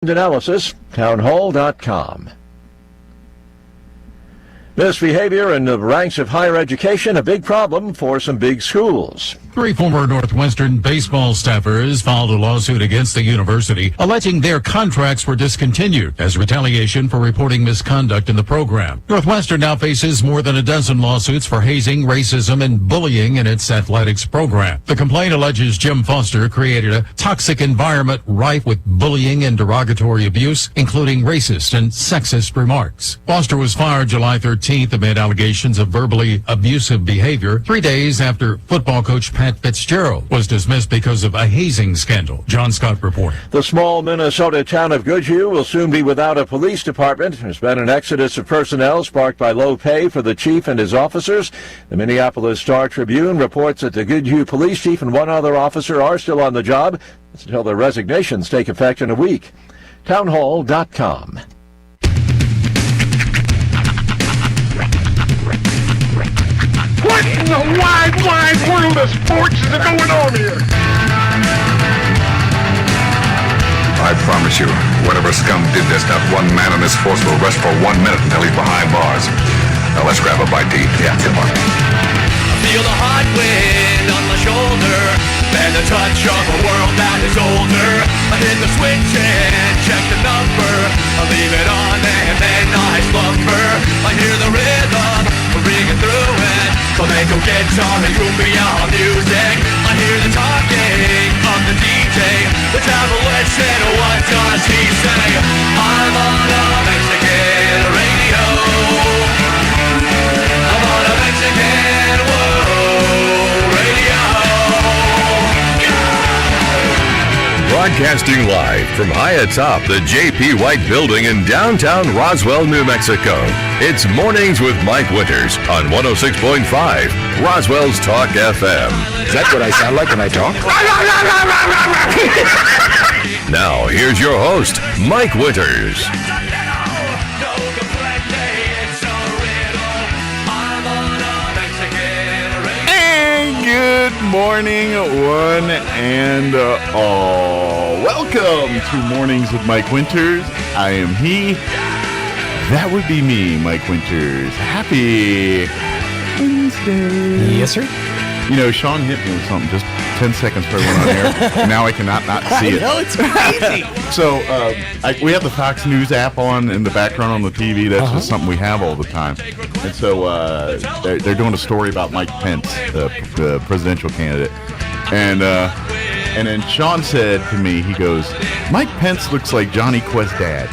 Analysis, townhall.com. Misbehavior in the ranks of higher education, a big problem for some big schools. 3 former Northwestern baseball staffers filed a lawsuit against the university, alleging their contracts were discontinued as retaliation for reporting misconduct in the program. Northwestern now faces more than a dozen lawsuits for hazing, racism, and bullying in its athletics program. The complaint alleges Jim Foster created a toxic environment rife with bullying and derogatory abuse, including racist and sexist remarks. Foster was fired July 13th amid allegations of verbally abusive behavior 3 days after football coach Pat Fitzgerald was dismissed because of a hazing scandal. John Scott reporting. The small Minnesota town of Goodhue will soon be without a police department. There's been an exodus of personnel sparked by low pay for the chief and his officers. The Minneapolis Star-Tribune reports that the Goodhue police chief and one other officer are still on the job until their resignations take effect in a week. Townhall.com. What in the wide world of sports is going on here? I promise you, whatever scum did this, not one man in this force will rest for 1 minute until he's behind bars. Now let's grab a bite to eat. Yeah, come on. I feel the hot wind on my shoulder and the touch of a world that is older. I hit the switch and check the number. I leave it on and then I slumber. I hear the rhythm ringing through it. Flamenco guitar and cumbia music. I hear the talking of the DJ. Let's have a listen. What does he say? I'm on a Mexican radio. I'm on a Mexican radio. Broadcasting live from high atop the J.P. White Building in downtown Roswell, New Mexico. It's Mornings with Mike Winters on 106.5 Roswell's Talk FM. Is that what I sound like when I talk? Now, here's your host, Mike Winters. And good morning, one and all. Welcome to Mornings with Mike Winters. I am he. That would be me, Mike Winters. Happy Wednesday. Yes, sir. You know, Sean hit me with something just 10 seconds before I went on air. Now I cannot not see it. I know, it's crazy. So we have the Fox News app on in the background on the TV. That's just something we have all the time. And so they're doing a story about Mike Pence, the presidential candidate. And then Sean said to me, he goes, Mike Pence looks like Johnny Quest's dad.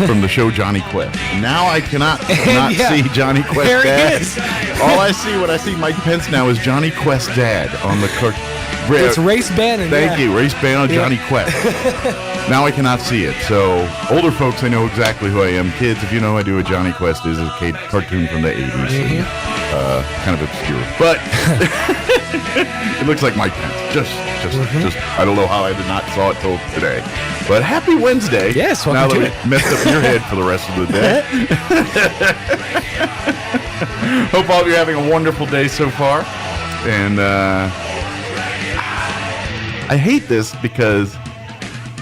From the show Johnny Quest. Now I cannot see Johnny Quest's there dad. He is. All I see when I see Mike Pence now is Johnny Quest's dad on the cook. It's Race Bannon. Thank you, Race Bannon on Johnny Quest. Now I cannot see it. So older folks, they know exactly who I am. Kids, if you know who I do, what Johnny Quest is a cartoon from the 80s. Kind of obscure, but it looks like Mike Pence. Just. I don't know how I did not saw it till today. But happy Wednesday. Yes, now welcome that we messed up your head for the rest of the day. Hope all of you are having a wonderful day so far. And I hate this because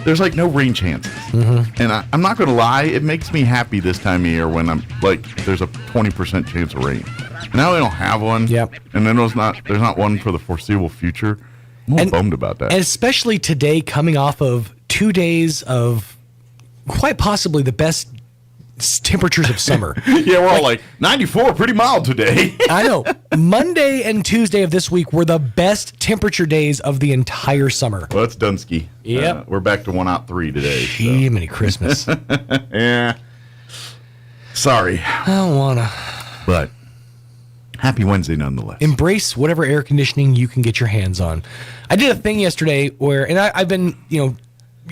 there's like no rain chances. And I'm not going to lie, it makes me happy this time of year when I'm like, there's a 20% chance of rain. Now they don't have one. Yep. And then there's not one for the foreseeable future. I'm bummed about that. And especially today, coming off of 2 days of quite possibly the best temperatures of summer. Yeah, we're all like 94, pretty mild today. I know. Monday and Tuesday of this week were the best temperature days of the entire summer. Well, it's Dunsky. Yep. We're back to 1 out 3 today. Gee, many Christmas. Yeah. Sorry. I don't wanna. But happy Wednesday nonetheless. Embrace whatever air conditioning you can get your hands on. I did a thing yesterday where, and I've been,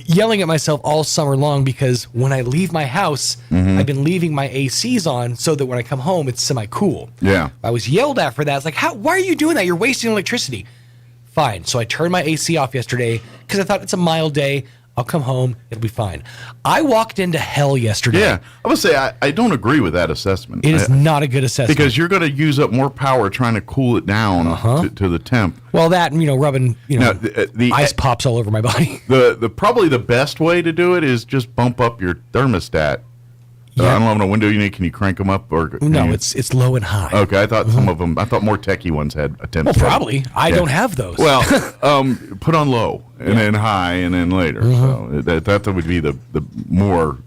yelling at myself all summer long because when I leave my house, I've been leaving my ACs on so that when I come home, it's semi-cool. Yeah. I was yelled at for that. It's like, why are you doing that? You're wasting electricity. Fine. So I turned my AC off yesterday because I thought it's a mild day. I'll come home. It'll be fine. I walked into hell yesterday. Yeah, I would say I don't agree with that assessment. It is not a good assessment. Because you're going to use up more power trying to cool it down to the temp. Well, that and, rubbing, the ice pops all over my body. The probably the best way to do it is just bump up your thermostat. Yeah. I don't know how many window you need. Can you crank them up? Or No, it's low and high. Okay, I thought some of them. I thought more techie ones had a temp. Well, probably. I don't have those. Well, put on low and then high and then later. So that would be the more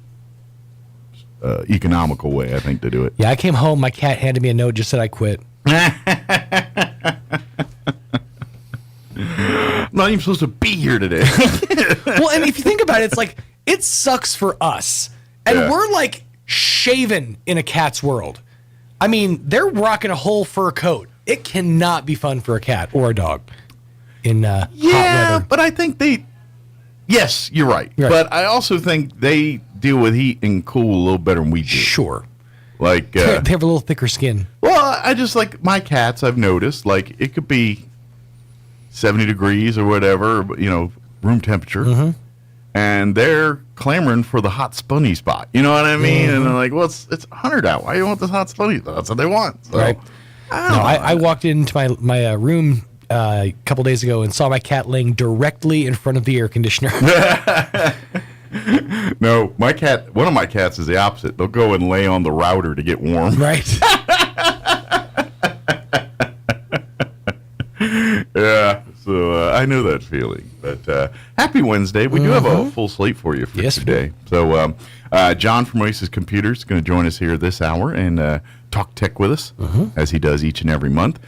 economical way, I think, to do it. Yeah, I came home. My cat handed me a note, just said I quit. I'm not even supposed to be here today. Well, and if you think about it, it's like it sucks for us, and we're like shaven in a cat's world. I mean, they're rocking a whole fur coat. It cannot be fun for a cat or a dog in hot weather. But I think yes, you're right. But I also think they deal with heat and cool a little better than we do. Sure. Like they have a little thicker skin. Well, I just like my cats. I've noticed, like it could be 70 degrees or whatever, room temperature. And they're clamoring for the hot spunny spot. You know what I mean? And they're like, well, it's 100 out. Why do you want this hot spunny? That's what they want. So, right. I walked into my room a couple days ago and saw my cat laying directly in front of the air conditioner. No, one of my cats is the opposite. They'll go and lay on the router to get warm. Right. Yeah. So I know that feeling. But happy Wednesday. We do have a full slate for you for today. So John from Oasis Computers is going to join us here this hour and talk tech with us, as he does each and every month.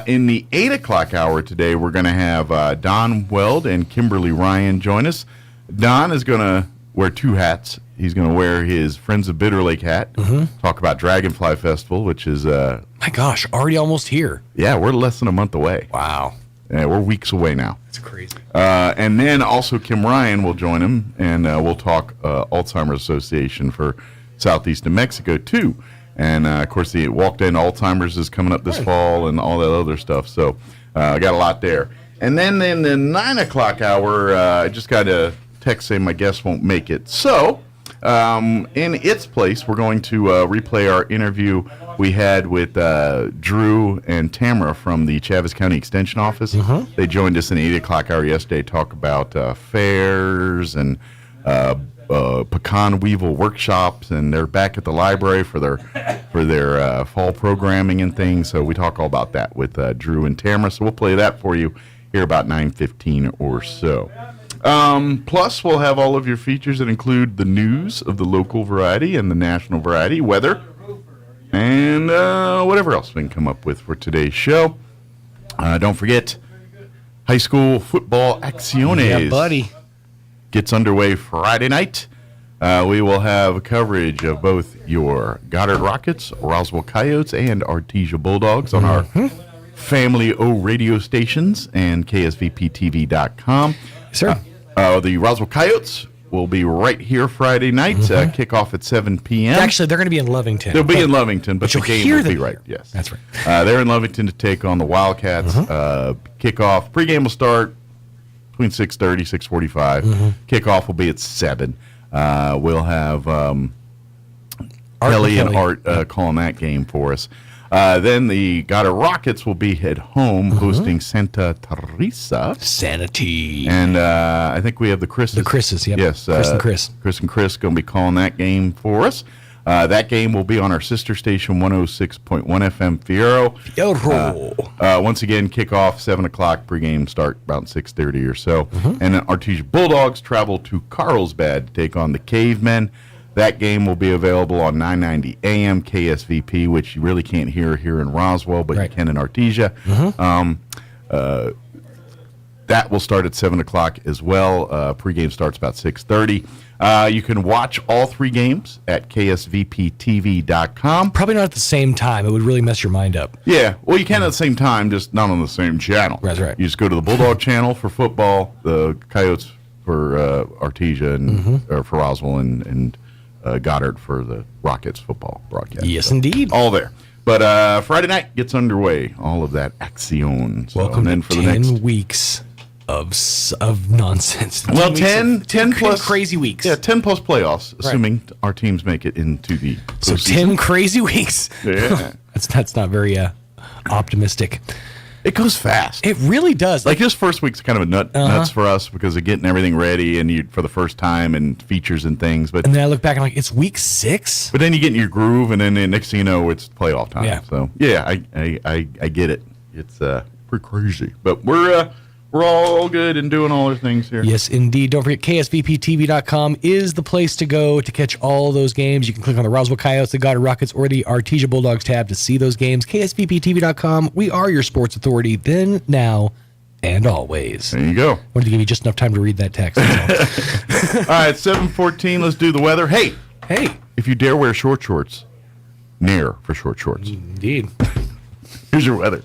In the 8 o'clock hour today, we're going to have Don Weld and Kimberly Ryan join us. Don is going to wear two hats. He's going to wear his Friends of Bitter Lake hat, talk about Dragonfly Festival, which is... my gosh, already almost here. Yeah, we're less than a month away. Wow. Yeah, we're weeks away now. That's crazy. And then also Kim Ryan will join him, and we'll talk Alzheimer's Association for Southeast New Mexico, too. And, of course, the Walk In Alzheimer's is coming up this fall and all that other stuff. So I got a lot there. And then in the 9 o'clock hour, I just got a text saying my guest won't make it. So in its place, we're going to replay our interview we had with Drew and Tamara from the Chaves County Extension Office. They joined us in the 8 o'clock hour yesterday to talk about fairs and pecan weevil workshops, and they're back at the library for their fall programming and things. So we talk all about that with Drew and Tamara. So we'll play that for you here about 9:15 or so. Plus, we'll have all of your features that include the news of the local variety and the national variety, weather, and whatever else we can come up with for today's show. Don't forget, high school football Acciones. Yeah, buddy. Gets underway Friday night. We will have coverage of both your Goddard Rockets, Roswell Coyotes, and Artesia Bulldogs on our Family O radio stations and KSVPTV.com. Sir. The Roswell Coyotes will be right here Friday night. Kickoff at 7 p.m. Actually, they're going to be in Lovington. They'll be in Lovington, but the game will be right. Yes, that's right. They're in Lovington to take on the Wildcats. Kickoff. Pregame will start between 6:30, 6:45. Kickoff will be at 7. We'll have Kelly and Art calling that game for us. Then the Goddard Rockets will be at home hosting Santa Teresa. Sanity. And I think we have the Chris's. The Chris's, yep. Yes. Chris and Chris. Chris and Chris going to be calling that game for us. That game will be on our sister station, 106.1 FM Fierro. Once again, kickoff 7 o'clock, pregame start about 6:30 or so. And then Artesia Bulldogs travel to Carlsbad to take on the Cavemen. That game will be available on 990 AM KSVP, which you really can't hear here in Roswell, but you can in Artesia. That will start at 7 o'clock as well. Pregame starts about 6:30. You can watch all three games at KSVPTV.com. Probably not at the same time. It would really mess your mind up. Yeah, well, you can at the same time, just not on the same channel. That's right. You just go to the Bulldog channel for football, the Coyotes for Artesia, and or for Roswell, and Goddard for the Rockets football broadcast. Yes, indeed. All there. But Friday night gets underway. All of that action. So, Welcome and then to for 10 the next weeks. of nonsense. Well, 10 plus crazy weeks. Yeah, 10 plus playoffs, assuming our teams make it into the So postseason. 10 crazy weeks. Yeah. That's not very optimistic. It goes fast. It really does. Like this first week's kind of a nuts for us because of getting everything ready and for the first time and features and things. But and then I look back and I'm like, it's week 6. But then you get in your groove, and then the next thing you know, it's playoff time. Yeah. So yeah, I get it. It's pretty crazy, but we're all good and doing all our things here. Yes, indeed. Don't forget, KSVPTV.com is the place to go to catch all those games. You can click on the Roswell Coyotes, the Goddard Rockets, or the Artesia Bulldogs tab to see those games. KSVPTV.com. We are your sports authority then, now, and always. There you go. Wanted to give you just enough time to read that text. All right, 7:14. Let's do the weather. Hey, if you dare wear short shorts, Nair for short shorts. Indeed. Here's your weather.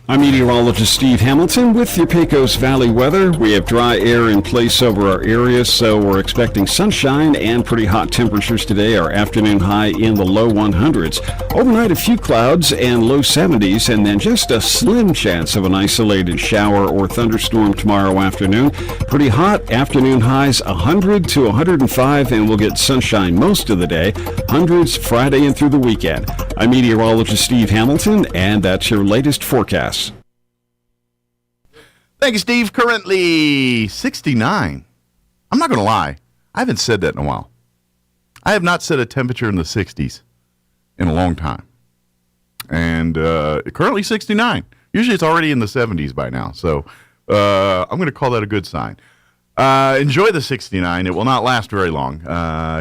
I'm meteorologist Steve Hamilton with your Pecos Valley weather. We have dry air in place over our area, so we're expecting sunshine and pretty hot temperatures today. Our afternoon high in the low 100s. Overnight, a few clouds and low 70s, and then just a slim chance of an isolated shower or thunderstorm tomorrow afternoon. Pretty hot. Afternoon highs 100 to 105, and we'll get sunshine most of the day. Hundreds Friday and through the weekend. I'm meteorologist Steve Hamilton, and that's your latest forecast. Thank you, Steve. Currently 69. I'm not going to lie. I haven't said that in a while. I have not set a temperature in the 60s in a long time. And currently 69. Usually it's already in the 70s by now. So I'm going to call that a good sign. Enjoy the 69. It will not last very long.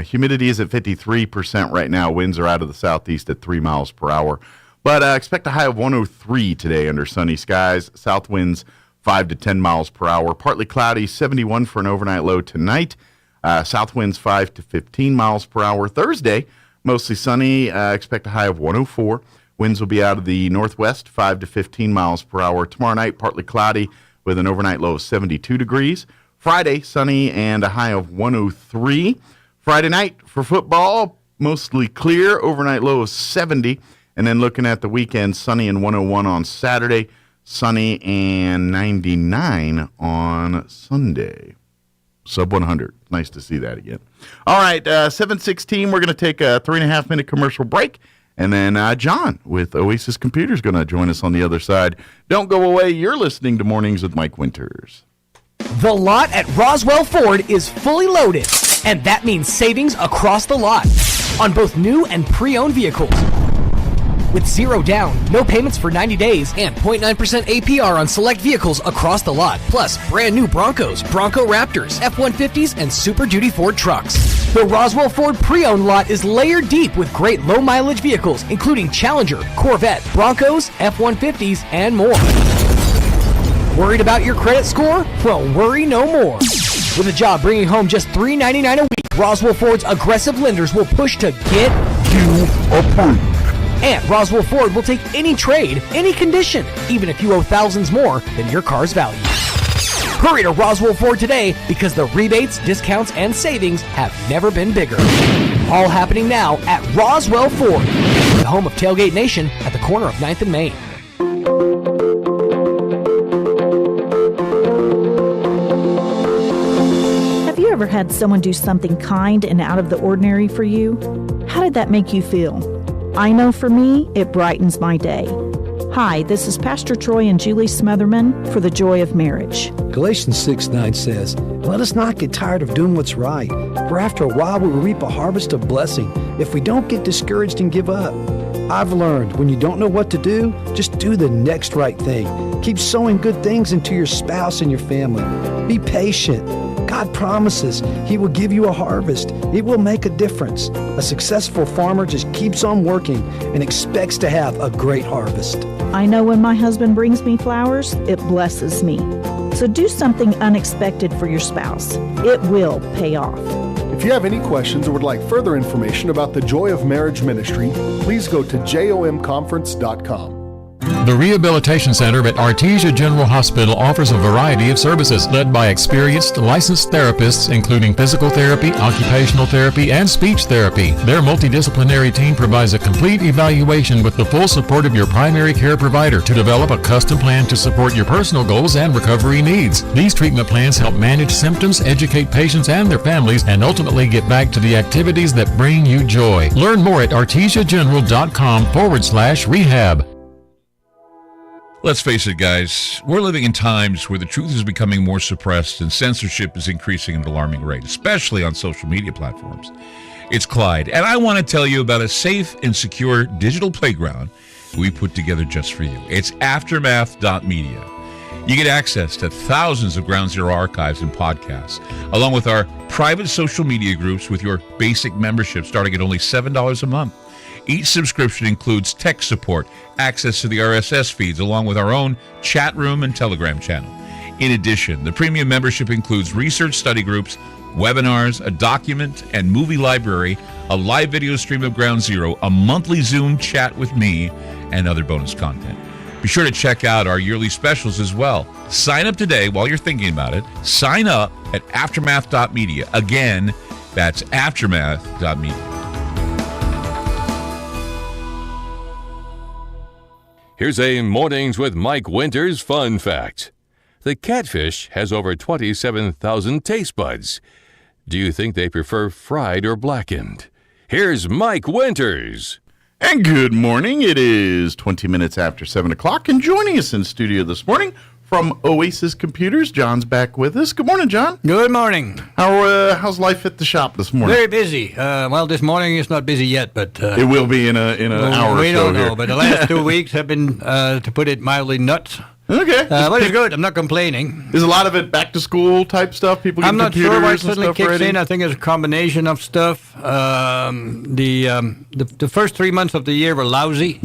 Humidity is at 53% right now. Winds are out of the southeast at 3 miles per hour. But expect a high of 103 today under sunny skies. South winds 5 to 10 miles per hour. Partly cloudy, 71 for an overnight low tonight. South winds 5 to 15 miles per hour. Thursday, mostly sunny. Expect a high of 104. Winds will be out of the northwest, 5 to 15 miles per hour. Tomorrow night, partly cloudy with an overnight low of 72 degrees. Friday, sunny and a high of 103. Friday night for football, mostly clear, overnight low of 70. And then looking at the weekend, sunny and 101 on Saturday, sunny and 99 on Sunday. Sub 100. Nice to see that again. All right, 7:16, we're going to take a 3.5-minute commercial break. And then John with Oasis Computer is going to join us on the other side. Don't go away. You're listening to Mornings with Mike Winters. The lot at Roswell Ford is fully loaded, and that means savings across the lot on both new and pre-owned vehicles. With 0 down, no payments for 90 days, and 0.9% APR on select vehicles across the lot. Plus, brand new Broncos, Bronco Raptors, F-150s, and Super Duty Ford trucks. The Roswell Ford pre-owned lot is layered deep with great low-mileage vehicles, including Challenger, Corvette, Broncos, F-150s, and more. Worried about your credit score? Well, worry no more. With a job bringing home just $3.99 a week, Roswell Ford's aggressive lenders will push to get you approved. And Roswell Ford will take any trade, any condition, even if you owe thousands more than your car's value. Hurry to Roswell Ford today because the rebates, discounts, and savings have never been bigger. All happening now at Roswell Ford, the home of Tailgate Nation at the corner of 9th and Main. Have you ever had someone do something kind and out of the ordinary for you? How did that make you feel? I know for me, it brightens my day. Hi, this is Pastor Troy and Julie Smotherman for the Joy of Marriage. Galatians 6:9 says, "Let us not get tired of doing what's right, for after a while we will reap a harvest of blessing if we don't get discouraged and give up." I've learned when you don't know what to do, just do the next right thing. Keep sowing good things into your spouse and your family. Be patient. God promises He will give you a harvest. It will make a difference. A successful farmer just keeps on working and expects to have a great harvest. I know when my husband brings me flowers, it blesses me. So do something unexpected for your spouse. It will pay off. If you have any questions or would like further information about the Joy of Marriage Ministry, please go to jomconference.com. The Rehabilitation Center at Artesia General Hospital offers a variety of services led by experienced licensed therapists, including physical therapy, occupational therapy, and speech therapy. Their multidisciplinary team provides a complete evaluation with the full support of your primary care provider to develop a custom plan to support your personal goals and recovery needs. These treatment plans help manage symptoms, educate patients and their families, and ultimately get back to the activities that bring you joy. Learn more at artesiageneral.com/rehab. Let's face it, guys, we're living in times where the truth is becoming more suppressed and censorship is increasing at an alarming rate, especially on social media platforms. It's Clyde, and I want to tell you about a safe and secure digital playground we put together just for you. It's aftermath.media. You get access to thousands of Ground Zero archives and podcasts, along with our private social media groups with your basic membership starting at only $7 a month. Each subscription includes tech support, access to the RSS feeds, along with our own chat room and Telegram channel. In addition, the premium membership includes research study groups, webinars, a document and movie library, a live video stream of Ground Zero, a monthly Zoom chat with me, and other bonus content. Be sure to check out our yearly specials as well. Sign up today while you're thinking about it. Sign up at aftermath.media. Again, that's aftermath.media. Here's a Mornings with Mike Winters fun fact. The catfish has over 27,000 taste buds. Do you think they prefer fried or blackened? Here's Mike Winters. And good morning. It is 20 minutes after 7 o'clock, and joining us in studio this morning from Oasis Computers, John's back with us. Good morning, John. Good morning. How's life at the shop this morning? Very busy. Well, this morning it's not busy yet, but it will be in an hour or so. We don't know, here. but the last 2 weeks have been, to put it mildly, nuts. Okay. But it's good. I'm not complaining. Is a lot of it back to school type stuff? People get I'm not computers sure why it and suddenly stuff kicks ready? in. I think it's a combination of stuff. The first 3 months of the year were lousy,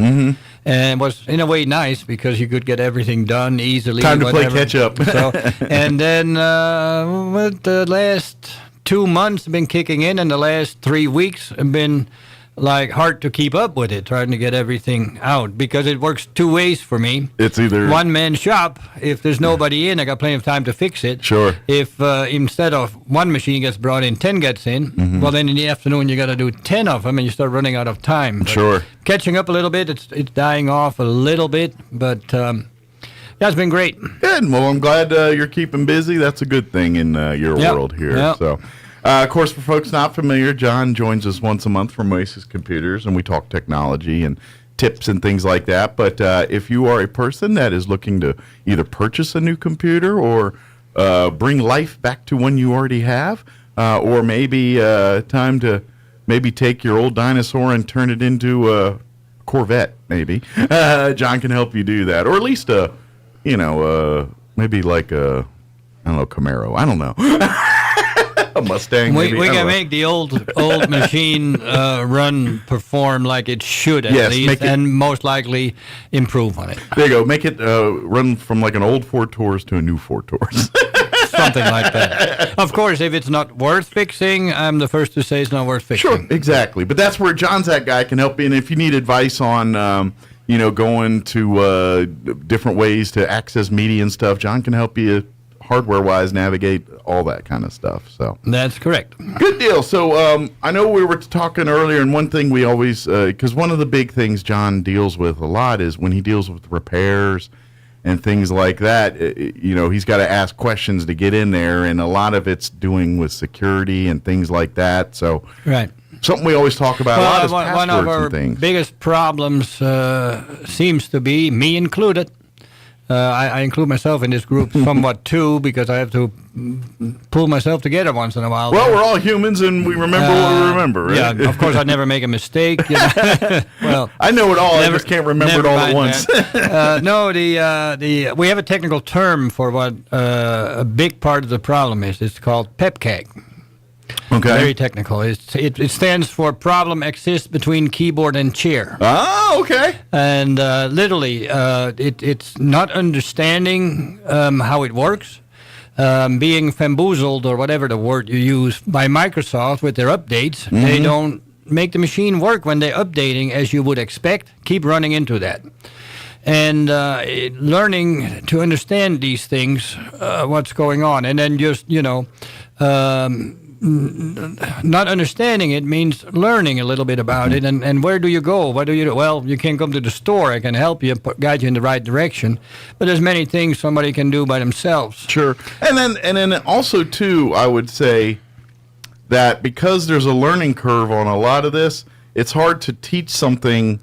and was in a way nice because you could get everything done easily. Time to whatever. play catch up. So, and then the last 2 months have been kicking in, and the last 3 weeks have been like hard to keep up with it, trying to get everything out because it works two ways for me. It's either one man shop. If there's nobody in, I got plenty of time to fix it. Sure. If instead of one machine gets brought in, 10 gets in, well then in the afternoon you got to do 10 of them, and you start running out of time. But sure. Catching up a little bit, it's dying off a little bit, but that's been great. Good. Well, I'm glad you're keeping busy. That's a good thing in your world here. Yep. So. Of course, for folks not familiar, John joins us once a month from Oasis Computers, and we talk technology and tips and things like that. But if you are a person that is looking to either purchase a new computer or bring life back to one you already have, or maybe time to maybe take your old dinosaur and turn it into a Corvette, maybe, John can help you do that. Or at least, maybe like a, I don't know, Camaro. I don't know. A Mustang. We can make the old machine perform like it should at least, and most likely improve on it. There you go. Make it run from like an old Ford Taurus to a new Ford Taurus. Something like that. Of course, if it's not worth fixing, I'm the first to say it's not worth fixing. Sure, exactly. But that's where John's that guy can help you. And if you need advice on, going to different ways to access media and stuff, John can help you hardware-wise navigate all that kind of stuff. So that's correct. Good deal. So I know we were talking earlier, and one thing we always, because one of the big things John deals with a lot is when he deals with repairs and things like that, he's got to ask questions to get in there, and a lot of it's doing with security and things like that. So right. Something we always talk about a lot is passwords one of our and things. biggest problems seems to be, me included, I include myself in this group somewhat too, because I have to pull myself together once in a while. Well, we're all humans, and we remember what we remember, right? Yeah, of course, I never make a mistake. Well, I know it all. I just can't remember it all at once. No, we have a technical term for what a big part of the problem is. It's called PEPCAG. Okay. Very technical. It stands for problem exists between keyboard and chair. Oh, okay. And literally, it's not understanding how it works, being bamboozled or whatever the word you use by Microsoft with their updates. Mm-hmm. They don't make the machine work when they're updating as you would expect. Keep running into that. and learning to understand these things, what's going on, and then just not understanding it means learning a little bit about it, and where do you go? What do you do? Well, you can come to the store. I can help you, guide you in the right direction. But there's many things somebody can do by themselves. Sure. And then also, too, I would say that because there's a learning curve on a lot of this, it's hard to teach something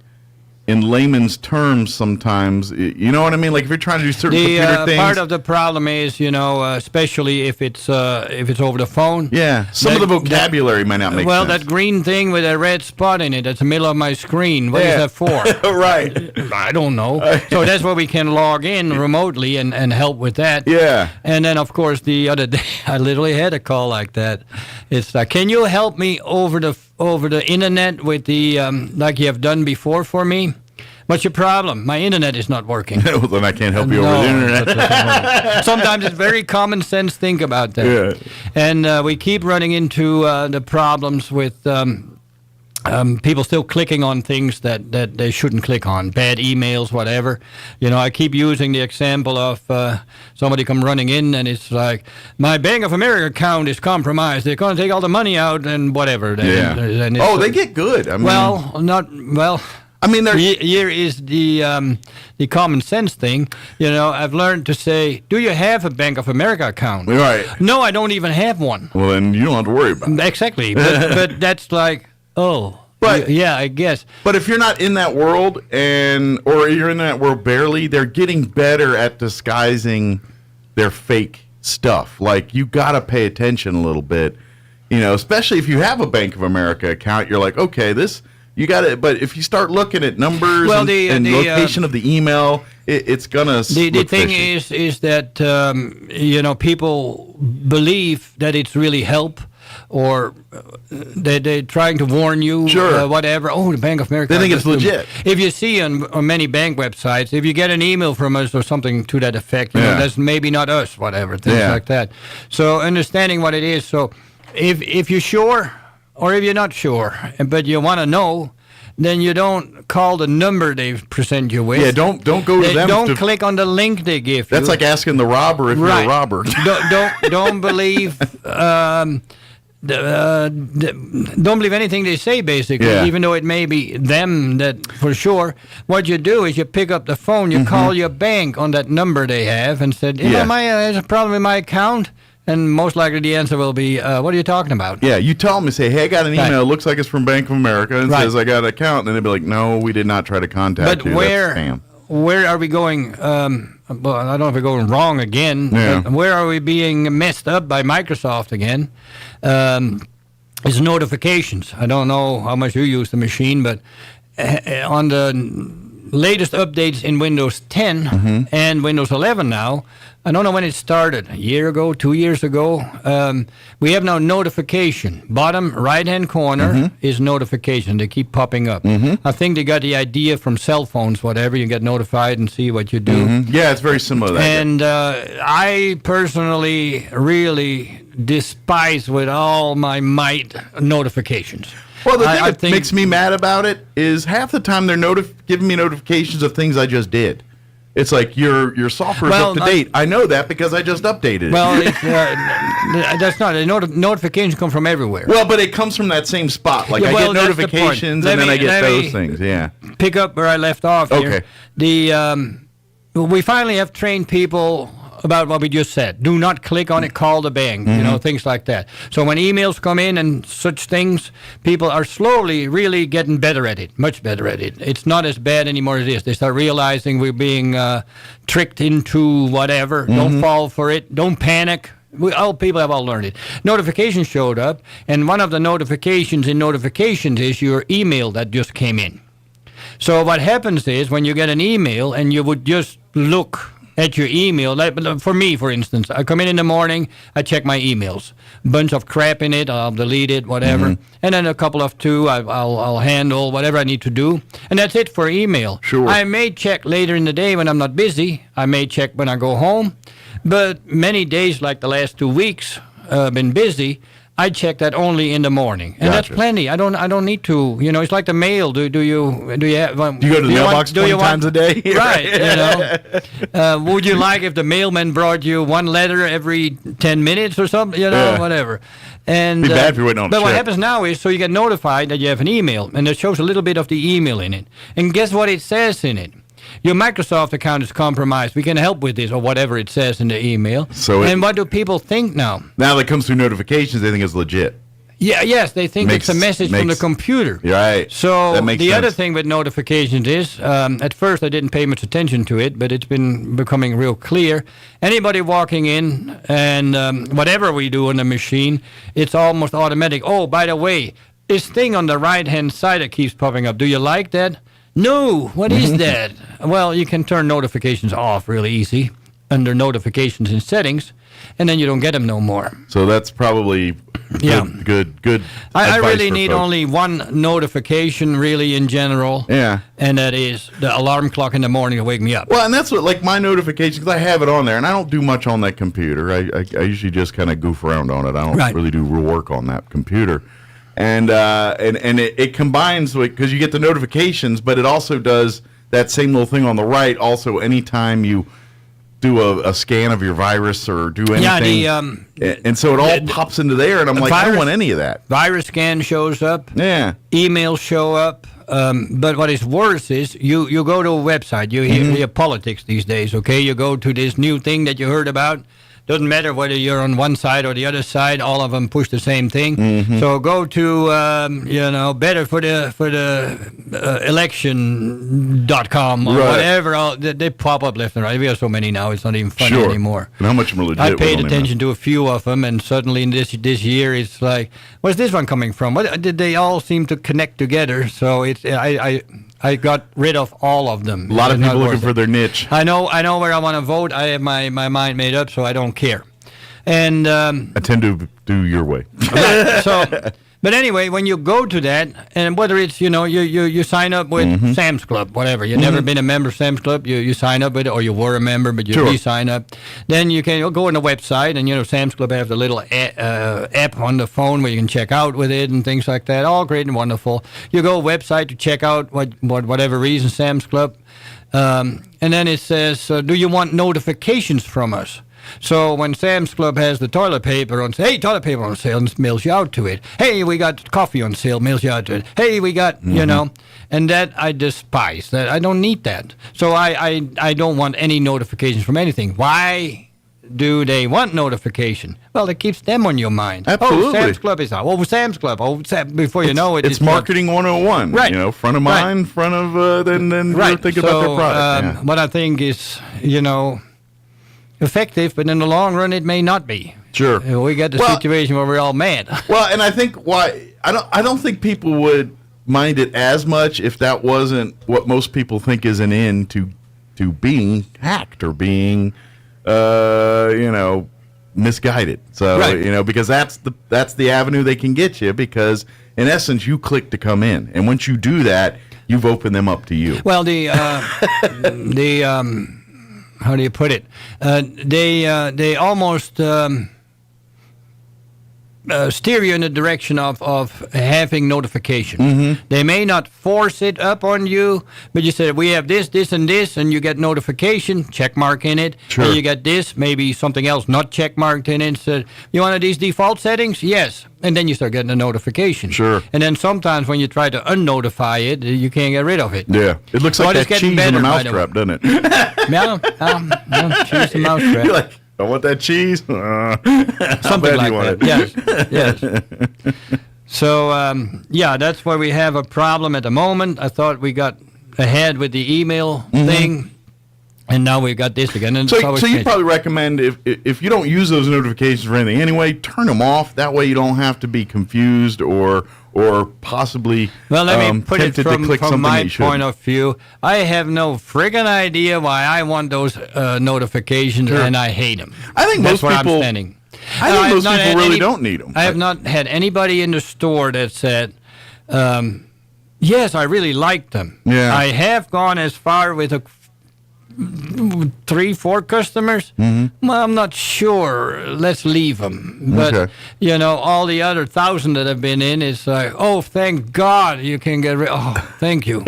in layman's terms sometimes. You know what I mean? Like if you're trying to do certain computer things. Part of the problem is, especially if it's over the phone. Yeah, some of the vocabulary might not make sense. Well, that green thing with a red spot in it, that's the middle of my screen. What is that for? Right. I don't know. So that's where we can log in remotely and help with that. Yeah. And then, of course, the other day, I literally had a call like that. It's like, can you help me over the internet with the like you have done before for me? What's your problem? My internet is not working. Well, then I can't help you over the internet. Sometimes it's very common sense. Think about that. Yeah. And we keep running into the problems with people still clicking on things that they shouldn't click on. Bad emails, whatever. I keep using the example of somebody come running in and it's like, my Bank of America account is compromised. They're going to take all the money out and whatever. Yeah. They get good. I mean, I mean, here is the common sense thing. I've learned to say, do you have a Bank of America account? Right. No, I don't even have one. Well, then you don't have to worry about it. Exactly. But that's like, But, yeah, I guess. But if you're not in that world or you're in that world barely, they're getting better at disguising their fake stuff. Like, you got to pay attention a little bit, especially if you have a Bank of America account. You're like, okay, you got it. But if you start looking at numbers and location of the email, it's gonna. The thing is that people believe that it's really help, or they're trying to warn you. Sure. Whatever. Oh, the Bank of America. They think it's legit. If you see on many bank websites, if you get an email from us or something to that effect, that's maybe not us. Whatever things like that. So understanding what it is. So if you're sure. Or if you're not sure, but you want to know, then you don't call the number they present you with. Yeah, don't go to them. Don't click on the link they give you. That's like asking the robber if you're a robber. Don't believe. Don't believe anything they say, basically, even though it may be them that for sure. What you do is you pick up the phone, you call your bank on that number they have, and said, there's a problem with my account. And most likely the answer will be, what are you talking about? Yeah, you tell them and say, hey, I got an email. It looks like it's from Bank of America. And says, I got an account. And they'll be like, no, we did not try to contact you. That's spam. Where are we going? Well, I don't know if we're going wrong again. Yeah. Where are we being messed up by Microsoft again? It's notifications. I don't know how much you use the machine, but on the latest updates in Windows 10 and Windows 11 now, I don't know when it started, a year ago, 2 years ago. We have now notification. Bottom right-hand corner is notification. They keep popping up. I think they got the idea from cell phones, whatever. You get notified and see what you do. Yeah, it's very similar to that. And I personally really despise with all my might notifications. Well, the thing that makes me mad about it is half the time they're giving me notifications of things I just did. It's like your software is up to date. I know that because I just updated it. Well, that's not. Notifications come from everywhere. Well, but it comes from that same spot. Like I get notifications and then I get those things. Yeah. Pick up where I left off here. Okay. We finally have trained people about what we just said. Do not click on it, call the bank, things like that. So when emails come in and such things, people are slowly really getting better at it, much better at it. It's not as bad anymore as it is. They start realizing we're being tricked into whatever. Don't fall for it. Don't panic. People have all learned it. Notifications showed up, and one of the notifications in notifications is your email that just came in. So what happens is when you get an email and you would just look at your email, like for me, for instance, I come in the morning, I check my emails. Bunch of crap in it, I'll delete it, whatever. And then a couple of I'll handle whatever I need to do. And that's it for email. Sure. I may check later in the day when I'm not busy. I may check when I go home. But many days, like the last 2 weeks, I've been busy. I check that only in the morning, and that's plenty. I don't need to. You know, it's like the mail. Do you have? Do you go to the mailbox 20 times a day? Right. You know, would you like if the mailman brought you one letter every 10 minutes or something? You know, whatever. And be bad if you're waiting on. But what happens now is, so you get notified that you have an email, and it shows a little bit of the email in it. And guess what it says in it? Your Microsoft account is compromised. We can help with this, or whatever it says in the email. And what do people think now? Now that comes through notifications, they think it's legit. Yeah, yes, they think it's a message from the computer. Right. So the other thing with notifications is, at first I didn't pay much attention to it, but it's been becoming real clear. Anybody walking in and whatever we do on the machine, it's almost automatic. Oh, by the way, this thing on the right-hand side that keeps popping up, do you like that? No, what is that? Well, you can turn notifications off really easy under notifications and settings, and then you don't get them no more. So that's probably good. I really need only one notification, really, in general. Yeah. And that is the alarm clock in the morning to wake me up. Well, and that's what, like, my notifications, because I have it on there, and I don't do much on that computer. I usually just kind of goof around on it. I don't really do real work on that computer. And it combines, because you get the notifications, but it also does that same little thing on the right. Also, anytime you do a scan of your virus or do anything, and so it all pops into there, and I'm like, I don't want any of that. Virus scan shows up. Yeah. Emails show up. But what is worse is you go to a website. You hear politics these days, okay? You go to this new thing that you heard about. Doesn't matter whether you're on one side or the other side, all of them push the same thing. So go to better for the election.com or whatever. They pop up left and right. We have so many now; it's not even funny anymore. And how much of them are legit? I paid attention to a few of them, and suddenly in this year, it's like, where's this one coming from? What did they all seem to connect together? So it's I got rid of all of them. A lot of people looking for their niche. I know where I want to vote. I have my mind made up, so I don't care. And I tend to do your way. Right, but anyway, when you go to that, and whether it's you sign up with Sam's Club, whatever, you've never been a member of Sam's Club, you sign up with it, or you were a member but you re-sign up, then you can go on the website, and Sam's Club have the little app on the phone where you can check out with it and things like that. All great and wonderful. You go website to check out whatever reason Sam's Club, and then it says, do you want notifications from us? So when Sam's Club has the toilet paper on sale, hey, toilet paper on sale, and mails you out to it. Hey, we got coffee on sale, mails you out to it. Hey, we got, and that I despise. That I don't need that. So I don't want any notifications from anything. Why do they want notification? Well, it keeps them on your mind. Absolutely. Oh, Sam's Club is out. Oh, Sam's Club. Oh, before you know it. It's marketing 101. Right. Front of mind, front of, then you're thinking about their product. What I think is, effective, but in the long run, it may not be. Sure. We got the situation where we're all mad. Well, and I think I don't think people would mind it as much if that wasn't what most people think is an end to being hacked or being, misguided. So because that's the avenue they can get you, because in essence you click to come in, and once you do that, you've opened them up to you. Well, how do you put it? They almost steer you in the direction of having notification. They may not force it up on you, but you say, we have this, this, and this, and you get notification, check mark in it. Sure. And you get this, maybe something else not check marked in it. So, you want these default settings? Yes. And then you start getting a notification. Sure. And then sometimes when you try to unnotify it, you can't get rid of it. Yeah. It looks like that cheese in the mousetrap, doesn't it? Yeah, cheese and mousetrap. You're like, I want that cheese. Something like that. Yes. So, that's where we have a problem at the moment. I thought we got ahead with the email thing, and now we've got this again. And so you probably recommend, if you don't use those notifications for anything anyway, turn them off. That way you don't have to be confused or possibly let me put it from my point of view. I have no friggin' idea why I want those notifications, and I hate them. I think that's most where people. I'm standing. I think most people really don't need them. I have not had anybody in the store that said, yes, I really like them. Yeah. I have gone as far with 3-4 customers. Mm-hmm. Well, I'm not sure. Let's leave them. But Okay. all the other 1,000 that have been in, it's like, oh, thank God you can get rid. Oh, thank you.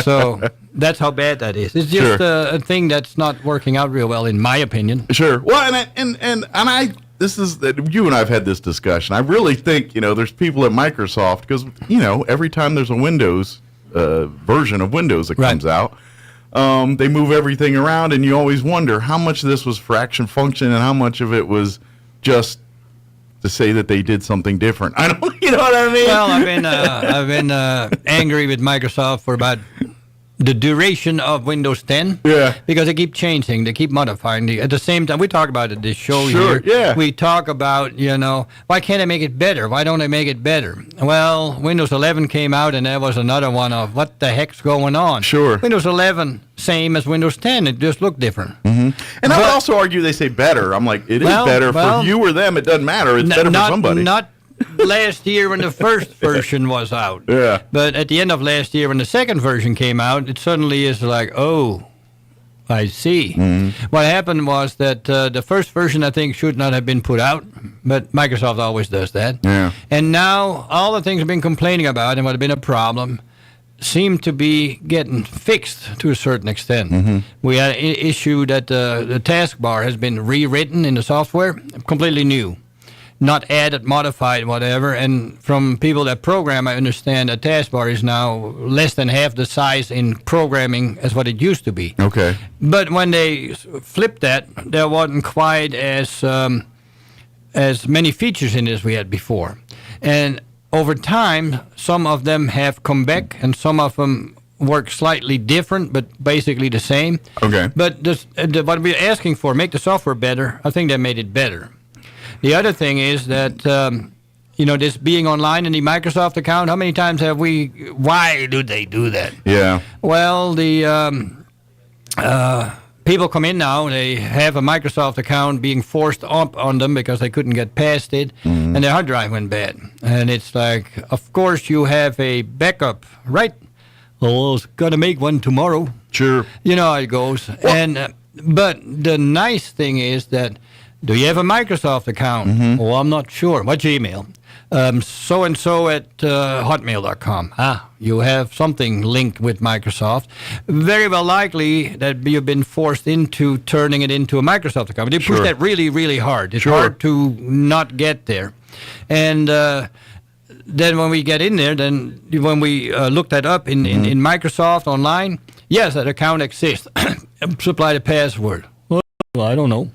So that's how bad that is. It's just Sure. a thing that's not working out real well, in my opinion. Sure. Well, and I this is you and I've had this discussion. I really think there's people at Microsoft because every time there's a Windows version of Windows that comes out, they move everything around, and you always wonder how much of this was for action function and how much of it was just to say that they did something different. I don't, you know what I mean? Well, I've been angry with Microsoft for about the duration of Windows 10. Yeah. Because they keep changing, they keep modifying. At the same time, we talk about it this show Sure, here. yeah. We talk about, why can't I make it better? Why don't I make it better? Well, Windows 11 came out, and that was another one of what the heck's going on. Sure. Windows 11, same as Windows 10. It just looked different. And I would also argue they say better. I'm like, it is better for you or them. It doesn't matter. It's better for somebody. Not last year when the first version was out. Yeah. But at the end of last year when the second version came out, it suddenly is like, oh, I see. What happened was that the first version, I think, should not have been put out, but Microsoft always does that. Yeah. And now all the things I've been complaining about and what have been a problem seem to be getting fixed to a certain extent. We had an issue that the taskbar has been rewritten in the software, completely new. Not added, modified, whatever. And from people that program, I understand that taskbar is now less than half the size in programming as what it used to be. Okay. But when they flipped that, there wasn't quite as many features in it as we had before. And over time, some of them have come back, and some of them work slightly different, but basically the same. Okay. But what we're asking for, make the software better, I think they made it better. The other thing is that, this being online in the Microsoft account, how many times why do they do that? Yeah. Well, the people come in now, they have a Microsoft account being forced up on them because they couldn't get past it, and their hard drive went bad. And it's like, of course you have a backup, right? Well, I was going to make one tomorrow. Sure. You know how it goes. And but the nice thing is that, do you have a Microsoft account? Oh, I'm not sure. What's your email? So-and-so at hotmail.com. You have something linked with Microsoft. Very well likely that you've been forced into turning it into a Microsoft account. They push that really, really hard. It's hard to not get there. And then when we get in there, then when we look that up in Microsoft online, yes, that account exists. Supply the password. Well, I don't know.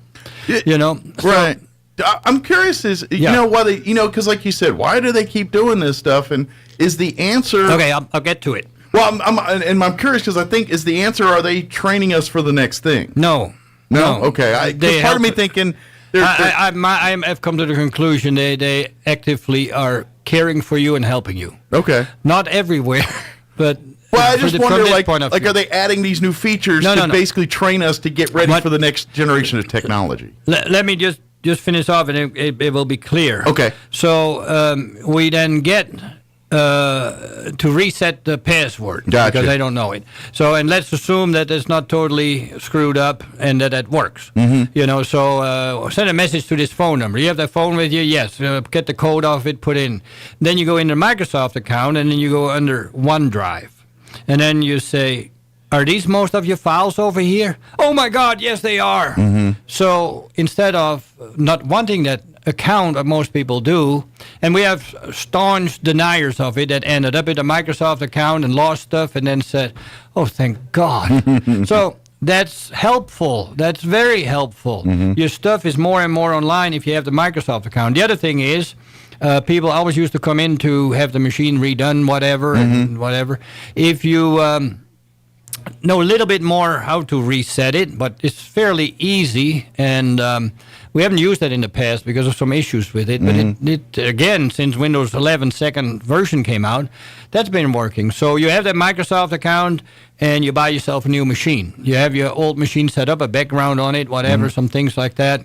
Right. I'm curious why they, because like you said, why do they keep doing this stuff? And is the answer... Okay, I'll get to it. Well, I'm curious because I think, is the answer, are they training us for the next thing? No. Okay. Part of me thinking... I've come to the conclusion they actively are caring for you and helping you. Okay. Not everywhere, but... Well, I just wonder, are they adding these new features to basically train us to get ready for the next generation of technology? Let me just finish off, and it will be clear. Okay. So we then get to reset the password because I don't know it. So, and let's assume that it's not totally screwed up and that works. So send a message to this phone number. You have that phone with you? Yes. Get the code off it, put in. Then you go into Microsoft account, and then you go under OneDrive. And then you say, are these most of your files over here? Oh, my God, yes, they are. So instead of not wanting that account, that most people do, and we have staunch deniers of it that ended up in a Microsoft account and lost stuff and then said, oh, thank God. So that's helpful. That's very helpful. Your stuff is more and more online if you have the Microsoft account. The other thing is, people always used to come in to have the machine redone, whatever, and whatever. If you know a little bit more how to reset it, but it's fairly easy, and we haven't used that in the past because of some issues with it. But it again, since Windows 11 second version came out, that's been working. So you have that Microsoft account, and you buy yourself a new machine. You have your old machine set up, a background on it, whatever, some things like that.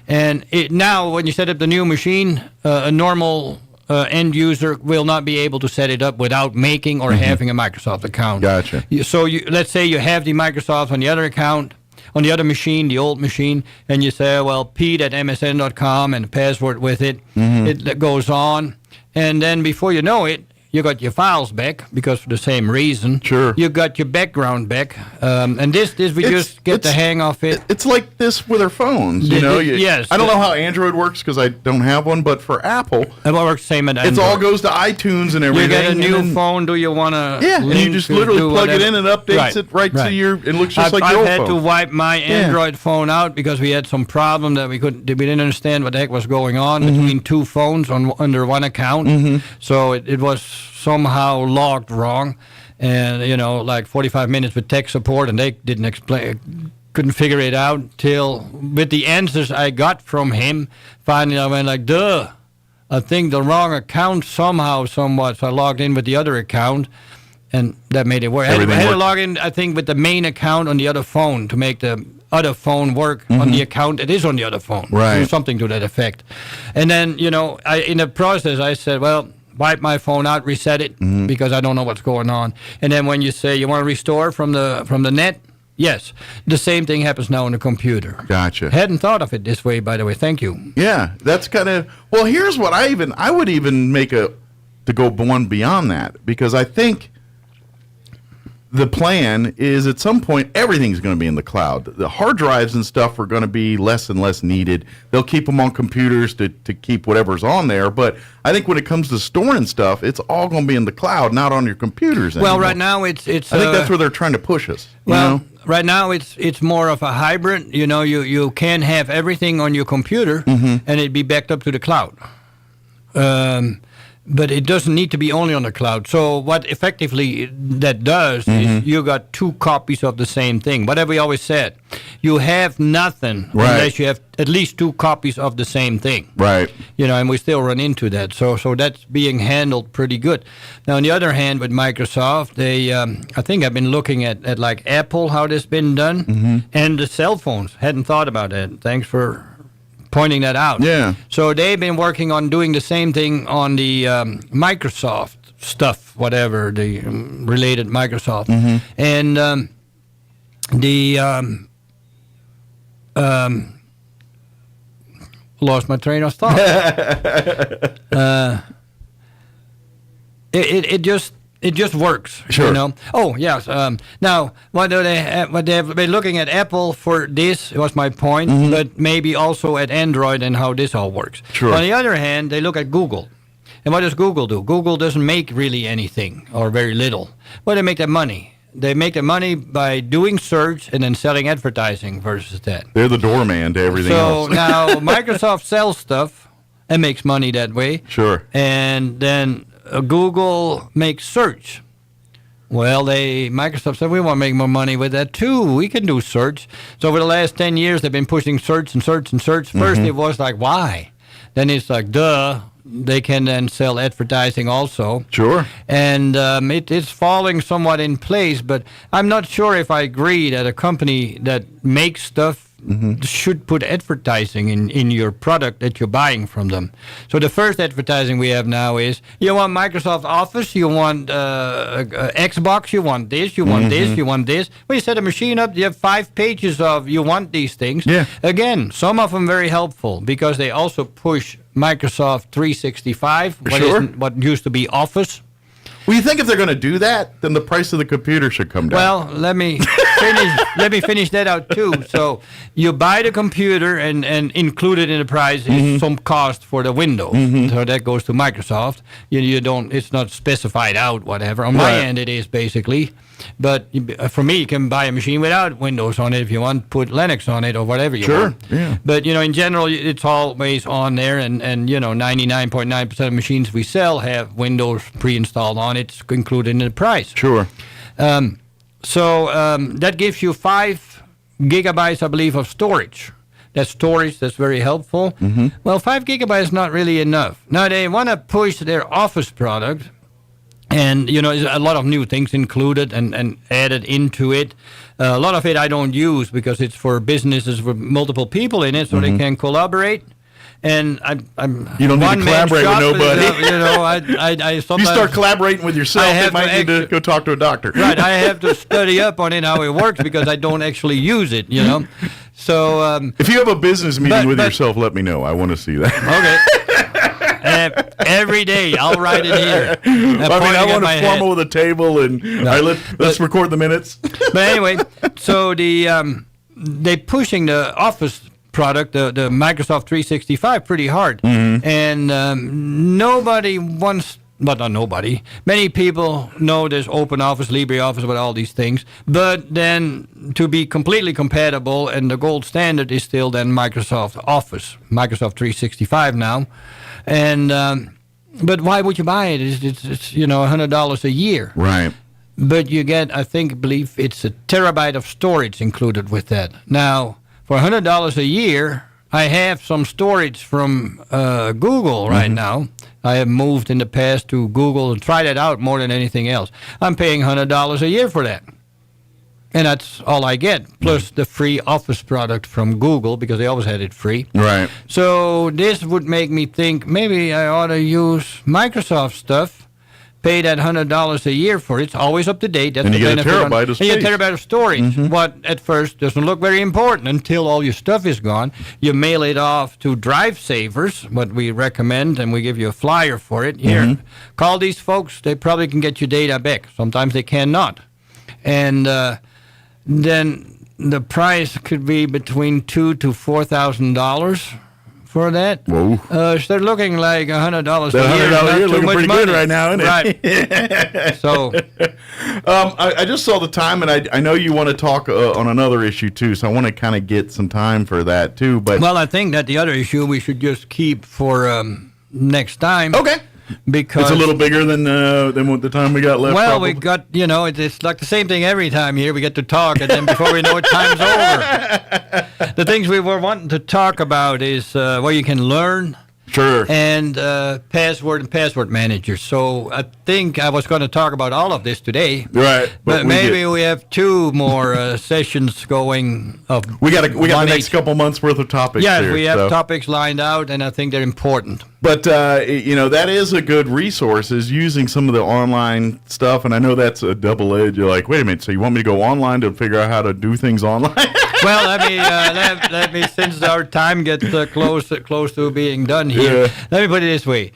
And now, when you set up the new machine, a normal end user will not be able to set it up without making or having a Microsoft account. Gotcha. So let's say you have the Microsoft on the other account, on the other machine, the old machine, and you say, well, pete@msn.com and the password with it. It goes on. And then before you know it, you got your files back because for the same reason. Sure. You got your background back. And this we just get the hang of it. It's like this with our phones, you know. Yes. I don't know how Android works because I don't have one, but for Apple, it works same at Android. It all goes to iTunes and everything. You get a new phone. Do you want to? Yeah, and you just literally plug it in and updates it right to your. It looks just like your old phone. I've had to wipe my Android phone out because we had some problem that we didn't understand what the heck was going on between two phones under one account. So it was somehow logged wrong, and like 45 minutes with tech support, and they couldn't figure it out till with the answers I got from him. Finally, I went like, duh, I think the wrong account somewhat. So I logged in with the other account, and that made it work. I had to log in, I think, with the main account on the other phone to make the other phone work on the account it is on the other phone. Right. Something to that effect. And then, in the process, I said, well, wipe my phone out, reset it, because I don't know what's going on. And then when you say you want to restore from the net, yes, the same thing happens now on the computer. Gotcha. Hadn't thought of it this way, by the way. Thank you. Yeah, that's kind of well. Here's what I would even make to go one beyond that, because I think the plan is at some point everything's going to be in the cloud. The hard drives and stuff are going to be less and less needed. They'll keep them on computers to keep whatever's on there. But I think when it comes to storing stuff, it's all going to be in the cloud, not on your computers anymore. Well, right now it's. I think that's where they're trying to push us. Well, right now it's more of a hybrid. You can have everything on your computer and it be backed up to the cloud. But it doesn't need to be only on the cloud. So what effectively that does is you got two copies of the same thing. Whatever we always said, you have nothing unless you have at least two copies of the same thing. Right. And we still run into that. So that's being handled pretty good. Now, on the other hand, with Microsoft, they I think I've been looking at like Apple, how this been done, and the cell phones. Hadn't thought about that. Thanks for pointing that out. Yeah. So they've been working on doing the same thing on the Microsoft stuff, whatever, the related Microsoft. And lost my train of thought. It just works, Sure. Oh yes. Now, what they've been looking at Apple for this was my point, but maybe also at Android and how this all works. Sure. On the other hand, they look at Google, and what does Google do? Google doesn't make really anything or very little. Well, they make their money. They make their money by doing search and then selling advertising versus that. They're the doorman to everything else. So now Microsoft sells stuff and makes money that way. Sure. And then Google makes search. Well, Microsoft said, we want to make more money with that too. We can do search. So over the last 10 years, they've been pushing search and search and search. First, it was like, why? Then it's like, duh. They can then sell advertising also. Sure. And it's falling somewhat in place, but I'm not sure if I agree that a company that makes stuff should put advertising in your product that you're buying from them. So the first advertising we have now is, you want Microsoft Office, you want Xbox, you want this, you want this, you want this. When you set a machine up, you have 5 pages of you want these things. Yeah. Again, some of them very helpful because they also push Microsoft 365, what used to be Office. Well, you think if they're going to do that, then the price of the computer should come down. Well, let me finish that out too. So you buy the computer and included in the price is some cost for the Windows. So that goes to Microsoft. You don't. It's not specified out. Whatever. On my end, it is basically. But for me, you can buy a machine without Windows on it if you want. Put Linux on it or whatever you want. Sure. Yeah. But in general, it's always on there, and 99.9% of machines we sell have Windows pre-installed on it. It's included in the price. Sure. So that gives you 5 gigabytes, I believe, of storage. That's storage. That's very helpful. Well, 5 gigabytes is not really enough. Now they want to push their Office product. And, there's a lot of new things included and added into it. A lot of it I don't use because it's for businesses with multiple people in it so they can collaborate. And I'm you don't need to collaborate with nobody. I sometimes, you start collaborating with yourself, you might need to go talk to a doctor. Right, I have to study up on it, how it works, because I don't actually use it, So if you have a business meeting with yourself, let me know. I want to see that. Okay. Every day, I'll write it here. I want to formal with a table, and let's record the minutes. But anyway, so they pushing the Office product, the Microsoft 365, pretty hard. And nobody wants, but not nobody, many people know there's OpenOffice, LibreOffice, with all these things. But then to be completely compatible, and the gold standard is still then Microsoft Office, Microsoft 365 now. And but why would you buy it? It's $100 a year. Right. But you get, I believe it's a terabyte of storage included with that. Now, for $100 a year, I have some storage from Google right now. I have moved in the past to Google and tried it out more than anything else. I'm paying $100 a year for that. And that's all I get, plus the free Office product from Google, because they always had it free. Right. So this would make me think maybe I ought to use Microsoft stuff, pay that $100 a year for it. It's always up to date. That's and you the get a terabyte of space. And you get a terabyte of storage. What at first doesn't look very important until all your stuff is gone. You mail it off to Drive Savers, what we recommend, and we give you a flyer for it. Here, call these folks. They probably can get your data back. Sometimes they cannot. And then the price could be between $2,000 to $4,000 for that. Whoa. So they're looking like $100 a year. $100 a year looking pretty good right now, isn't it? Right. So, I just saw the time, and I know you want to talk on another issue too, so I want to kind of get some time for that too. But well, I think that the other issue we should just keep for next time. Okay. Because it's a little bigger than what the time we got left. Well, probably. we got, it's like the same thing every time here. We get to talk, and then before we know it, time's over. The things we were wanting to talk about is where you can learn. Sure. And password and password managers. So I think I was going to talk about all of this today. Right. But maybe we have two more sessions going. We got the next couple months worth of topics. Yeah, here, we have topics lined out, and I think they're important. But that is a good resource, is using some of the online stuff. And I know that's a double edge. You're like, wait a minute, so you want me to go online to figure out how to do things online? Well, let me since our time gets close to being done here, let me put it this way.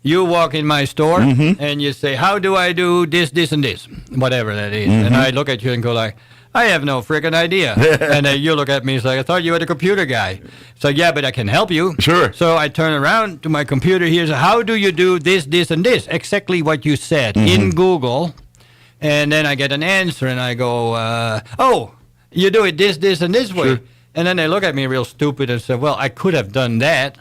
You walk in my store and you say, how do I do this, this, and this? Whatever that is. And I look at you and go like, I have no freaking idea. And then you look at me and say, I thought you were the computer guy. So yeah, but I can help you. Sure. So I turn around to my computer here. So how do you do this, this, and this? Exactly what you said in Google. And then I get an answer and I go, you do it this, this, and this way. Sure. And then they look at me real stupid and say, well, I could have done that.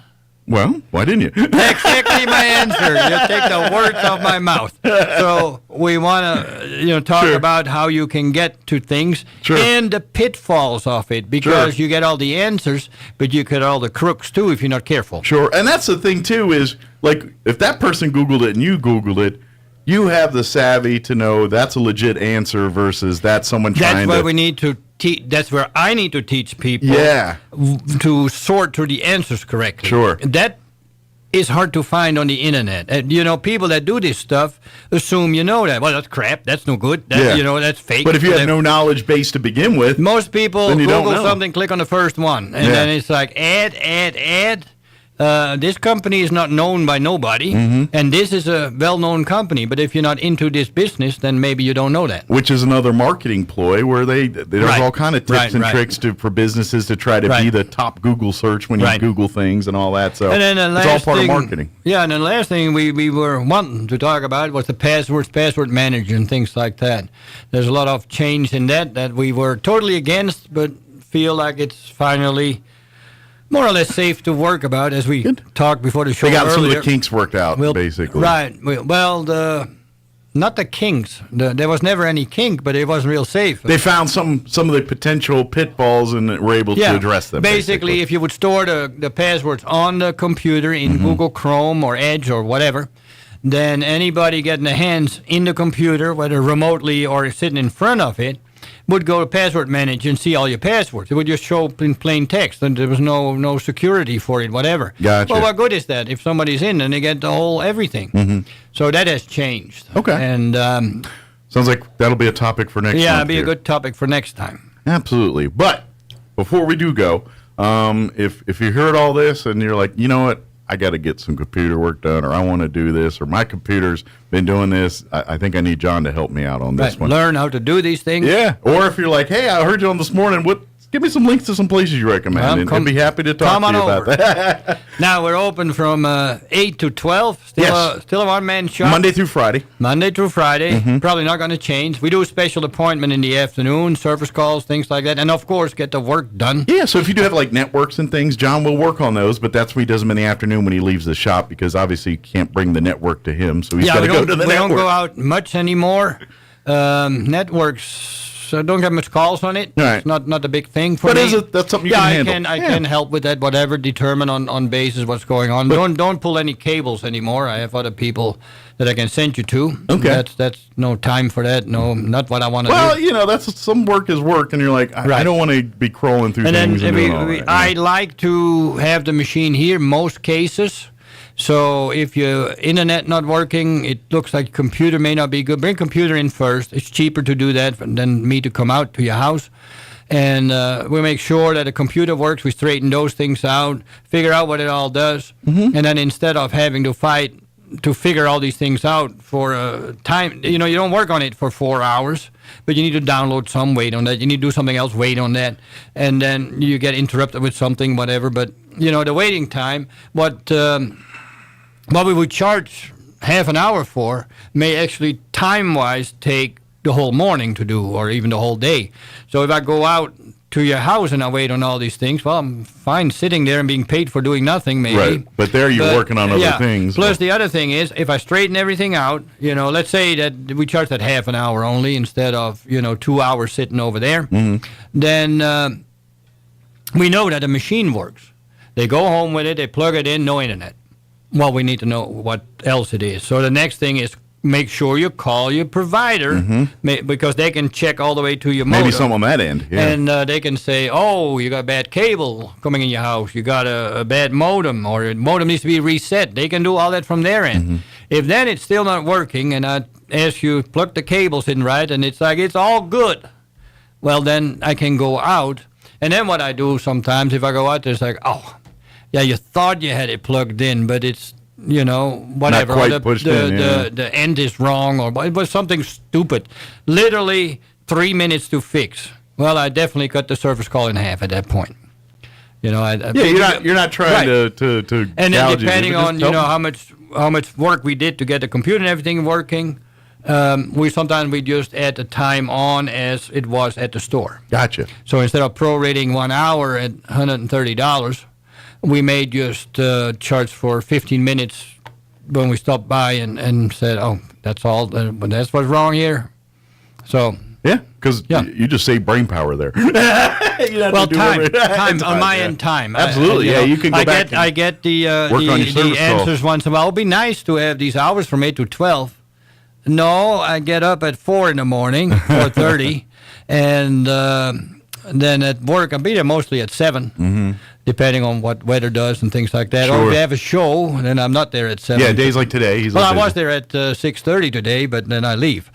Well, why didn't you? Exactly my answer. You take the words off my mouth. So we want to talk about how you can get to things and the pitfalls of it, because you get all the answers, but you get all the crooks too if you're not careful. Sure. And that's the thing too, is like if that person Googled it and you Googled it, you have the savvy to know that's a legit answer versus that's someone trying to... That's where we need to teach. That's where I need to teach people to sort through the answers correctly. Sure. That is hard to find on the internet. And, people that do this stuff assume you know that. Well, that's crap. That's no good. That, that's fake. But if you have no knowledge base to begin with... Most people Google something, click on the first one. And then it's like, add. This company is not known by nobody, and this is a well-known company. But if you're not into this business, then maybe you don't know that. Which is another marketing ploy where there's all kind of tips and tricks for businesses to try to be the top Google search when you Google things and all that. So and then it's all part of marketing. Yeah, and the last thing we were wanting to talk about was the password manager and things like that. There's a lot of change in that we were totally against, but feel like it's finally more or less safe to work about, as we talked before the show. They got earlier. some of the kinks worked out, basically. Right. Well, not the kinks. There was never any kink, but it wasn't real safe. They found some of the potential pitfalls and were able to address them. Basically, if you would store the passwords on the computer in Google Chrome or Edge or whatever, then anybody getting their hands in the computer, whether remotely or sitting in front of it, would go to password manager and see all your passwords. It would just show up in plain text, and there was no security for it, whatever. Gotcha. Well, what good is that if somebody's in and they get the whole everything? Mm-hmm. So that has changed. Okay. And sounds like that'll be a topic for next. Yeah, month it'll be here. a good topic for next time. Absolutely. But before we do go, if you heard all this and you're like, you know what, I got to get some computer work done, or I want to do this, or my computer's been doing this, I think I need John to help me out on this one. Learn how to do these things. Yeah. Or if you're like, hey, I heard you on this morning, give me some links to some places you recommend, and I'd be happy to talk to you about that. Now, we're open from 8 to 12. Still a one-man shop. Monday through Friday. Monday through Friday. Mm-hmm. Probably not going to change. We do a special appointment in the afternoon, service calls, things like that, and, of course, get the work done. Yeah, so if you do have, like, networks and things, John will work on those, but that's when he does them in the afternoon when he leaves the shop, because obviously you can't bring the network to him, so he's got to go to the network. We don't go out much anymore. Networks... So don't get much calls on it. Right. It's not a big thing for but me. That's something you can handle. I can help with that, whatever, determine on basis what's going on. But don't pull any cables anymore. I have other people that I can send you to. Okay. That's no time for that. No, not what I want to do. Well, you know, that's some work is work, and you're like, I don't want to be crawling through things. And doing all that. I like to have the machine here most cases. So if your internet not working, it looks like computer may not be good. Bring computer in first. It's cheaper to do that than me to come out to your house. And we make sure that the computer works. We straighten those things out, figure out what it all does. Mm-hmm. And then instead of having to fight to figure all these things out for time, you don't work on it for 4 hours, but you need to download some, wait on that. You need to do something else, wait on that. And then you get interrupted with something, whatever. But, the waiting time, what we would charge half an hour for may actually time-wise take the whole morning to do, or even the whole day. So if I go out to your house and I wait on all these things, well, I'm fine sitting there and being paid for doing nothing, maybe. Right, but there you're working on other things. Plus, the other thing is, if I straighten everything out, let's say that we charge that half an hour only instead of, 2 hours sitting over there, then we know that the machine works. They go home with it, they plug it in, no internet. Well, we need to know what else it is. So the next thing is make sure you call your provider because they can check all the way to your modem. Maybe some on that end. Yeah. And they can say, oh, you got bad cable coming in your house. You got a bad modem, or the modem needs to be reset. They can do all that from their end. If then it's still not working and I ask you, plug the cables in right, and it's like, it's all good, well, then I can go out. And then what I do sometimes, if I go out there, it's like, oh, yeah, you thought you had it plugged in, but it's, whatever. Not quite pushed in, the end is wrong, or it was something stupid. Literally 3 minutes to fix. Well, I definitely cut the service call in half at that point. You're not trying to and then depending on how much work we did to get the computer and everything working, we just add the time on as it was at the store. Gotcha. So instead of prorating 1 hour at $130, we may just charge for 15 minutes when we stopped by and said, oh, that's all, but that's what's wrong here. So yeah, because you just save brain power there. Well, time on my end, time. Absolutely, you can go back. I get the answers once in a while. It would be nice to have these hours from 8 to 12. No, I get up at 4 in the morning, 4:30, and then at work I'll be there mostly at 7. Depending on what weather does and things like that. Sure. Or if we have a show, then I'm not there at 7. Yeah, days like today. I was there at 6:30 today, but then I leave.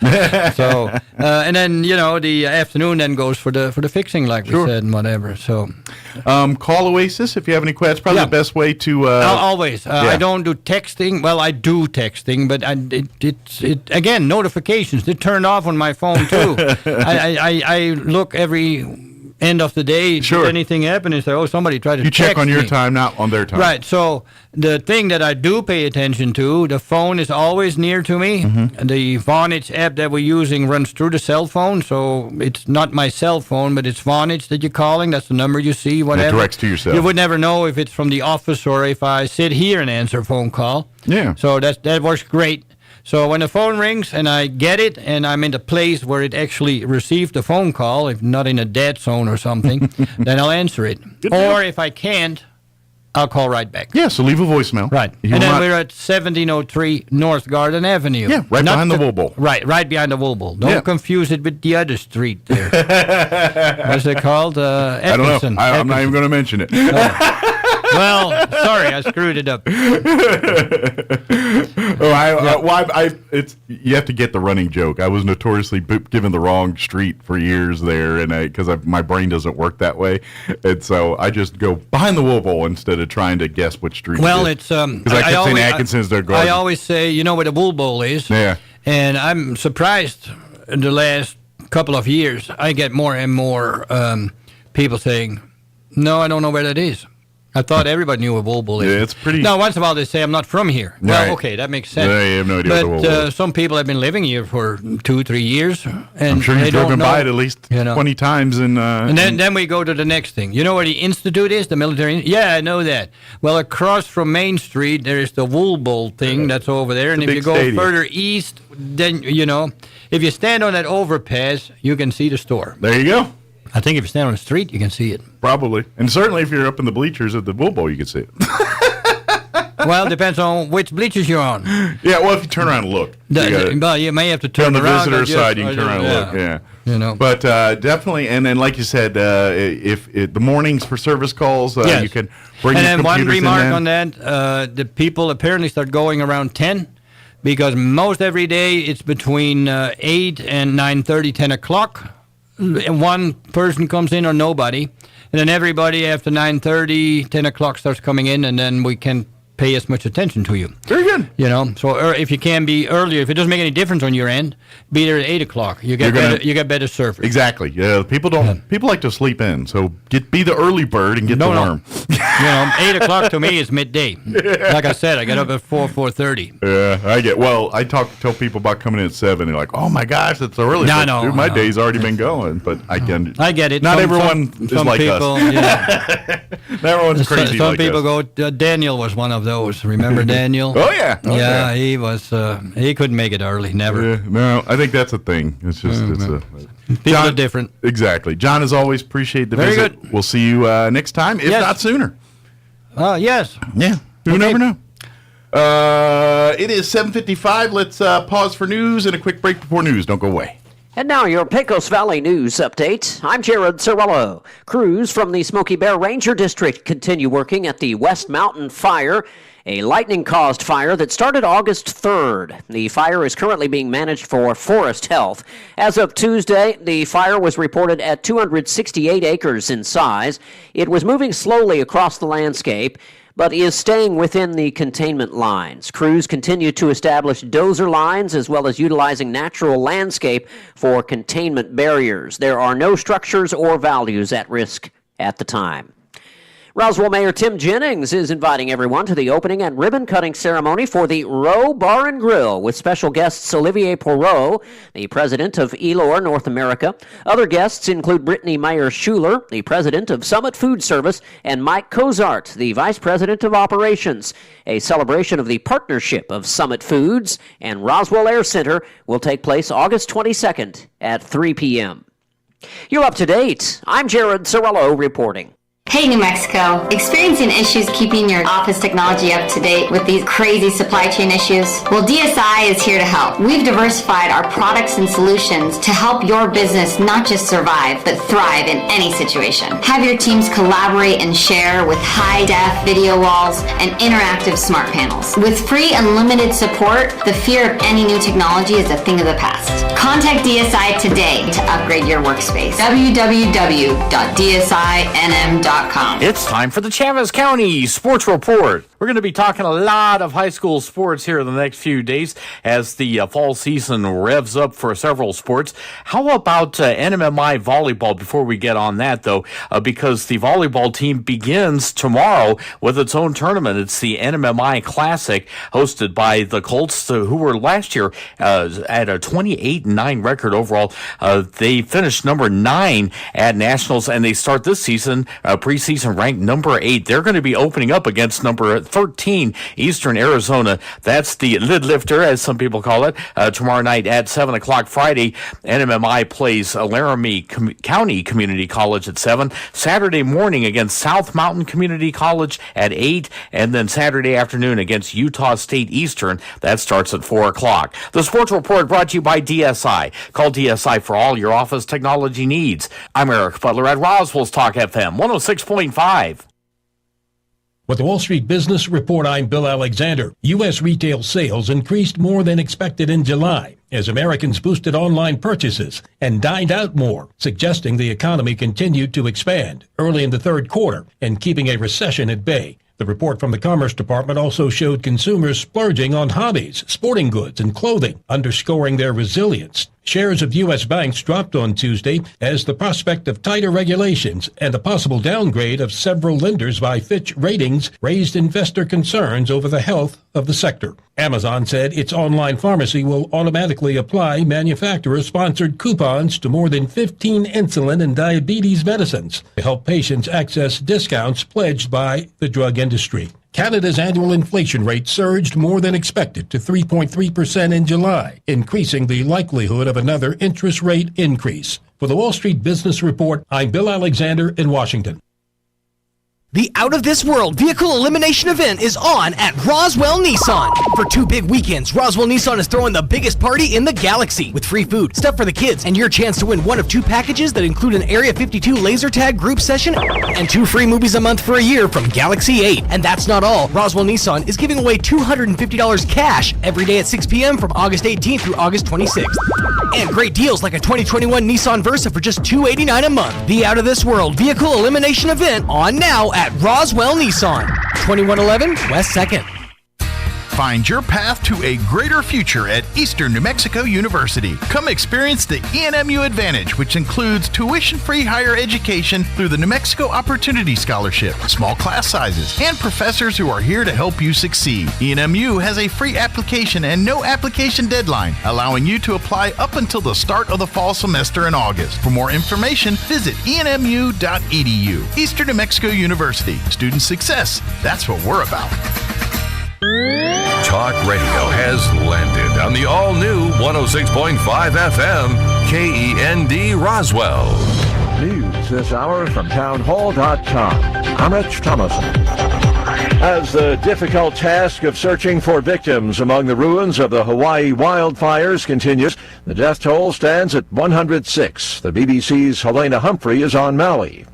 So, and then the afternoon then goes for the fixing, like we said, and whatever. So, call Oasis if you have any questions. Probably the best way to. Always. I don't do texting. Well, I do texting, but it's again notifications. They're turned off on my phone too. I look every end of the day, if anything happen, and say, oh, somebody tried to text me. You check on your time, not on their time. Right. So the thing that I do pay attention to, the phone is always near to me. The Vonage app that we're using runs through the cell phone, so it's not my cell phone, but it's Vonage that you're calling. That's the number you see, whatever. It directs to yourself. You would never know if it's from the office or if I sit here and answer a phone call. Yeah. So that works great. So when the phone rings and I get it and I'm in the place where it actually received the phone call, if not in a dead zone or something, then I'll answer it. Or if I can't, I'll call right back. Yeah, so leave a voicemail. Right. He And will then not- we're at 1703 North Garden Avenue. Yeah, right Not behind the Wool Bowl. Right behind the Wool Bowl. Don't Yeah. confuse it with the other street there. What's it called? I don't Atkinson. know. I'm not even going to mention it. Well, sorry, I screwed it up. It's you have to get the running joke. I was notoriously given the wrong street for years there, and because my brain doesn't work that way, and so I just go behind the Wool Bowl instead of trying to guess which street. Well, it it's because I kept saying Atkinson's their garden. I always say, you know where the Wool Bowl is. Yeah. And I'm surprised in the last couple of years, I get more and more people saying, "No, I don't know where that is." I thought everybody knew where Wool Bowl is. Yeah, it's pretty. Now, once in a while they say, "I'm not from here." Right. Well, okay, that makes sense. Yeah, you have no idea but what the Wool Bowl is. some people have been living here for 2-3 years, and I'm sure they you've don't driven know, by it at least 20 times. And then we go to the next thing. You know where the Institute is, the military? Yeah, I know that. Well, across from Main Street, there is the Wool Bowl thing that's over there. And It's a if you big go stadium. further east, then, if you stand on that overpass, you can see the store. There you go. I think if you stand on the street, you can see it. Probably. And certainly if you're up in the bleachers at the Wool Bowl, you can see it. Well, it depends on which bleachers you're on. Yeah, well, if you turn around and look. Well, you may have to turn on the around. visitor or just- side, you can or turn around just- and look. Yeah. You know. But definitely, and then like you said, if the mornings for service calls, Yes. you can bring and your then one computers in remark then. on that, the people apparently start going around 10 because most every day it's between 8 and 9:30, 10 o'clock. And one person comes in or nobody. And then everybody after 9:30, 10 o'clock starts coming in, and then we can pay as much attention to you. Very good. So if you can be earlier, if it doesn't make any difference on your end, be there at 8 o'clock. You get better service. Exactly. Yeah, people like to sleep in, so be the early bird and get the worm. 8 o'clock to me is midday. Like I said, I get up at 4:30. Yeah, I tell people about coming in at 7, and they're like, "Oh my gosh, it's early." No, But, no, dude, my no. day's already been going, but I get it. Not Some- everyone some- is some like people, us. yeah. Not everyone's crazy Some like people us. go. Daniel was one of those. Remember Daniel? Oh yeah. Oh, yeah, he was. He couldn't make it early. Never. Yeah, no, I think that's a thing. It's just People are different. Exactly. John, as always, appreciate the Very visit. good. We'll see you next time, if Yes. not sooner. Yes. Yeah. You Okay. never know. It is 7:55. Let's pause for news and a quick break before news. Don't go away. And now your Pecos Valley News Update. I'm Jared Cirillo. Crews from the Smoky Bear Ranger District continue working at the West Mountain Fire, a lightning-caused fire that started August 3rd. The fire is currently being managed for Forest Health. As of Tuesday, the fire was reported at 268 acres in size. It was moving slowly across the landscape, but is staying within the containment lines. Crews continue to establish dozer lines as well as utilizing natural landscape for containment barriers. There are no structures or values at risk at the time. Roswell Mayor Tim Jennings is inviting everyone to the opening and ribbon-cutting ceremony for the Rowe Bar and Grill with special guests Olivier Poirot, the president of Elor North America. Other guests include Brittany Meyer-Schuler, the president of Summit Food Service, and Mike Cozart, the vice president of operations. A celebration of the partnership of Summit Foods and Roswell Air Center will take place August 22nd at 3 p.m. You're up to date. I'm Jared Cirillo reporting. Hey, New Mexico. Experiencing issues keeping your office technology up to date with these crazy supply chain issues? Well, DSI is here to help. We've diversified our products and solutions to help your business not just survive, but thrive in any situation. Have your teams collaborate and share with high-def video walls and interactive smart panels. With free unlimited support, the fear of any new technology is a thing of the past. Contact DSI today to upgrade your workspace. www.dsinm.com. It's time for the Chavez County Sports Report. We're going to be talking a lot of high school sports here in the next few days as the fall season revs up for several sports. How about NMMI volleyball before we get on that, though, because the volleyball team begins tomorrow with its own tournament. It's the NMMI Classic hosted by the Colts, who were last year at a 28-9 record overall. They finished number 9 at Nationals, and they start this season preseason ranked number 8. They're going to be opening up against number 13 Eastern Arizona. That's the lid lifter, as some people call it. Tomorrow night at 7 o'clock Friday, NMMI plays Laramie County Community College at 7. Saturday morning against South Mountain Community College at 8. And then Saturday afternoon against Utah State Eastern. That starts at 4 o'clock. The Sports Report brought to you by DSI. Call DSI for all your office technology needs. I'm Eric Butler at Roswell's Talk FM 106.5. With the Wall Street Business Report, I'm Bill Alexander. U.S. retail sales increased more than expected in July as Americans boosted online purchases and dined out more, suggesting the economy continued to expand early in the third quarter and keeping a recession at bay. The report from the Commerce Department also showed consumers splurging on hobbies, sporting goods, and clothing, underscoring their resilience. Shares of U.S. banks dropped on Tuesday as the prospect of tighter regulations and a possible downgrade of several lenders by Fitch Ratings raised investor concerns over the health of the sector. Amazon said its online pharmacy will automatically apply manufacturer-sponsored coupons to more than 15 insulin and diabetes medicines to help patients access discounts pledged by the drug industry. Canada's annual inflation rate surged more than expected to 3.3% in July, increasing the likelihood of another interest rate increase. For the Wall Street Business Report, I'm Bill Alexander in Washington. The Out of This World Vehicle Elimination Event is on at Roswell Nissan. For 2 big weekends, Roswell Nissan is throwing the biggest party in the galaxy with free food, stuff for the kids, and your chance to win one of 2 packages that include an Area 52 laser tag group session and 2 free movies a month for a year from Galaxy 8. And that's not all. Roswell Nissan is giving away $250 cash every day at 6 p.m. from August 18th through August 26th. And great deals like a 2021 Nissan Versa for just $289 a month. The Out of This World Vehicle Elimination Event on now at Roswell Nissan, 2111 West 2nd. Find your path to a greater future at Eastern New Mexico University. Come experience the ENMU Advantage, which includes tuition-free higher education through the New Mexico Opportunity Scholarship, small class sizes, and professors who are here to help you succeed. ENMU has a free application and no application deadline, allowing you to apply up until the start of the fall semester in August. For more information, visit enmu.edu. Eastern New Mexico University. Student success. That's what we're about. Talk radio has landed on the all-new 106.5 FM KEND Roswell. News this hour from townhall.com. I'm Rich Thomason. As the difficult task of searching for victims among the ruins of the Hawaii wildfires continues, the death toll stands at 106. The BBC's Helena Humphrey is on Maui.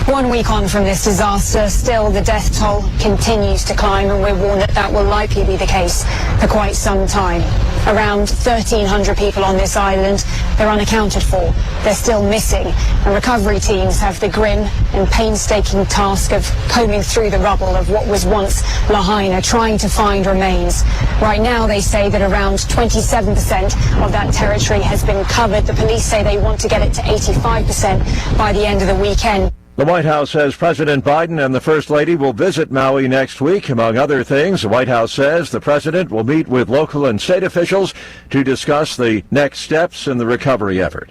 1 week on from this disaster, still the death toll continues to climb, and we're warned that that will likely be the case for quite some time. Around 1,300 people on this island, they're unaccounted for. They're still missing, and recovery teams have the grim and painstaking task of combing through the rubble of what was once Lahaina, trying to find remains. Right now, they say that around 27% of that territory has been covered. The police say they want to get it to 85% by the end of the weekend. The White House says President Biden and the First Lady will visit Maui next week. Among other things, the White House says the president will meet with local and state officials to discuss the next steps in the recovery effort.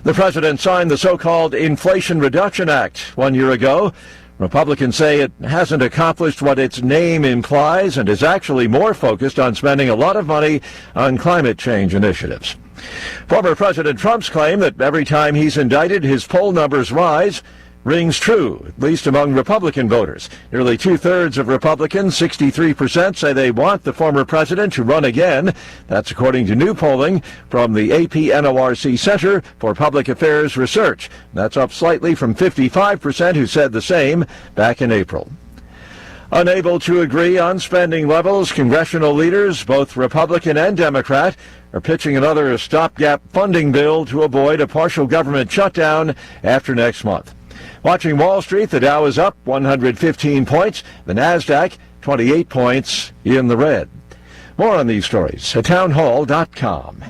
The president signed the so-called Inflation Reduction Act 1 year ago. Republicans say it hasn't accomplished what its name implies and is actually more focused on spending a lot of money on climate change initiatives. Former President Trump's claim that every time he's indicted, his poll numbers rise rings true, at least among Republican voters. Nearly two-thirds of Republicans, 63%, say they want the former president to run again. That's according to new polling from the AP-NORC Center for Public Affairs Research. That's up slightly from 55% who said the same back in April. Unable to agree on spending levels, congressional leaders, both Republican and Democrat, are pitching another stopgap funding bill to avoid a partial government shutdown after next month. Watching Wall Street, the Dow is up 115 points, the Nasdaq 28 points in the red. More on these stories at townhall.com.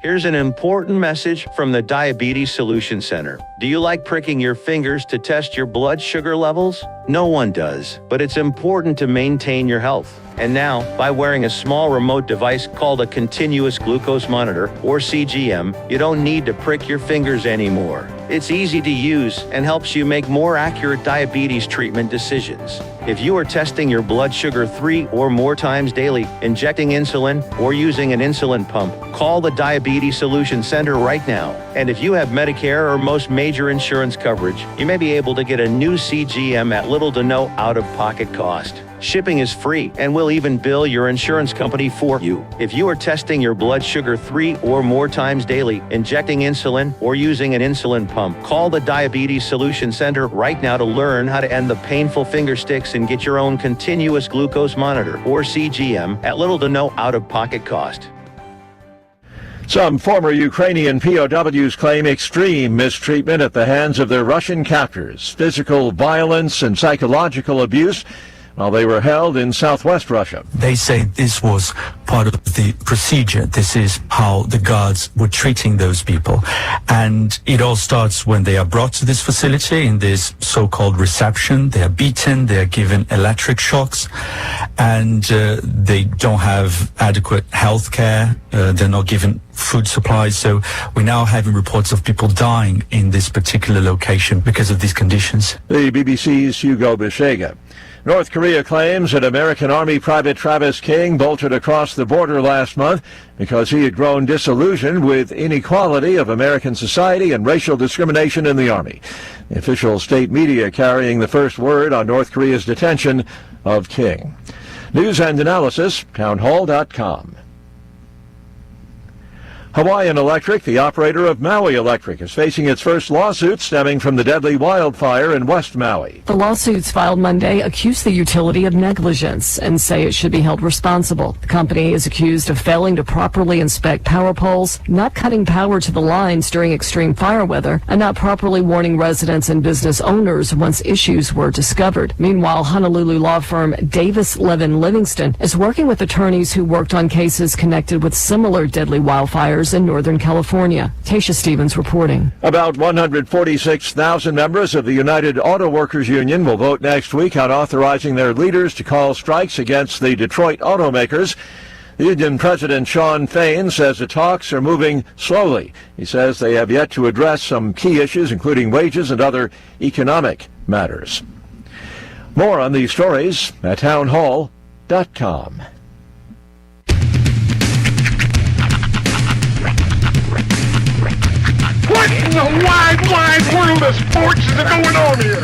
Here's an important message from the Diabetes Solution Center. Do you like pricking your fingers to test your blood sugar levels? No one does, but it's important to maintain your health. And now, by wearing a small remote device called a continuous glucose monitor, or CGM, you don't need to prick your fingers anymore. It's easy to use and helps you make more accurate diabetes treatment decisions. If you are testing your blood sugar 3 or more times daily, injecting insulin, or using an insulin pump, call the Diabetes Solution Center right now. And if you have Medicare or most major insurance coverage, you may be able to get a new CGM at little to no out-of-pocket cost. Shipping is free, and we'll even bill your insurance company for you. If you are testing your blood sugar 3 or more times daily, injecting insulin, or using an insulin pump, call the Diabetes Solution Center right now to learn how to end the painful finger sticks and get your own continuous glucose monitor, or CGM, at little to no out-of-pocket cost. Some former Ukrainian POWs claim extreme mistreatment at the hands of their Russian captors, physical violence and psychological abuse while they were held in southwest Russia. They say this was part of the procedure. This is how the guards were treating those people. And it all starts when they are brought to this facility in this so-called reception. They are beaten, they are given electric shocks, and they don't have adequate health care. They're not given food supplies. So we're now having reports of people dying in this particular location because of these conditions. The BBC's Hugo Bishega. North Korea claims that American Army Private Travis King bolted across the border last month because he had grown disillusioned with inequality of American society and racial discrimination in the Army. The official state media carrying the first word on North Korea's detention of King. News and analysis, townhall.com. Hawaiian Electric, the operator of Maui Electric, is facing its first lawsuit stemming from the deadly wildfire in West Maui. The lawsuits filed Monday accuse the utility of negligence and say it should be held responsible. The company is accused of failing to properly inspect power poles, not cutting power to the lines during extreme fire weather, and not properly warning residents and business owners once issues were discovered. Meanwhile, Honolulu law firm Davis Levin Livingston is working with attorneys who worked on cases connected with similar deadly wildfires in Northern California. Tasha Stevens reporting. About 146,000 members of the United Auto Workers Union will vote next week on authorizing their leaders to call strikes against the Detroit automakers. The union president Shawn Fain says the talks are moving slowly. He says they have yet to address some key issues, including wages and other economic matters. More on these stories at townhall.com. What in the wide world of sports is going on here?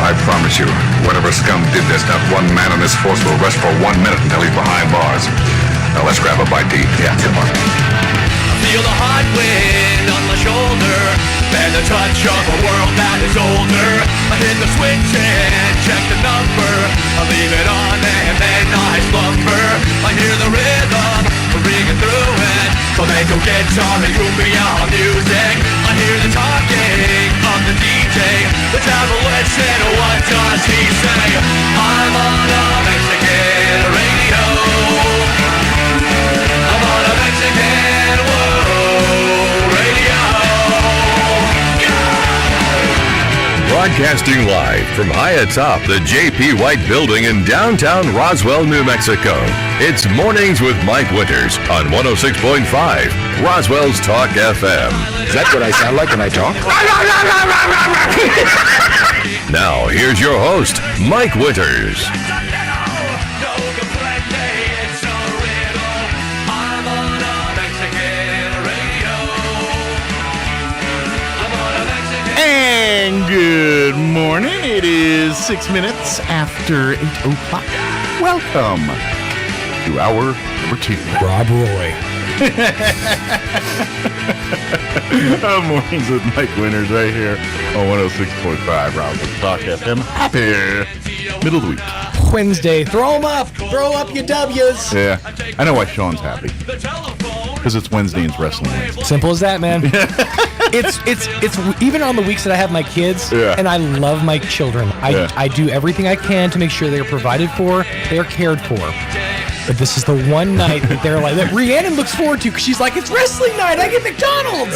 I promise you, whatever scum did this, not one man on this force will rest for 1 minute until he's behind bars. Now let's grab a bite to eat. Yeah, come on. I feel the hot wind on my shoulder and the touch of a world that is older. I hit the switch and check the number. I leave it on and then I slumber. I hear the rhythm ringing through it. Flamenco guitar and cumbia music. I hear the talking of the DJ. The devil listen, what does he say? I'm on a Mexican radio. I'm on a Mexican world radio. Broadcasting live from high atop the J.P. White Building in downtown Roswell, New Mexico. It's Mornings with Mike Winters on 106.5 Roswell's Talk FM. Is that what I sound like when I talk? Now, here's your host, Mike Winters. And good morning. It is 6 minutes after 8 o'clock. Welcome to hour number 2. Rob Roy. Mornings with Mike Winters right here on 106.5 Roswell Talk FM. Happy middle of the week. Wednesday. Throw them up. Throw up your W's. Yeah. I know why Sean's happy. Because it's Wednesday and it's Wrestling Wednesday. Simple as that, man. It's even on the weeks that I have my kids, and I love my children. I do everything I can to make sure they are provided for, they are cared for. But this is the one night that they're like, that Rhiannon looks forward to, because she's like, it's wrestling night. I get McDonald's.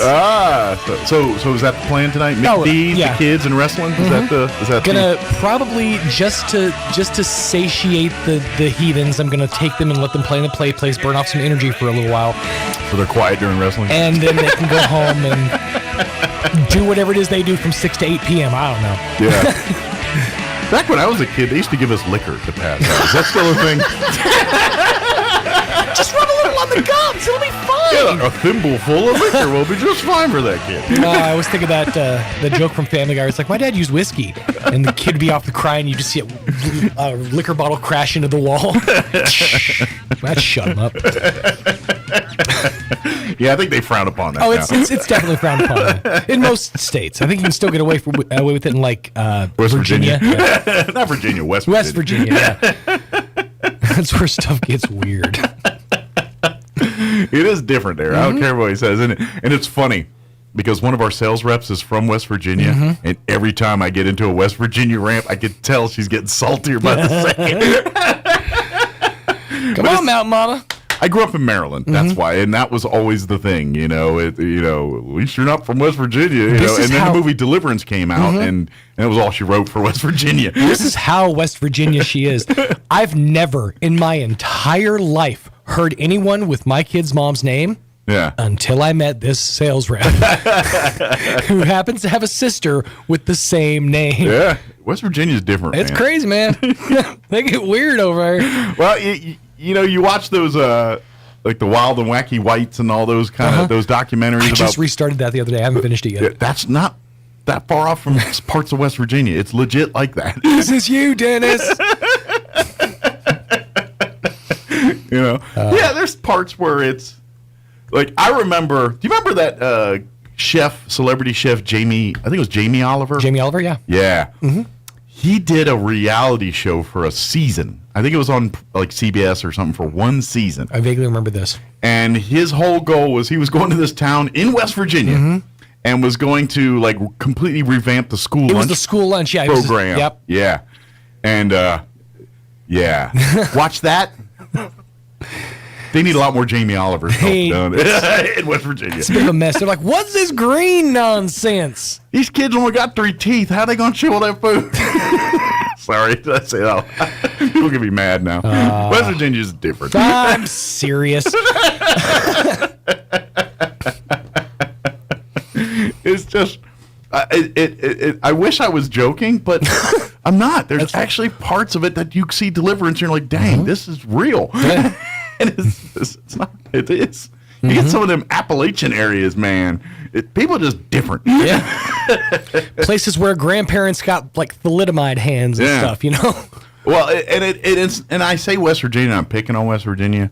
So is that the plan tonight? McD, the kids, and wrestling? Is that gonna probably just to satiate the heathens? I'm gonna take them and let them play in the play place, burn off some energy for a little while. So they're quiet during wrestling, and then they can go home and do whatever it is they do from 6 to 8 p.m. I don't know. Yeah. Back when I was a kid, they used to give us liquor to pass out. Is that still a thing? Just rub a little on the gums. It'll be fine. Yeah, a thimble full of liquor will be just fine for that kid. I always think of that the joke from Family Guy. It's like, my dad used whiskey, and the kid would be off the cry, and you just see a liquor bottle crash into the wall. That's shut him up. Yeah, I think they frown upon that. Oh, it's definitely frowned upon in most states. I think you can still get away with it in like West Virginia. Yeah. Not Virginia, West Virginia. Yeah. That's where stuff gets weird. It is different there. I don't care what he says, and it's funny because one of our sales reps is from West Virginia, and every time I get into a West Virginia ramp, I can tell she's getting saltier by the second. Come on, Mountain Mama. I grew up in Maryland. That's why, and that was always the thing. At least you're not from West Virginia. And then the movie Deliverance came out, and it was all she wrote for West Virginia. This is how West Virginia she is. I've never in my entire life heard anyone with my kid's mom's name. Yeah. Until I met this sales rep who happens to have a sister with the same name. Yeah. West Virginia's different. It's crazy, man. They get weird over here. Well, you watch those like the Wild and Wacky Whites and all those kind of those documentaries. I just restarted that the other day. I haven't finished it yet. Yeah, that's not that far off from parts of West Virginia. It's legit like that. This is you, Dennis. Yeah, there's parts where it's like, I remember. Do you remember that celebrity chef Jamie? I think it was Jamie Oliver. Jamie Oliver, yeah. Yeah. He did a reality show for a season. I think it was on like CBS or something for one season. I vaguely remember this. And his whole goal was he was going to this town in West Virginia and was going to like completely revamp the school lunch. It was the school lunch, yeah. Program. Yep. Yeah. And yeah. Watch that. They need a lot more Jamie Oliver's help down in West Virginia. It's a bit of a mess. They're like, what's this green nonsense? These kids only got 3 teeth. How are they going to chew all that food? Sorry, did I say that? People can be mad now. West Virginia's different. I'm serious. It's just, I wish I was joking, but I'm not. There's actually parts of it that you see Deliverance, and you're like, dang, this is real. And it's not. It is. You get some of them Appalachian areas, man. People are just different. Yeah. Places where grandparents got like thalidomide hands and stuff, Well, and it is, and I say West Virginia. I'm picking on West Virginia,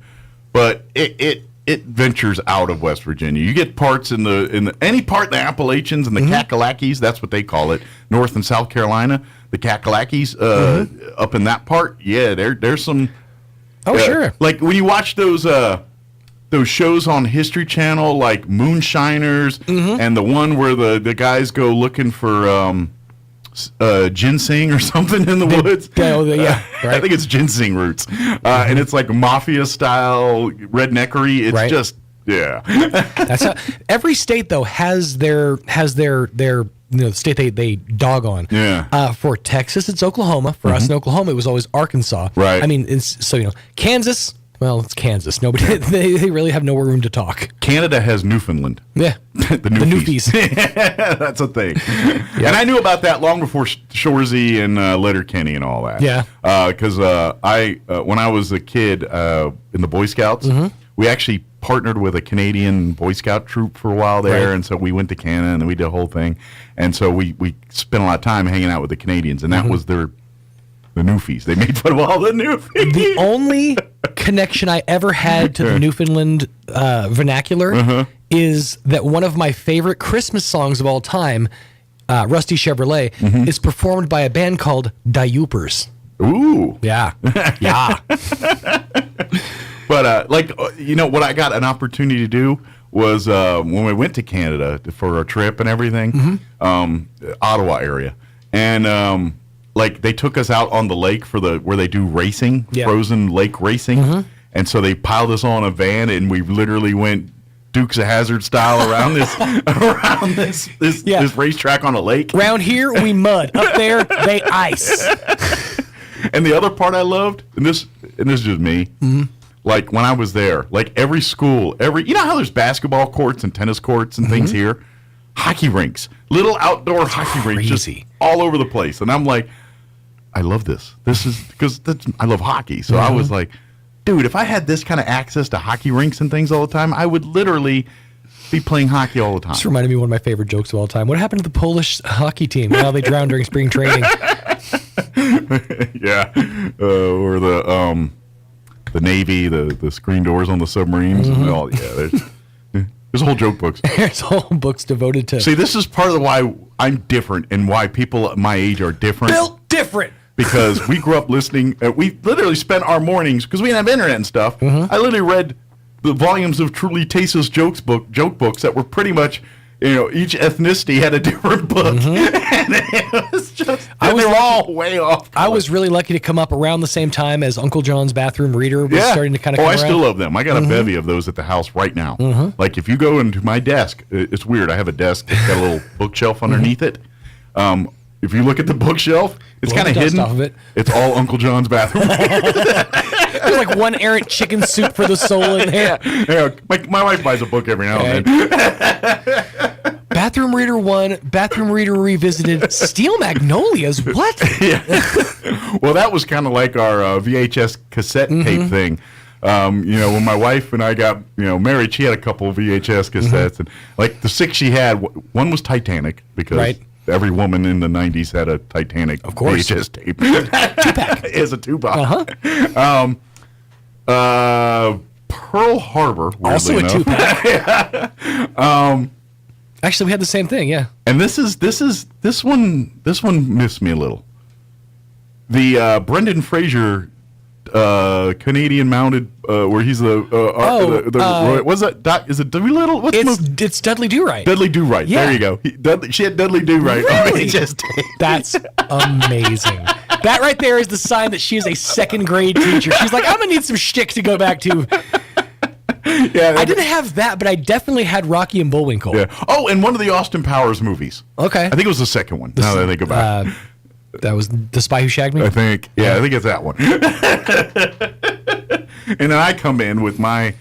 but it ventures out of West Virginia. You get parts in the any part in the Appalachians and the Kakalakis. That's what they call it. North and South Carolina, the Kakalakis, up in that part. Yeah, there's some. Oh, sure. Like when you watch those shows on History Channel, like Moonshiners, and the one where the guys go looking for ginseng or something in the woods. Yeah, right. I think it's ginseng roots, and it's like mafia style redneckery. It's just That's how, every state though has their state they dog on. Yeah. For Texas, it's Oklahoma. For us in Oklahoma, it was always Arkansas. Right. I mean, Kansas. Well, it's Kansas. Nobody. They really have no room to talk. Canada has Newfoundland. Yeah. the Newfies. That's a thing. Yeah. And I knew about that long before Shoresy and Letterkenny and all that. Yeah. Because when I was a kid in the Boy Scouts, we actually partnered with a Canadian Boy Scout troop for a while there, and so we went to Canada and we did a whole thing, and so we spent a lot of time hanging out with the Canadians, and that was the Newfies. They made fun of all the Newfies. The only connection I ever had to the Newfoundland vernacular is that one of my favorite Christmas songs of all time, Rusty Chevrolet, is performed by a band called Diupers. Ooh. Yeah. Yeah. But, what I got an opportunity to do was when we went to Canada for our trip and everything, Ottawa area. And, they took us out on the lake for where they do racing, frozen lake racing. And so they piled us on a van, and we literally went Dukes of Hazzard style around this racetrack on a lake. Around here, we mud. Up there, they ice. And the other part I loved, and this is just me, like when I was there, like every school, you know how there's basketball courts and tennis courts and things here? Hockey rinks, little outdoor hockey rinks just all over the place. And I'm like, I love this. This is because I love hockey. So I was like, dude, if I had this kind of access to hockey rinks and things all the time, I would literally be playing hockey all the time. This reminded me of one of my favorite jokes of all time. What happened to the Polish hockey team? Now they drowned during spring training. Yeah. Or the Navy, the screen doors on the submarines. And all, yeah, there's a whole joke books. There's whole books devoted to... See, this is part of why I'm different and why people my age are different. Built different! Because we grew up listening. We literally spent our mornings, because we didn't have internet and stuff. I literally read the volumes of Truly Tasteless joke books that were pretty much, each ethnicity had a different book. And it was just, they were all way off. I was really lucky to come up around the same time as Uncle John's Bathroom Reader was starting to kind of come around. I still love them. I got a bevy of those at the house right now. Like if you go into my desk, it's weird. I have a desk that's got a little bookshelf underneath it. If you look at the bookshelf, it's kind of hidden. Off of it. It's all Uncle John's Bathroom. There's like one errant chicken soup for the soul in there. Yeah, my wife buys a book every now and then. Bathroom Reader 1, Bathroom Reader Revisited, Steel Magnolias, what? Yeah. Well, that was kind of like our VHS cassette tape thing. When my wife and I got married, she had a couple of VHS cassettes. And like the 6 she had, one was Titanic, because every woman in the 90s had a Titanic VHS tape. 2-pack. It's a 2-pack. Pearl Harbor, also a enough. 2-pack. Actually, we had the same thing, yeah. And this one missed me a little. The Brendan Fraser Canadian mounted where he's what's that? Is it Doolittle? It's Dudley Do-Right. Dudley Do-Right. Yeah. There you go. She had Dudley Do-Right on VHS tape. That's amazing. That right there is the sign that she is a second grade teacher. She's like, I'm gonna need some shtick to go back to. Yeah, I didn't have that, but I definitely had Rocky and Bullwinkle. Yeah. Oh, and one of the Austin Powers movies. Okay. I think it was the second one. Now that I think about it. That was The Spy Who Shagged Me? I think. Yeah, I think it's that one. And then I come in with my,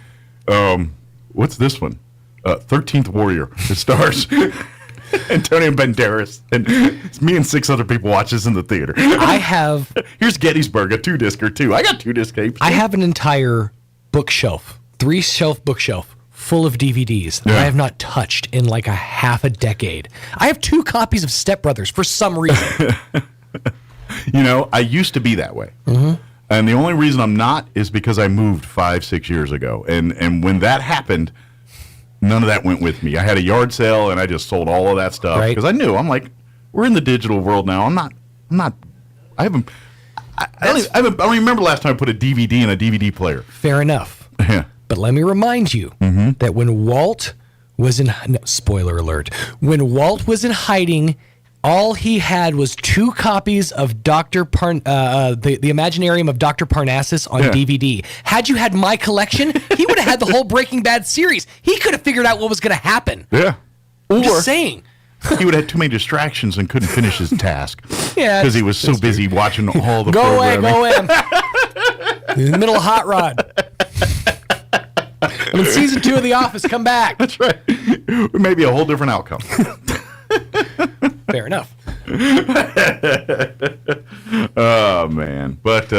what's this one? 13th Warrior. It stars Antonio Banderas. And it's me and 6 other people watch this in the theater. I have... Here's Gettysburg, a 2-discer too. I got 2-disc tapes. I have an entire bookshelf, 3-shelf bookshelf, full of DVDs that I have not touched in like a half a decade. I have 2 copies of Step Brothers for some reason. I used to be that way. And the only reason I'm not is because I moved 5-6 years ago. And when that happened, none of that went with me. I had a yard sale and I just sold all of that stuff because I knew, I'm like, we're in the digital world now. I don't remember last time I put a DVD in a DVD player. Fair enough. Yeah. But let me remind you that when Walt was in, spoiler alert, when Walt was in hiding, all he had was 2 copies of the Imaginarium of Dr. Parnassus on DVD. Had you had my collection, he would have had the whole Breaking Bad series. He could have figured out what was going to happen. Yeah. I'm just saying. He would have too many distractions and couldn't finish his task. Yeah. Because he was so busy watching all the Go programming. in the middle of Hot Rod. I'm in season 2 of The Office. Come back. That's right. Maybe a whole different outcome. Fair enough. Oh man, but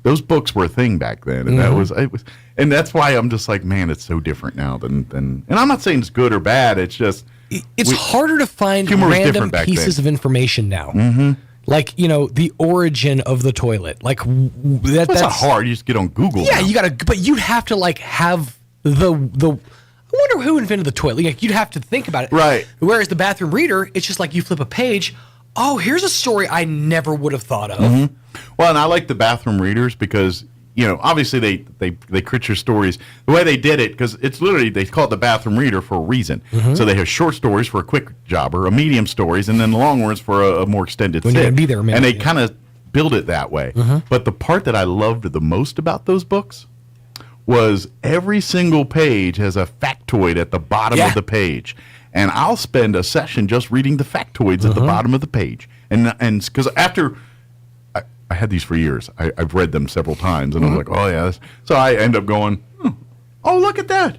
those books were a thing back then, and and that's why I'm just like, man, it's so different now than. And I'm not saying it's good or bad. It's just it's harder to find random pieces of information now. Like, the origin of the toilet. Like that's not hard. You just get on Google. Yeah, now. you gotta, but you'd have to like have the. I wonder who invented the toilet. Like, you'd have to think about it. Right. Whereas the bathroom reader, it's just like you flip a page. Oh, here's a story I never would have thought of. Well, and I like the bathroom readers because, obviously they crit your stories. The way they did it, because it's literally, they call it the bathroom reader for a reason. So they have short stories for a quick jobber, a medium stories, and then long ones for a more extended When sit. you're gonna be there a minute, and they kind of build it that way. But the part that I loved the most about those books was every single page has a factoid at the bottom of the page. And I'll spend a session just reading the factoids at the bottom of the page. And because after I had these for years, I've read them several times, and I'm like, oh yeah. So I end up going, oh, look at that.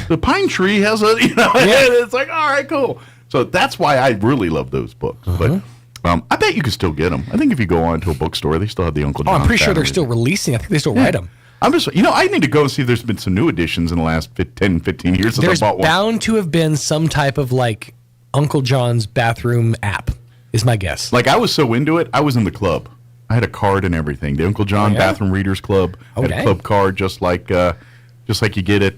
The pine tree has a, it's like, all right, cool. So that's why I really love those books. But I bet you can still get them. I think if you go on to a bookstore, they still have the Uncle John. I'm pretty sure they're still releasing. I think they still write them. I'm just, I need to go and see if there's been some new editions in the last 10, 15 years since I bought one. There's bound to have been some type of like Uncle John's bathroom app, is my guess. Like I was so into it, I was in the club. I had a card and everything. The Uncle John Bathroom Readers Club. I had a club card just like you get at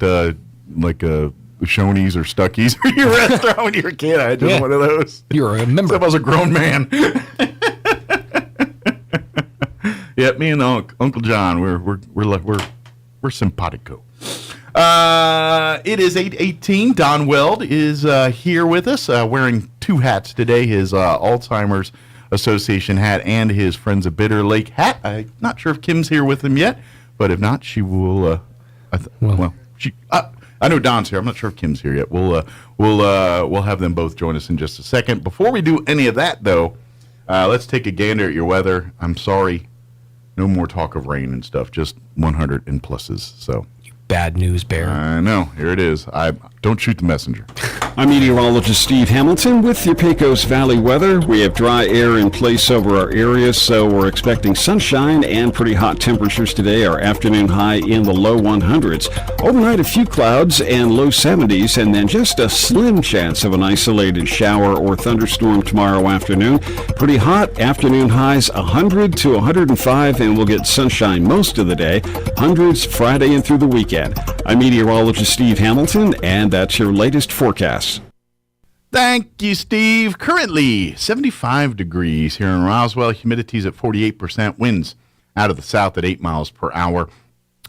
Shoney's or Stuckey's or your restaurant when you were a kid. I had just one of those. You're a member. Except I was a grown man. Yeah, me and Uncle John, we're simpatico. It is 8:18. Don Weld is here with us, wearing two hats today: his Alzheimer's Association hat and his Friends of Bitter Lake hat. I'm not sure if Kim's here with him yet, but if not, she will. I know Don's here. I'm not sure if Kim's here yet. We'll have them both join us in just a second. Before we do any of that, though, let's take a gander at your weather. I'm sorry. No more talk of rain and stuff, just 100 and pluses. So bad news, Bear. I know. Here it is. Don't shoot the messenger. I'm meteorologist Steve Hamilton with your Pecos Valley weather. We have dry air in place over our area, so we're expecting sunshine and pretty hot temperatures today. Our afternoon high in the low 100s. Overnight, a few clouds and low 70s, and then just a slim chance of an isolated shower or thunderstorm tomorrow afternoon. Pretty hot. Afternoon highs 100 to 105, and we'll get sunshine most of the day. Hundreds Friday and through the weekend. I'm meteorologist Steve Hamilton, and that's your latest forecast. Thank you, Steve. Currently 75 degrees here in Roswell. Humidity's at 48%. Winds out of the south at 8 miles per hour.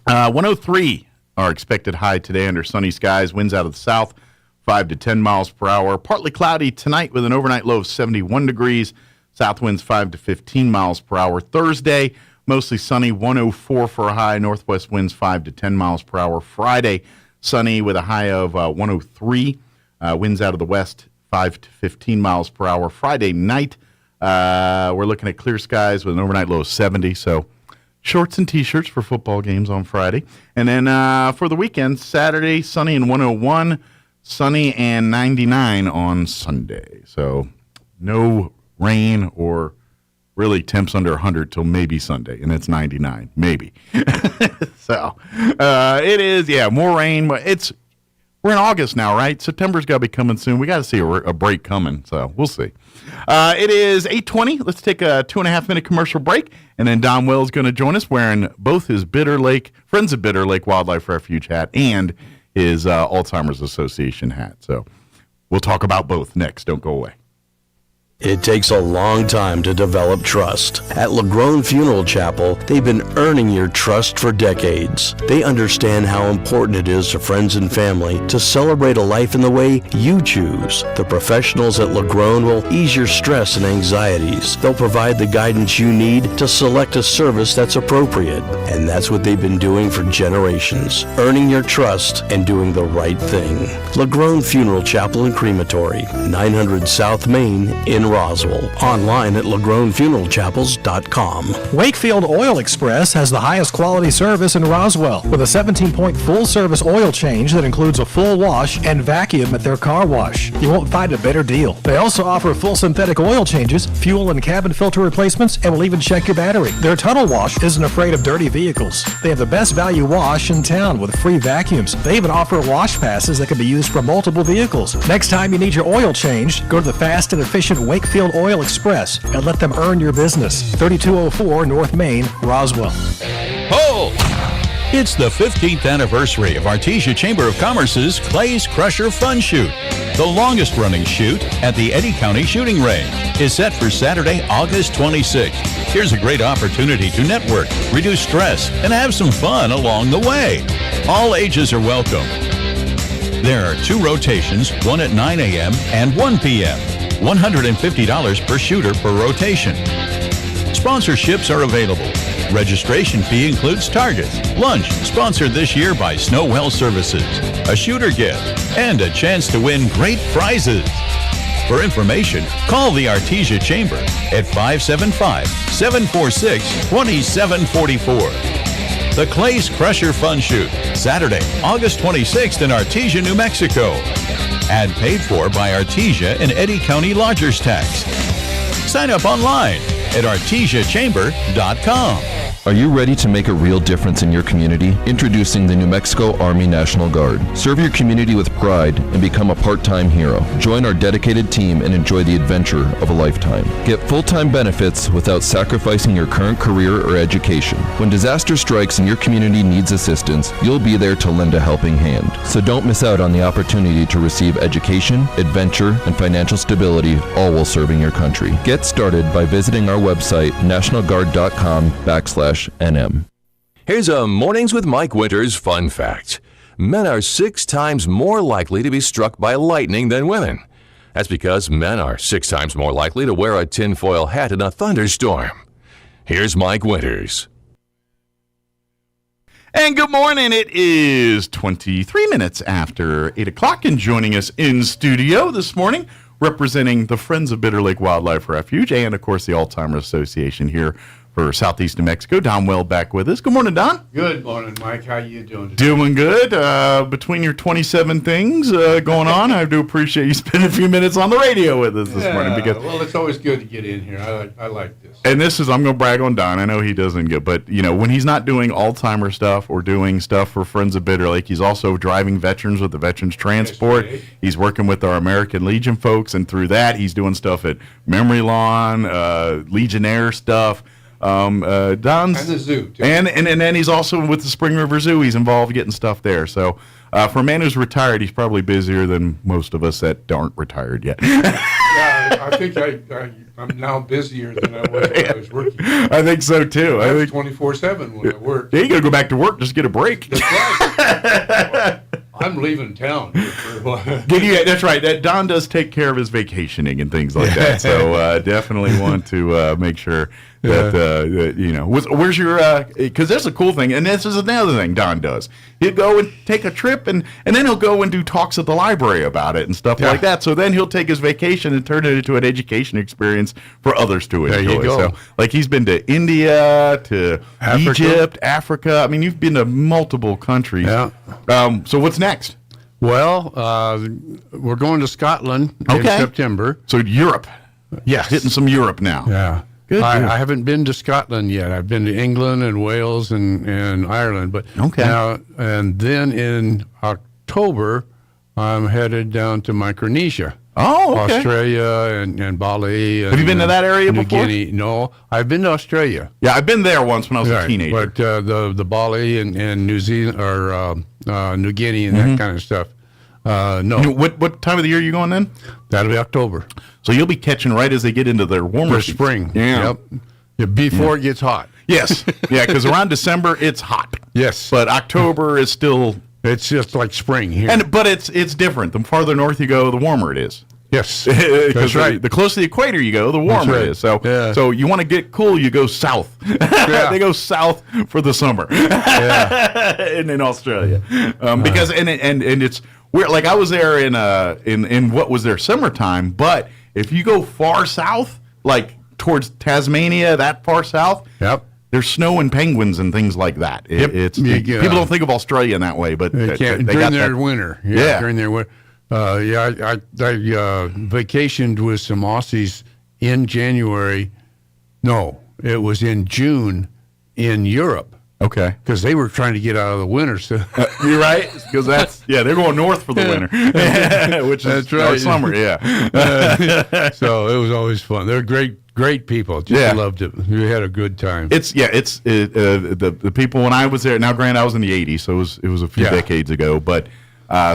103 our expected high today under sunny skies. Winds out of the south 5 to 10 miles per hour. Partly cloudy tonight with an overnight low of 71 degrees. South winds 5 to 15 miles per hour. Thursday, mostly sunny, 104 for a high. Northwest winds 5 to 10 miles per hour. Friday, sunny with a high of 103. Winds out of the west 5 to 15 miles per hour. Friday night, we're looking at clear skies with an overnight low of 70. So shorts and T-shirts for football games on Friday. And then for the weekend, Saturday, sunny and 101. Sunny and 99 on Sunday. So no rain or really temps under 100 till maybe Sunday, and it's 99, maybe. So it is, more rain. But we're in August now, right? September's got to be coming soon. We got to see a break coming, so we'll see. It is 8:20. Let's take a 2.5-minute commercial break, and then Don Will's going to join us wearing both his Friends of Bitter Lake Wildlife Refuge hat and his Alzheimer's Association hat. So we'll talk about both next. Don't go away. It takes a long time to develop trust. At LaGrone Funeral Chapel, they've been earning your trust for decades. They understand how important it is to friends and family to celebrate a life in the way you choose. The professionals at LaGrone will ease your stress and anxieties. They'll provide the guidance you need to select a service that's appropriate. And that's what they've been doing for generations, earning your trust and doing the right thing. LaGrone Funeral Chapel and Crematory, 900 South Main in Roswell. Online at LaGroneFuneralChapels.com. Wakefield Oil Express has the highest quality service in Roswell with a 17-point full-service oil change that includes a full wash and vacuum at their car wash. You won't find a better deal. They also offer full synthetic oil changes, fuel and cabin filter replacements, and will even check your battery. Their tunnel wash isn't afraid of dirty vehicles. They have the best value wash in town with free vacuums. They even offer wash passes that can be used for multiple vehicles. Next time you need your oil changed, go to the fast and efficient Wakefield Oil Express and let them earn your business. 3204 North Main, Roswell. Ho! It's the 15th anniversary of Artesia Chamber of Commerce's Clay's Crusher Fun Shoot. The longest running shoot at the Eddy County Shooting Range is set for Saturday, August 26th. Here's a great opportunity to network, reduce stress, and have some fun along the way. All ages are welcome. There are 2 rotations, one at 9 a.m. and 1 p.m. $150 per shooter per rotation. Sponsorships are available. Registration fee includes Target, lunch, sponsored this year by Snowwell Services, a shooter gift, and a chance to win great prizes. For information, call the Artesia Chamber at 575-746-2744. The Clays Crusher Fun Shoot, Saturday, August 26th in Artesia, New Mexico. Ad paid for by Artesia and Eddy County Lodgers Tax. Sign up online at artesiachamber.com. Are you ready to make a real difference in your community? Introducing the New Mexico Army National Guard. Serve your community with pride and become a part-time hero. Join our dedicated team and enjoy the adventure of a lifetime. Get full-time benefits without sacrificing your current career or education. When disaster strikes and your community needs assistance, you'll be there to lend a helping hand. So don't miss out on the opportunity to receive education, adventure, and financial stability, all while serving your country. Get started by visiting our website, nationalguard.com/NM. Here's a Mornings with Mike Winters fun fact. Men are 6 times more likely to be struck by lightning than women. That's because men are 6 times more likely to wear a tinfoil hat in a thunderstorm. Here's Mike Winters. And good morning. It is 23 minutes after 8 o'clock, and joining us in studio this morning, representing the Friends of Bitter Lake Wildlife Refuge and, of course, the Alzheimer's Association here for Southeast New Mexico. Don Well back with us. Good morning, Don. Good morning, Mike. How you doing today? Doing good. Between your 27 things going on, I do appreciate you spending a few minutes on the radio with us this morning. Because, well, it's always good to get in here. I like this. And this is, I'm going to brag on Don. I know he doesn't get, but, you know, when he's not doing Alzheimer's stuff or doing stuff for Friends of Bitter Lake, he's also driving veterans with the Veterans Transport. Right. He's working with our American Legion folks, and through that, he's doing stuff at Memory Lawn, Legionnaire stuff. Don's and the zoo too. And then he's also with the Spring River Zoo. He's involved getting stuff there. So for a man who's retired, he's probably busier than most of us that aren't retired yet. Yeah, I think I'm now busier than I was when I was working. I think so too. I think 24/7 when I work. Yeah, you got to go back to work, just get a break. That's right. I'm leaving town for a while. That's right. That Don does take care of his vacationing and things like that. So definitely want to make sure that you know. Where's your? Because that's a cool thing, and this is another thing Don does. He'll go and take a trip, and then he'll go and do talks at the library about it and stuff like that. So then he'll take his vacation and turn it into an education experience for others to enjoy. There you go. So, like, he's been to India, to Egypt, Africa. I mean, you've been to multiple countries. Yeah. So what's next? Well, we're going to Scotland in September. So Europe. Yes. Hitting some Europe now. Yeah. Good. I haven't been to Scotland yet. I've been to England and Wales and Ireland. But now, and then in October, I'm headed down to Micronesia. Oh, okay. Australia and Bali. Have you been to that area New before? Guinea. No, I've been to Australia. Yeah, I've been there once when I was a teenager. But the Bali and New Zealand or New Guinea and that kind of stuff. No. What time of the year are you going then? That'll be October. So you'll be catching right as they get into their warmer spring. Yeah. Yep. Before it gets hot. Yes. Yeah, because around December it's hot. Yes. But October is still. It's just like spring here. But it's different. The farther north you go, the warmer it is. Yes. That's right. The closer to the equator you go, the warmer it is. So you want to get cool, you go south. They go south for the summer. And in Australia. Because and it's weird. Like I was there in what was their summertime, but if you go far south, like towards Tasmania, that far south, there's snow and penguins and things like that. People don't think of Australia in that way, but they can't, during their winter. During their winter. I vacationed with some Aussies in January. No, it was in June in Europe. Okay. Because they were trying to get out of the winter. So you're right. Because they're going north for the winter, which is our summer. Yeah. So it was always fun. They're great people. Just loved it. We had a good time. The people when I was there. Now, granted, I was in the '80s, so it was a few decades ago. But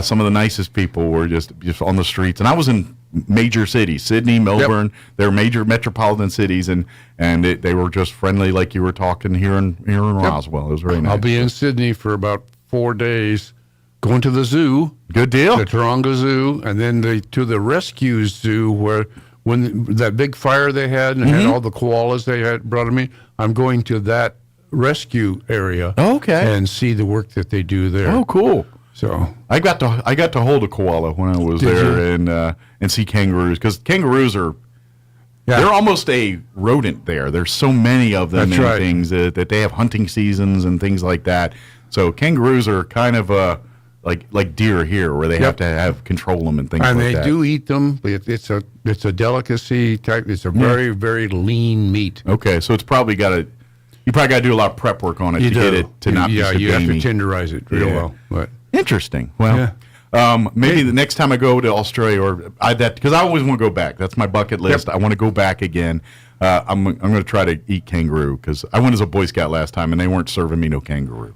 some of the nicest people were just on the streets, and I was in major cities, Sydney, Melbourne. They're major metropolitan cities, and they were just friendly, like you were talking here in Roswell. It was very nice. I'll be in Sydney for about 4 days, going to the zoo. Good deal. The Taronga Zoo, and then to the rescue zoo where when that big fire they had and had all the koalas they had brought them in, I'm going to that rescue area and see the work that they do there. Oh, cool. So I got to hold a koala when I was there and see kangaroos, because kangaroos are they're almost a rodent there. There's so many of them and things that they have hunting seasons and things like that. So kangaroos are kind of like deer here, where they have to have control them and things like that. And they do eat them. It's a delicacy type. It's a very, very lean meat. Okay, so it's probably you probably got to do a lot of prep work on it to get it to not be so you have to gamey. tenderize it real well. But interesting. Well, maybe the next time I go to Australia, because I always want to go back. That's my bucket list. I want to go back again. I'm going to try to eat kangaroo, because I went as a Boy Scout last time and they weren't serving me no kangaroo.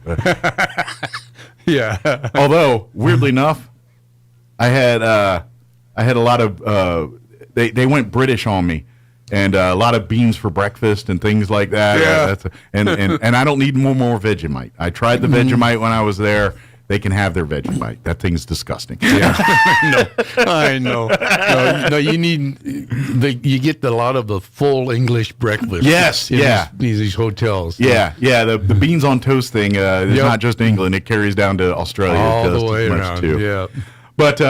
Yeah. Although weirdly enough, I had a lot of they went British on me, and a lot of beans for breakfast and things like that. Yeah. And I don't need more Vegemite. I tried the Vegemite when I was there. They can have their Vegemite. That thing's disgusting. Yeah, I know. No, you need you get a lot of the full English breakfast. Yes, these hotels. Yeah. The beans on toast thing is not just England; it carries down to Australia all just the way as much around. too. Yeah. But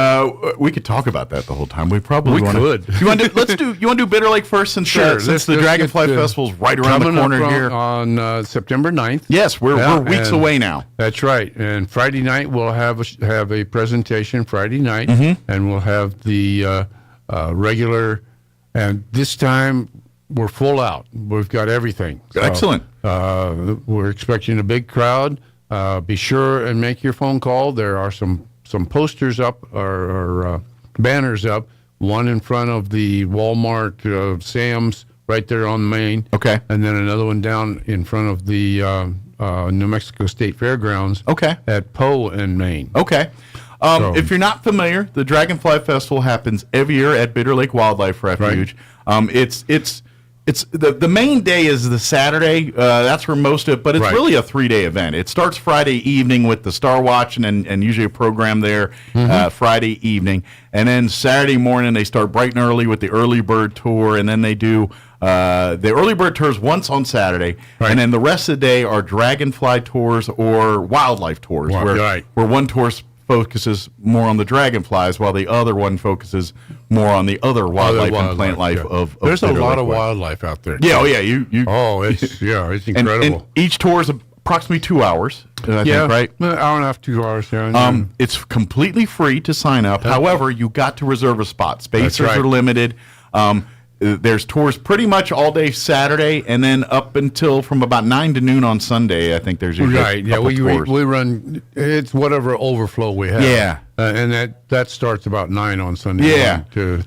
we could talk about that the whole time. We probably could. You want to do Bitter Lake first, since the Dragonfly Festival's right around the corner here on September 9th. Yes, we're weeks away now. That's right. And Friday night we'll have a presentation Friday night, and we'll have the regular. And this time we're full out. We've got everything. So, excellent. We're expecting a big crowd. Be sure and make your phone call. There are some posters up or banners up, one in front of the Walmart Sam's right there on Main. Okay. And then another one down in front of the New Mexico State Fairgrounds. Okay. At Poe and Main. Okay. If you're not familiar, the Dragonfly Festival happens every year at Bitter Lake Wildlife Refuge. Right. It's the main day is the Saturday. That's where most of it, but it's really a 3-day event. It starts Friday evening with the Star Watch and usually a program there Friday evening. And then Saturday morning they start bright and early with the early bird tour, and then they do the early bird tours once on Saturday, and then the rest of the day are dragonfly tours or wildlife tours, where one tour focuses more on the dragonflies, while the other one focuses more on the other wildlife and plant life of There's a Bitter lot Lake of Way. wildlife out there. Yeah, it's incredible. And each tour is approximately 2 hours, I think, right? An hour and a half, 2 hours. Yeah. It's completely free to sign up. However, you got to reserve a spot. Spaces right. are limited. There's tours pretty much all day Saturday, and then up until from about 9 to noon on Sunday. I think there's usually a couple tours. We run. It's whatever overflow we have. Yeah, and that starts about 9 on Sunday. Yeah, to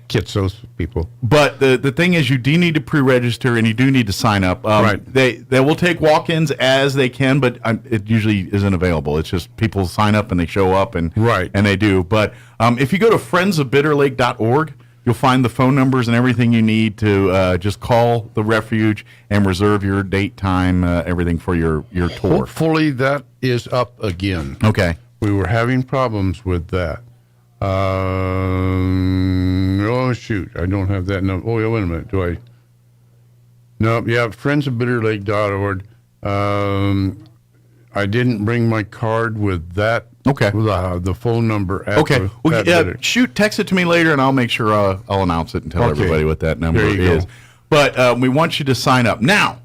catch those people. But the thing is, you do need to pre-register and you do need to sign up. Right. They will take walk-ins as they can, but it usually isn't available. It's just people sign up and they show up and they do. But if you go to friendsofbitterlake.org. You'll find the phone numbers and everything you need to just call the refuge and reserve your date, time, everything for your tour. Hopefully that is up again. Okay. We were having problems with that. Oh, shoot. I don't have that number. Oh, yeah, wait a minute. Do I? No, yeah, friendsofbitterlake.org. I didn't bring my card with that. Okay. The phone number. Okay. Well, text it to me later, and I'll make sure I'll announce it and tell everybody what that number is. Go. But we want you to sign up now.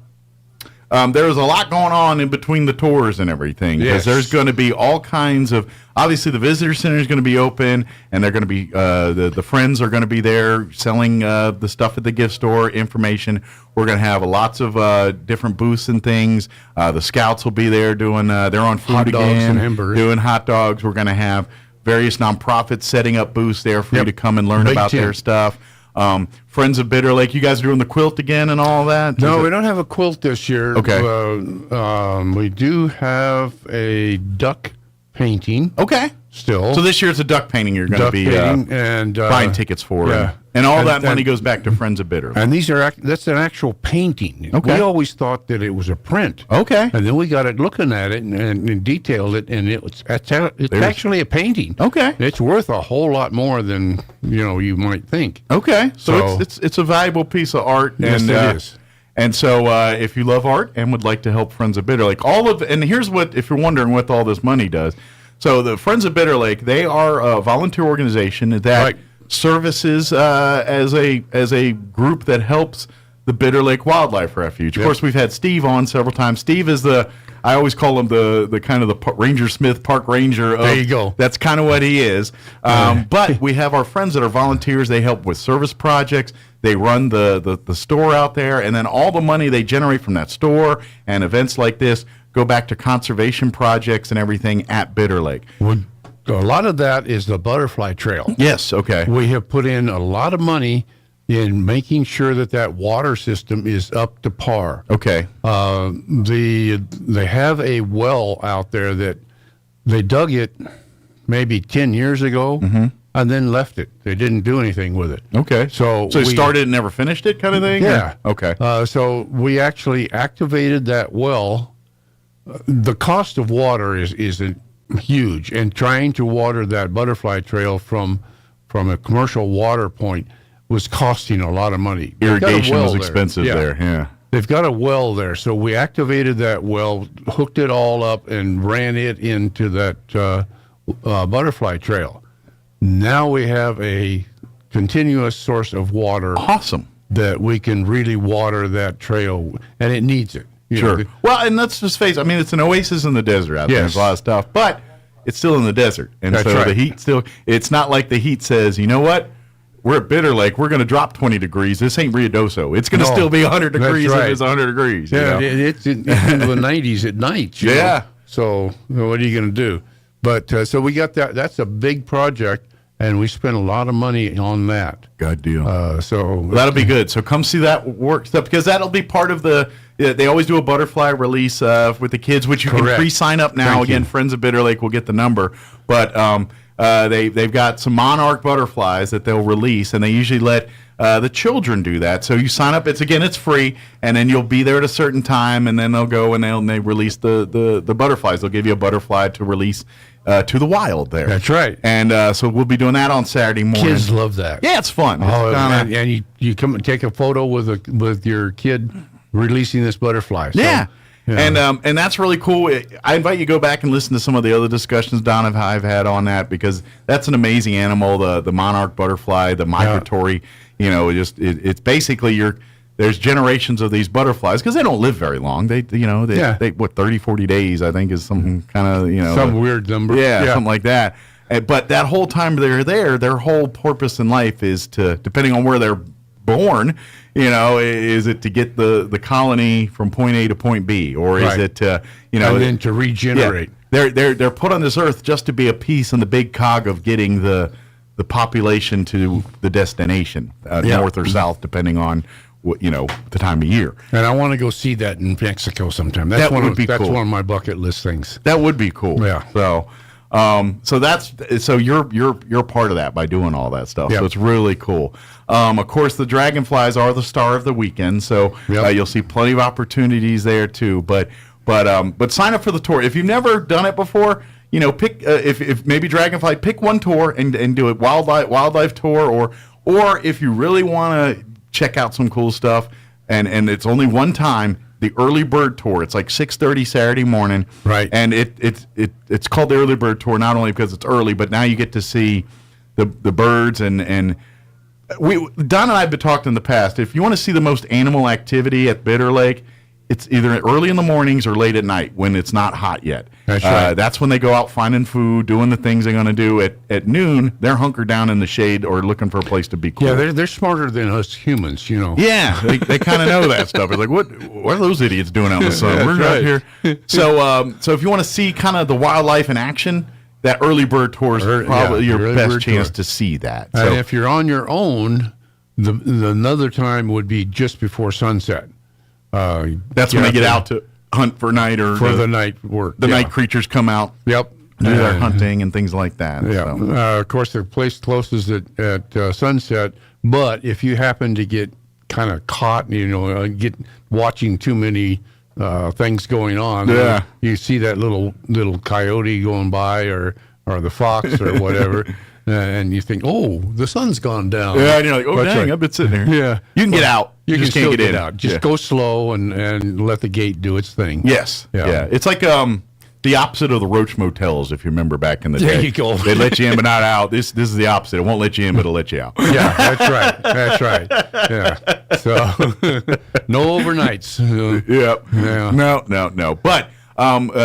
There's a lot going on in between the tours and everything, because there's going to be all kinds of. Obviously, the visitor center is going to be open, and they're going to be the friends are going to be there selling the stuff at the gift store, information. We're going to have lots of different booths and things. The scouts will be there doing they're on food hot dogs again, and hamburgers. doing hot dogs. We're going to have various nonprofits setting up booths there for you to come and learn about their stuff. Friends of Bitter Lake, you guys are doing the quilt again and all that? No, we don't have a quilt this year. Okay. We do have a duck painting. Okay. still. So this year it's a duck painting you're going to be buying tickets for. Yeah. And all that money goes back to Friends of Bitter. And that's an actual painting. Okay. We always thought that it was a print. Okay. And then we got it looking at it and detailed it, and it's actually a painting. Okay. It's worth a whole lot more than you might think. Okay. So it's a valuable piece of art. Yes, and, it is. And so if you love art and would like to help Friends of Bitter Lake, and here's what, if you're wondering what all this money does. So the Friends of Bitter Lake, they are a volunteer organization that services as a group that helps the Bitter Lake Wildlife Refuge. Of course, we've had Steve on several times. Steve is I always call him the kind of the Ranger Smith park ranger. There you go. That's kind of what he is. But we have our friends that are volunteers. They help with service projects. They run the store out there, and then all the money they generate from that store and events like this go back to conservation projects and everything at Bitter Lake. A lot of that is the butterfly trail. Yes, okay. We have put in a lot of money in making sure that water system is up to par. Okay. They have a well out there that they dug it maybe 10 years ago and then left it. They didn't do anything with it. Okay. So you started and never finished it kind of thing? Yeah. Or? Okay. So we actually activated that well. The cost of water isn't huge, and trying to water that butterfly trail from a commercial water point was costing a lot of money. Irrigation was expensive there. Yeah. They've got a well there, so we activated that well, hooked it all up, and ran it into that butterfly trail. Now we have a continuous source of water. Awesome. That we can really water that trail, and it needs it. Sure. Well, and let's just face it. I mean, it's an oasis in the desert out there. There's a lot of stuff, but it's still in the desert. And That's so right. the heat it's not like the heat says, you know what? We're at Bitter Lake. We're going to drop 20 degrees. This ain't Rio Doso. It's going to still be 100 degrees if it's 100 degrees. Yeah, it's into the 90s at night. You know? So what are you going to do? But so we got that. That's a big project, and we spent a lot of money on that. Good deal. So that'll be good. So come see that work stuff, because that'll be part of the. They always do a butterfly release with the kids, which you can pre-sign up now. Again, Friends of Bitter Lake will get the number, but they've got some monarch butterflies that they'll release, and they usually let the children do that. So you sign up. It's free, and then you'll be there at a certain time, and then they'll go and they release the butterflies. They'll give you a butterfly to release to the wild there. That's right. And so we'll be doing that on Saturday morning. Kids love that. Yeah, it's fun. Oh, and you come and take a photo with your kid releasing this butterfly. So, yeah. And that's really cool. I invite you to go back and listen to some of the other discussions, Don, I've had on that, because that's an amazing animal, the monarch butterfly, the migratory. It's basically there's generations of these butterflies, because they don't live very long. They 30, 40 days, I think, is something kind of, some weird number. Yeah, something like that. But that whole time they're there, their whole purpose in life is to, depending on where they're born, is it to get the colony from point A to point B, or is it to, and then to regenerate? Yeah, they're put on this earth just to be a piece in the big cog of getting the population to the destination, north or south, depending on the time of year. And I want to go see that in Mexico sometime. That would be cool. That's one of my bucket list things. That would be cool. Yeah. So you're part of that by doing all that stuff. Yep. So it's really cool. Of course, the dragonflies are the star of the weekend, so you'll see plenty of opportunities there too. But sign up for the tour if you've never done it before. Pick if maybe Dragonfly, pick one tour and do a wildlife tour, or if you really want to check out some cool stuff, and it's only one time. The early bird tour. It's like 6:30 Saturday morning, right? And it's called the early bird tour not only because it's early, but now you get to see the birds and Don and I have been talking in the past. If you want to see the most animal activity at Bitter Lake, it's either early in the mornings or late at night when it's not hot yet. That's right. That's when they go out finding food, doing the things they're going to do. At noon, they're hunkered down in the shade or looking for a place to be cool. Yeah, they're smarter than us humans, Yeah, they kind of know that stuff. It's like, what are those idiots doing out in the sun? We're out here. So if you want to see kind of the wildlife in action, that early bird tour is probably your best chance to see that. And if you're on your own, the another time would be just before sunset. That's when they get out to hunt for night or for the night work. The night creatures come out. Yep. do their hunting and things like that. Yeah, So. of course, their place closes at sunset. But if you happen to get kind of caught, get watching too many things going on, you see that little coyote going by, or the fox or whatever, and you think, oh, the sun's gone down. Yeah, and you're like, oh, That's dang, right. I've been sitting here. Yeah, You can get out. You just can can't still get in. out. Just go slow and let the gate do its thing. Yes. Yeah. It's like the opposite of the Roach Motels, if you remember back in the day. There you go. They let you in but not out. This is the opposite. It won't let you in, but it'll let you out. Yeah, that's right. That's right. Yeah. So no overnights. Yep. Yeah. No. But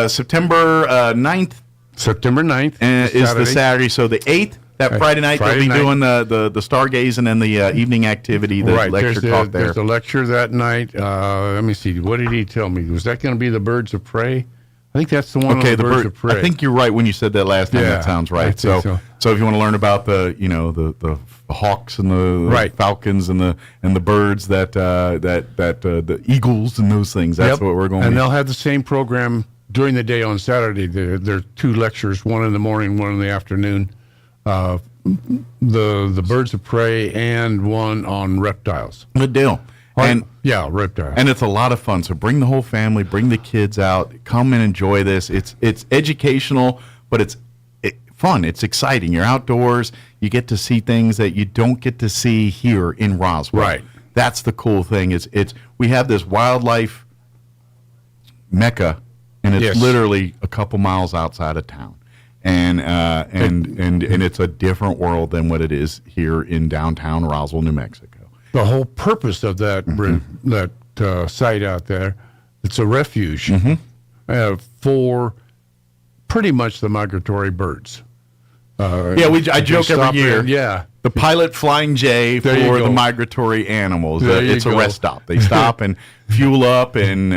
September 9th. September 9th is the Saturday. So the 8th, that Friday night, they'll be doing the stargazing and the evening activity, the lecture talk there. There's a lecture that night. Let me see. What did he tell me? Was that going to be the Birds of Prey? I think that's the one. Okay, on the Birds of Prey. I think you're right when you said that last time. Yeah, that sounds right. I think So if you want to learn about the hawks and the falcons and the birds the eagles and those things, that's what we're going. And they'll have the same program during the day on Saturday. There are 2 lectures, one in the morning, one in the afternoon. The Birds of Prey and one on reptiles. Good deal. Reptiles. And it's a lot of fun. So bring the whole family, bring the kids out, come and enjoy this. It's educational, but it's fun. It's exciting. You're outdoors. You get to see things that you don't get to see here in Roswell. Right. That's the cool thing. We have this wildlife mecca, and it's literally a couple miles outside of town. And it's a different world than what it is here in downtown Roswell, New Mexico. The whole purpose of that site out there, it's a refuge for pretty much the migratory birds. I joke every year. The pilot Flying J for the migratory animals. It's a rest stop. They stop and fuel up and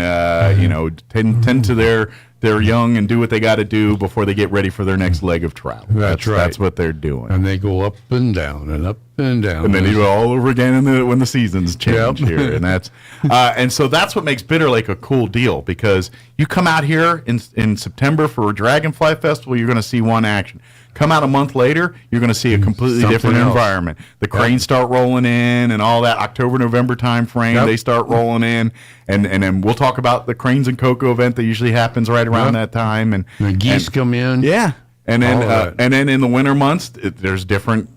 tend to their young and do what they got to do before they get ready for their next leg of travel. That's right. That's what they're doing. And they go up and down and up and down. And then you go all over again when the seasons change here. And that's and so that's what makes Bitter Lake a cool deal, because you come out here in September for a Dragonfly Festival, you're going to see one action. Come out a month later, you're going to see a completely different environment. The cranes start rolling in and all that. October, November time frame, they start rolling in. And then we'll talk about the Cranes and Cocoa event that usually happens right around that time. And the geese come in. Yeah. And then in the winter months, there's different,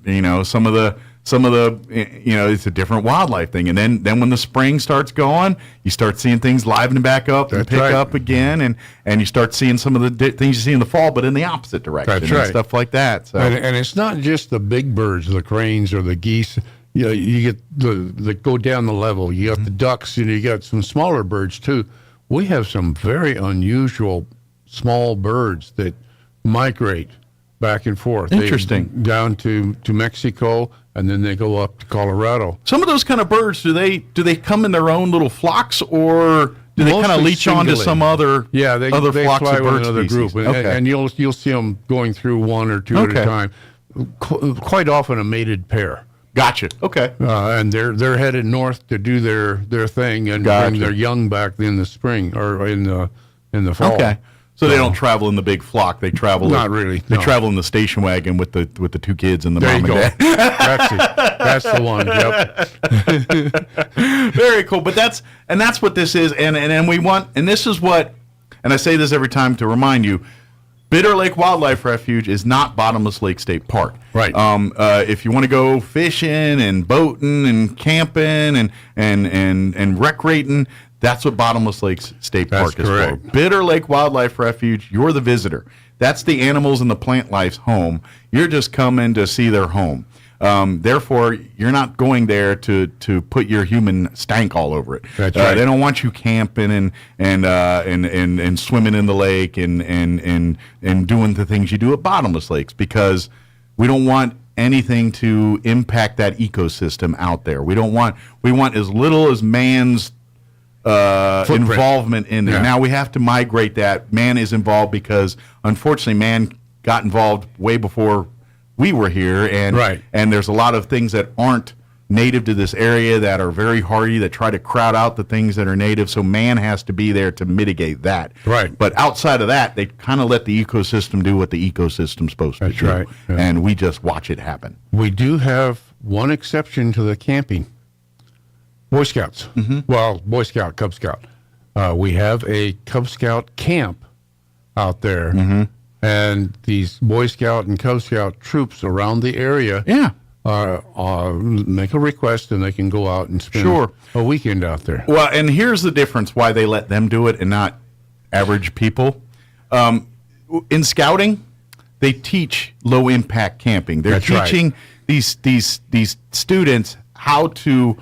some of the it's a different wildlife thing. And then when the spring starts going, you start seeing things liven back up and pick up again, and you start seeing some of the things you see in the fall, but in the opposite direction and stuff like that. So. And it's not just the big birds, the cranes or the geese. You get the go down the level. You got the ducks, and you got some smaller birds too. We have some very unusual small birds that migrate back and forth. Interesting. Down to Mexico, and then they go up to Colorado. Some of those kind of birds, do they come in their own little flocks, or do they kind of leech onto some other they flocks fly of with bird another species? group, and you'll see them going through one or two at a time. Quite often a mated pair. Gotcha. Okay. And they're headed north to do their thing and bring their young back in the spring or in the fall. Okay. So they don't travel in the big flock. They travel. Not really. They travel in the station wagon with the 2 kids and the there mom you and go. dad. That's the one. Yep. Very cool. But that's what this is, and we want, and this is what, and I say this every time to remind you. Bitter Lake Wildlife Refuge is not Bottomless Lake State Park. Right. If you want to go fishing and boating and camping and recreating, that's what Bottomless Lake State Park is for. Bitter Lake Wildlife Refuge, you're the visitor. That's the animals and the plant life's home. You're just coming to see their home. Therefore, you're not going there to put your human stank all over it. That's right. They don't want you camping and swimming in the lake and doing the things you do at bottomless lakes, because we don't want anything to impact that ecosystem out there. We want as little as man's involvement in there. Yeah. Now we have to migrate that. Man is involved because unfortunately man got involved way before we were here, and there's a lot of things that aren't native to this area that are very hardy, that try to crowd out the things that are native. So man has to be there to mitigate that. Right. But outside of that, they kind of let the ecosystem do what the ecosystem's supposed to do. That's right. Yeah. And we just watch it happen. We do have one exception to the camping. Boy Scouts. Well, Boy Scout, Cub Scout. We have a Cub Scout camp out there. And these Boy Scout and Cub Scout troops around the area make a request, and they can go out and spend a weekend out there. Well, and here's the difference why they let them do it and not average people. In scouting, they teach low-impact camping. They're teaching these students how to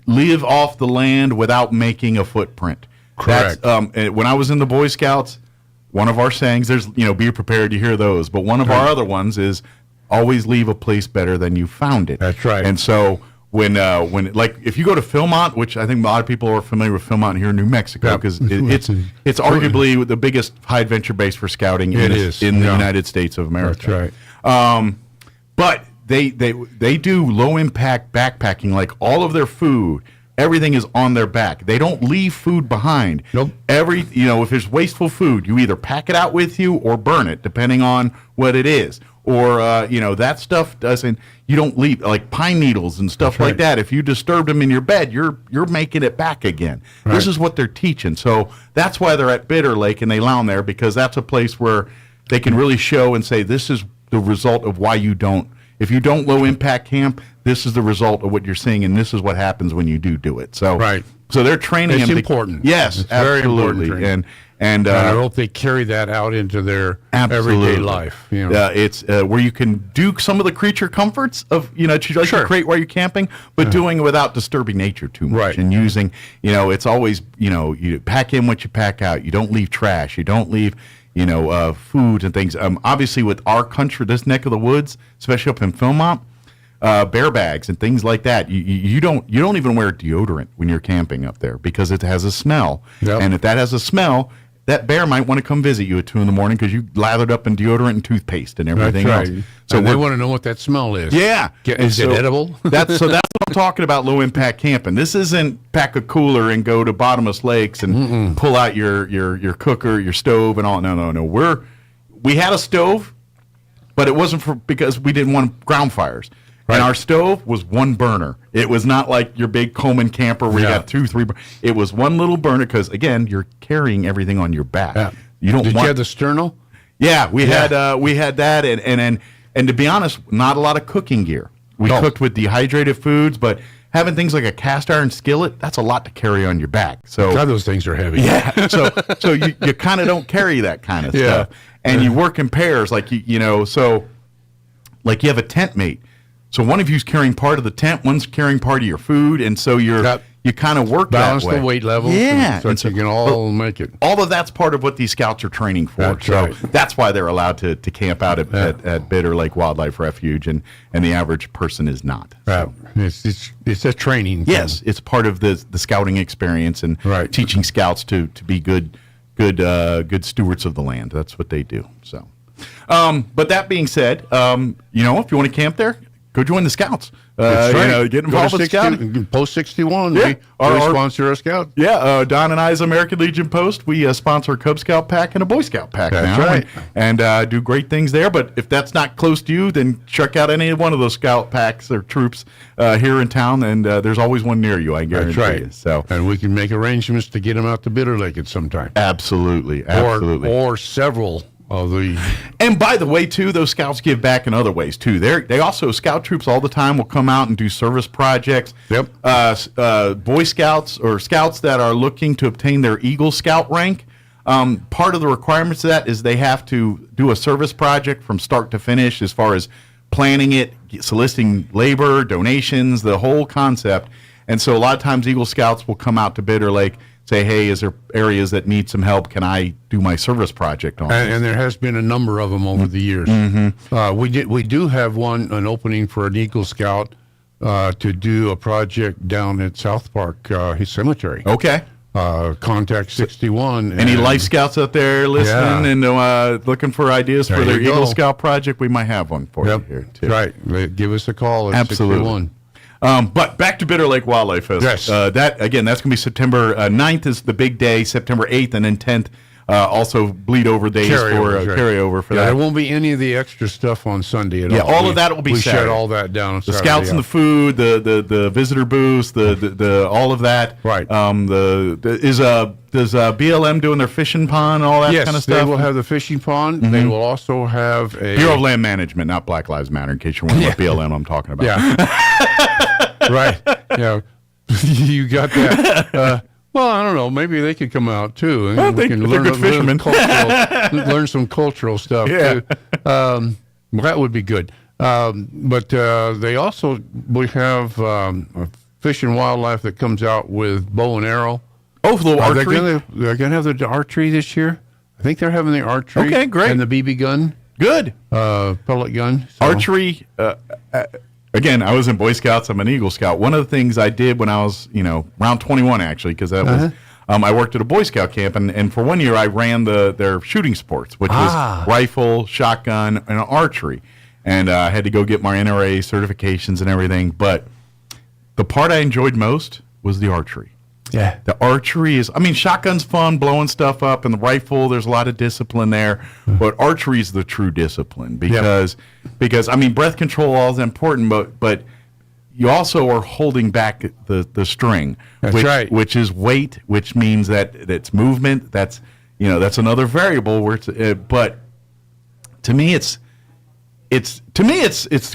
live off the land without making a footprint. Correct. When I was in the Boy Scouts, one of our sayings, there's, be prepared to hear those, but one of our other ones is always leave a place better than you found it. That's right. And so when like if you go to Philmont, which I think a lot of people are familiar with Philmont here in New Mexico, because it's arguably the biggest high adventure base for scouting in the United States of America. That's right. But they do low impact backpacking, like all of their food. Everything is on their back. They don't leave food behind. Nope. If there's wasteful food, you either pack it out with you or burn it, depending on what it is. Or, that stuff you don't leave, like pine needles and stuff like that. If you disturbed them in your bed, you're making it back again. Right. This is what they're teaching. So that's why they're at Bitter Lake and they lounge there, because that's a place where they can really show and say, this is the result of why you don't. If you don't low impact camp, this is the result of what you're seeing, and this is what happens when you do it. So, so they're training. It's important. Yes, it's absolutely. Very important. And I hope they carry that out into their everyday life. It's where you can do some of the creature comforts of to create while you're camping, but doing it without disturbing nature too much. Right. And using it's always you pack in what you pack out. You don't leave trash. You don't leave food and things. Obviously, with our country, this neck of the woods, especially up in Philmont, bear bags and things like that. You don't even wear deodorant when you're camping up there because it has a smell. Yep. And if that has a smell, that bear might want to come visit you at 2 a.m. because you lathered up in deodorant and toothpaste and everything else. So they want to know what that smell is. Yeah. Is it edible? That's what I'm talking about, low impact camping. This isn't pack a cooler and go to bottomless lakes and pull out your cooker, your stove and all. No. We had a stove, but it wasn't because we didn't want ground fires. Right. And our stove was one burner. It was not like your big Coleman camper where you got 2, 3. It was one little burner because, again, you're carrying everything on your back. Yeah. Did you have the sterno? Yeah, we had that, and to be honest, not a lot of cooking gear. We cooked with dehydrated foods, but having things like a cast iron skillet, that's a lot to carry on your back. So God, those things are heavy. Yeah. So you kind of don't carry that kind of stuff, and you work in pairs, like So, like you have a tent mate. So one of you's carrying part of the tent, one's carrying part of your food, and so you kind of work balance that way. The weight levels, so you can all make it. All of that's part of what these scouts are training for. That's why they're allowed to camp out at Bitter Lake Wildlife Refuge, and the average person is not. So. It's a training. Yes, it's part of the scouting experience and teaching scouts to be good stewards of the land. That's what they do. So, but that being said, if you want to camp there, go join the Scouts. Get involved with Scouting. Post 61. Yeah. We sponsor a Scout. Yeah, Don and I's American Legion Post. We sponsor a Cub Scout pack and a Boy Scout pack That's now. Right. And do great things there. But if that's not close to you, then check out any one of those Scout packs or troops here in town. And there's always one near you, I guarantee you. So, and we can make arrangements to get them out to Bitter Lake at some time. Absolutely. Or several. And by the way, too, those scouts give back in other ways too. They also scout troops all the time will come out and do service projects. Yep. Boy Scouts or scouts that are looking to obtain their Eagle Scout rank. Part of the requirements of that is they have to do a service project from start to finish, as far as planning it, soliciting labor, donations, the whole concept. And so a lot of times Eagle Scouts will come out to Bitter Lake, say, hey, is there areas that need some help? Can I do my service project on this? And there has been a number of them over the years. Mm-hmm. We do have an opening for an Eagle Scout to do a project down at South Park Cemetery. Okay. Contact 61. Any Life Scouts out there listening and looking for ideas for their Eagle Scout project? We might have one for you here, too. Right. Give us a call at Absolutely. 61. But back to Bitter Lake Wildlife Fest. Yes. That's going to be September 9th is the big day, September 8th, and then 10th. Also bleed over days carryover for that. There won't be any of the extra stuff on Sunday at all. All of that will be we Saturday. shut all that down. The scouts and the food, the visitor booths, the all of that. Right. Does BLM doing their fishing pond, all that kind of stuff? They will have the fishing pond. They will also have a Bureau of Land Management, not Black Lives Matter. In case you're wondering what BLM I'm talking about. Yeah. Right. Yeah. You got that. Well, I don't know. Maybe they could come out too, and we can learn some cultural stuff. Yeah. Too. That would be good. But they also we have fish and wildlife that comes out with bow and arrow. Oh, for the archery. They're going to have the archery this year. I think they're having the archery. Okay, great. And the BB gun. Good. Pellet gun. So. Archery. Again, I was in Boy Scouts. I'm an Eagle Scout. One of the things I did when I was, around 21, actually, because that was, I worked at a Boy Scout camp, and for 1 year I ran their shooting sports, which was rifle, shotgun, and archery. And I had to go get my NRA certifications and everything. But the part I enjoyed most was the archery. Yeah. The archery is, shotgun's fun, blowing stuff up, and the rifle, there's a lot of discipline there. But archery is the true discipline because breath control all is important, but you also are holding back the string. That's right. Which is weight, which means that it's movement. That's another variable where but to me it's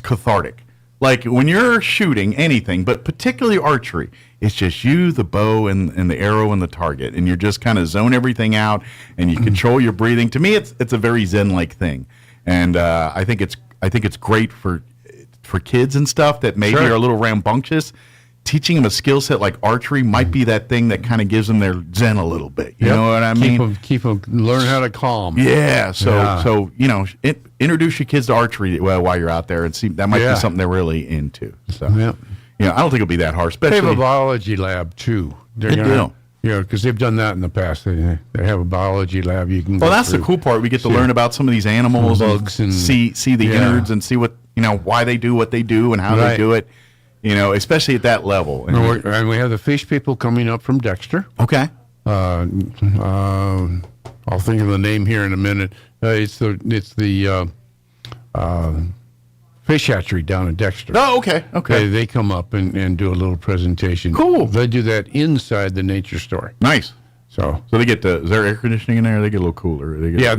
cathartic. Like when you're shooting anything, but particularly archery, it's just you, the bow, and the arrow and the target, and you're just kind of zone everything out, and you control your breathing. To me, it's a very Zen-like thing, and I think it's great for kids and stuff that maybe are a little rambunctious. Teaching them a skill set like archery might be that thing that kind of gives them their Zen a little bit. You know what I mean? Keep them learn how to calm. Yeah. So introduce your kids to archery while you're out there and see that might be something they're really into. So I don't think it'll be that hard. Especially they have a biology lab too. They do. Because they've done that in the past. They have a biology lab you can. Well, that's the cool part. We get to learn about some of these animals, bugs, and see the innards, and see what why they do what they do and how they do it. Especially at that level. And we have the fish people coming up from Dexter. Okay. I'll think of the name here in a minute. It's the fish hatchery down in Dexter. Oh, okay. They come up and do a little presentation. Cool. They do that inside the nature store. Nice. So they get is there air conditioning in there? They get a little cooler. They so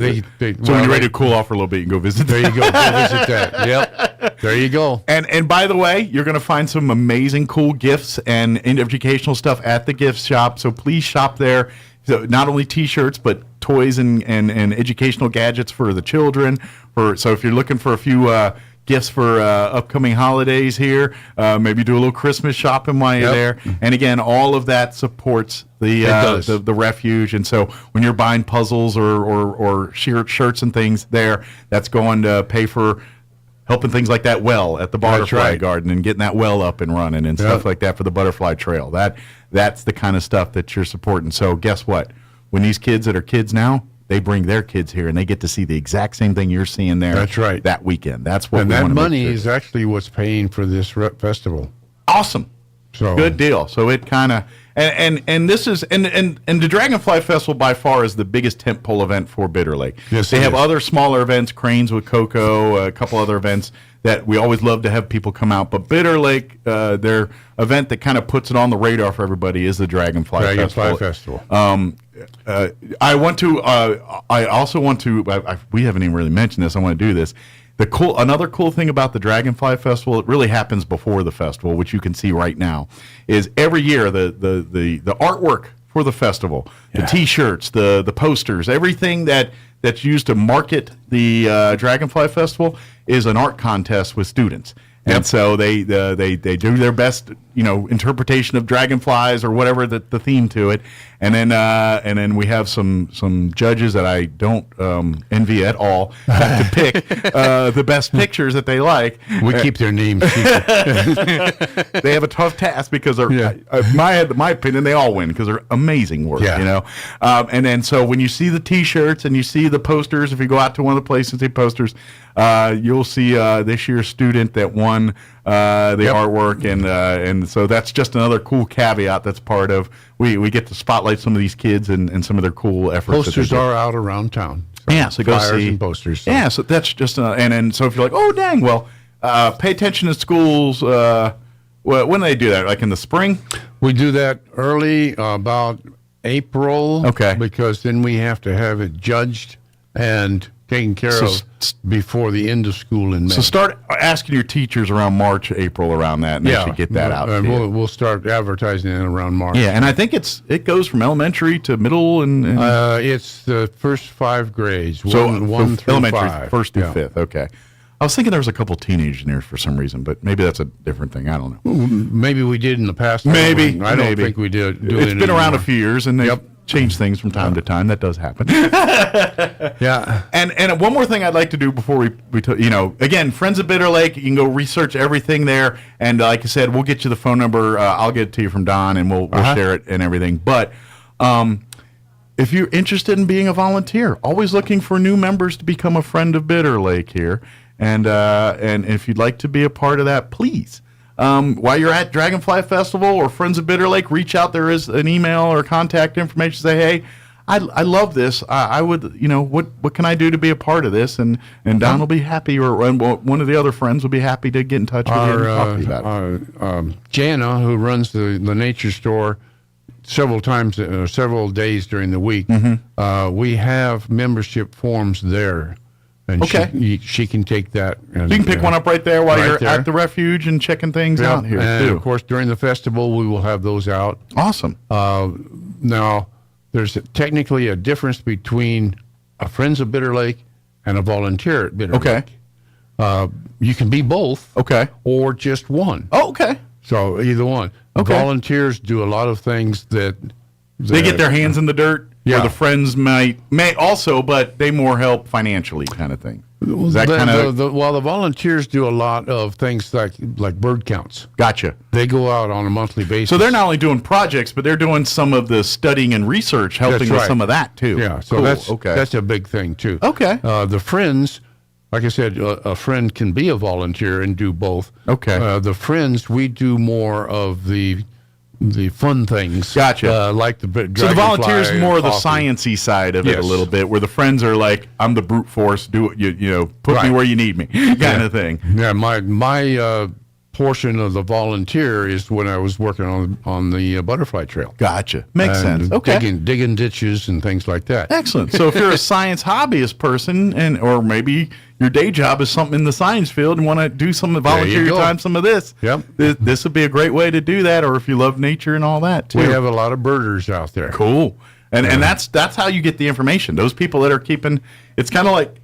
when you're ready to cool off for a little bit, you can go visit. There you go. Go visit that. Yep. There you go. And by the way, you're going to find some amazing cool gifts and educational stuff at the gift shop. So please shop there. So not only T-shirts, but toys and educational gadgets for the children. So if you're looking for a few gifts for upcoming holidays here, maybe do a little Christmas shopping while you're there. And again, all of that supports the refuge. And so when you're buying puzzles or shirts and things there, that's going to pay for helping things like that well at the butterfly garden and getting that well up and running and stuff like that for the butterfly trail. That's the kind of stuff that you're supporting. So guess what? When these kids that are kids now, they bring their kids here and they get to see the exact same thing you're seeing there. That's right. That weekend. That's what. And that money is actually what's paying for this festival. Awesome. So good deal. So it kind of and this is and the Dragonfly Festival by far is the biggest tentpole event for Bitter Lake. Yes, they have other smaller events, Cranes with Coco, a couple other events that we always love to have people come out. But Bitter Lake, their event that kind of puts it on the radar for everybody is the Dragonfly Festival. I also want to. We haven't even really mentioned this. I want to do this. Another cool thing about the Dragonfly Festival, it really happens before the festival, which you can see right now, is every year the artwork for the festival, the T-shirts, the posters, everything that's used to market the Dragonfly Festival is an art contest with students. And so they do their best, interpretation of dragonflies or whatever the theme to it, And then we have some judges that I don't envy at all have to pick the best pictures that they like. We keep their names secret. They have a tough task because they're, my opinion, they all win because they're amazing work. You know, and then so when you see the T-shirts and you see the posters, if you go out to one of the places and see posters, you'll see this year's student that won the artwork, and so that's just another cool caveat that's part of we get to spotlight some of these kids and some of their cool efforts. Posters are out around town. So go see and posters. So. Yeah, so that's just and so if you're like, oh dang, well, pay attention to schools. When do they do that? Like in the spring? We do that early, about April. Okay, because then we have to have it judged and taken care of before the end of school in May. So start asking your teachers around March, April, around that, and they should get that out. We'll start advertising it around March. Yeah, and I think it goes from elementary to middle and it's the first 5 grades. So one through elementary, 5. first through 5th. Okay. I was thinking there was a couple teenagers in there for some reason, but maybe that's a different thing. I don't know. Maybe we did in the past. Maybe. I don't think we did. It's been around a few years, and they've changed things from time to time. That does happen. Yeah. And one more thing I'd like to do before we again, Friends of Bitter Lake, you can go research everything there. And like I said, we'll get you the phone number. I'll get it to you from Don, and we'll share it and everything. But if you're interested in being a volunteer, always looking for new members to become a friend of Bitter Lake here. And if you'd like to be a part of that, please. While you're at Dragonfly Festival or Friends of Bitter Lake, reach out. There is an email or contact information. Say, hey, I love this. I would, what can I do to be a part of this? And Don will be happy, or one of the other friends will be happy to get in touch with you and talk to you about it. Jana, who runs the nature store, several days during the week, we have membership forms there. And she can take that. You can pick one up right there while you're at the refuge and checking things out here, and too. Of course, during the festival, we will have those out. Awesome. Now, there's technically a difference between a Friends of Bitter Lake and a volunteer at Bitter Lake. You can be both. Or just one. Oh, okay. So either one. Volunteers do a lot of things that they get their hands in the dirt. Yeah, the friends may also, but they more help financially, kind of thing. Is that the volunteers do a lot of things like bird counts. Gotcha. They go out on a monthly basis. So they're not only doing projects, but they're doing some of the studying and research, helping with some of that too. Yeah, so that's a big thing too. Okay. The friends, like I said, a friend can be a volunteer and do both. Okay. The friends, we do more of the fun things. Gotcha. Like the so the volunteers more the sciencey side of it a little bit, where the friends are like, I'm the brute force, do it, put me where you need me, kind of thing. Yeah, my portion of the volunteer is when I was working on the butterfly trail. Gotcha. Makes sense. Okay. Digging ditches and things like that. Excellent. So if you're a science hobbyist person, or maybe your day job is something in the science field and want to do some volunteer your time, some of this, this would be a great way to do that. Or if you love nature and all that too. We have a lot of birders out there. Cool. And that's how you get the information. Those people that are keeping, it's kind of like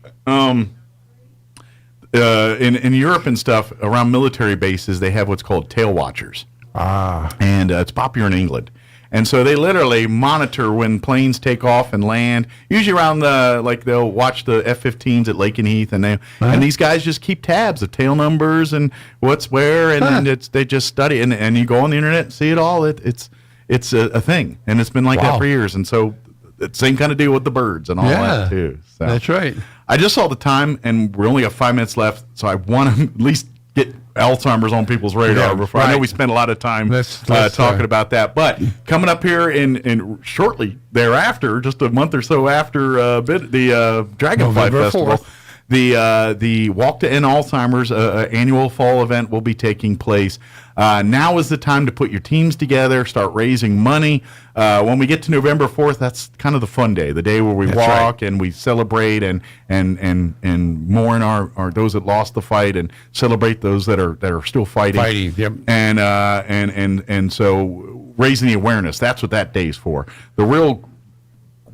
in Europe and stuff, around military bases, they have what's called tail watchers. And it's popular in England. And so they literally monitor when planes take off and land. Usually around they'll watch the F-15s at Lake and Heath, and these guys just keep tabs of tail numbers and what's where, and they just study. And you go on the internet and see it all. It's a thing, and it's been like that for years. And so it's the same kind of deal with the birds and all that too. So that's right. I just saw the time, and we only got 5 minutes left, so I want to at least get Alzheimer's on people's radar before. I know we spent a lot of time talking about that, but coming up here in shortly thereafter, just a month or so after the Dragonfly Festival, 4th. The Walk to End Alzheimer's annual fall event will be taking place. Now is the time to put your teams together, start raising money. When we get to November 4th, that's kind of the fun day, the day where we walk and we celebrate and mourn our those that lost the fight and celebrate those that are still fighting. And so raising the awareness, that's what that day's for. The real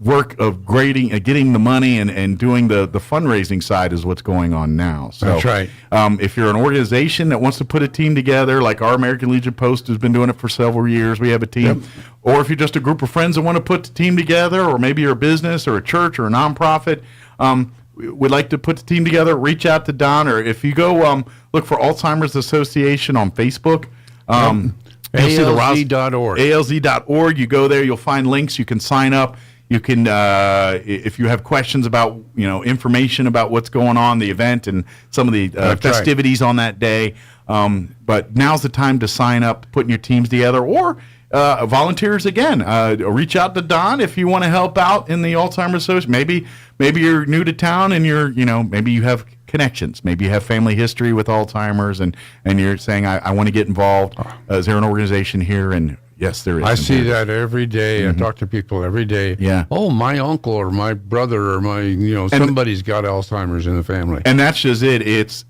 work of getting the money and doing the fundraising side is what's going on now. So that's right. If you're an organization that wants to put a team together, like our American Legion Post has been doing it for several years, we have a team. Yep. Or if you're just a group of friends that want to put the team together, or maybe you're a business or a church or a nonprofit, would like to put the team together, reach out to Don, or if you go look for Alzheimer's Association on Facebook. ALZ.org. ALZ.org. You go there, you'll find links. You can sign up. You can, if you have questions about, information about what's going on, the event, and some of the festivities on that day. But now's the time to sign up, putting your teams together, or volunteers again. Reach out to Don if you want to help out in the Alzheimer's Association. Maybe you're new to town and maybe you have connections. Maybe you have family history with Alzheimer's and you're saying, I want to get involved. Is there an organization here? And yes, there is. I see that every day. I talk to people every day. Yeah. Oh, my uncle or my brother or my, somebody's got Alzheimer's in the family. And that's just it. It's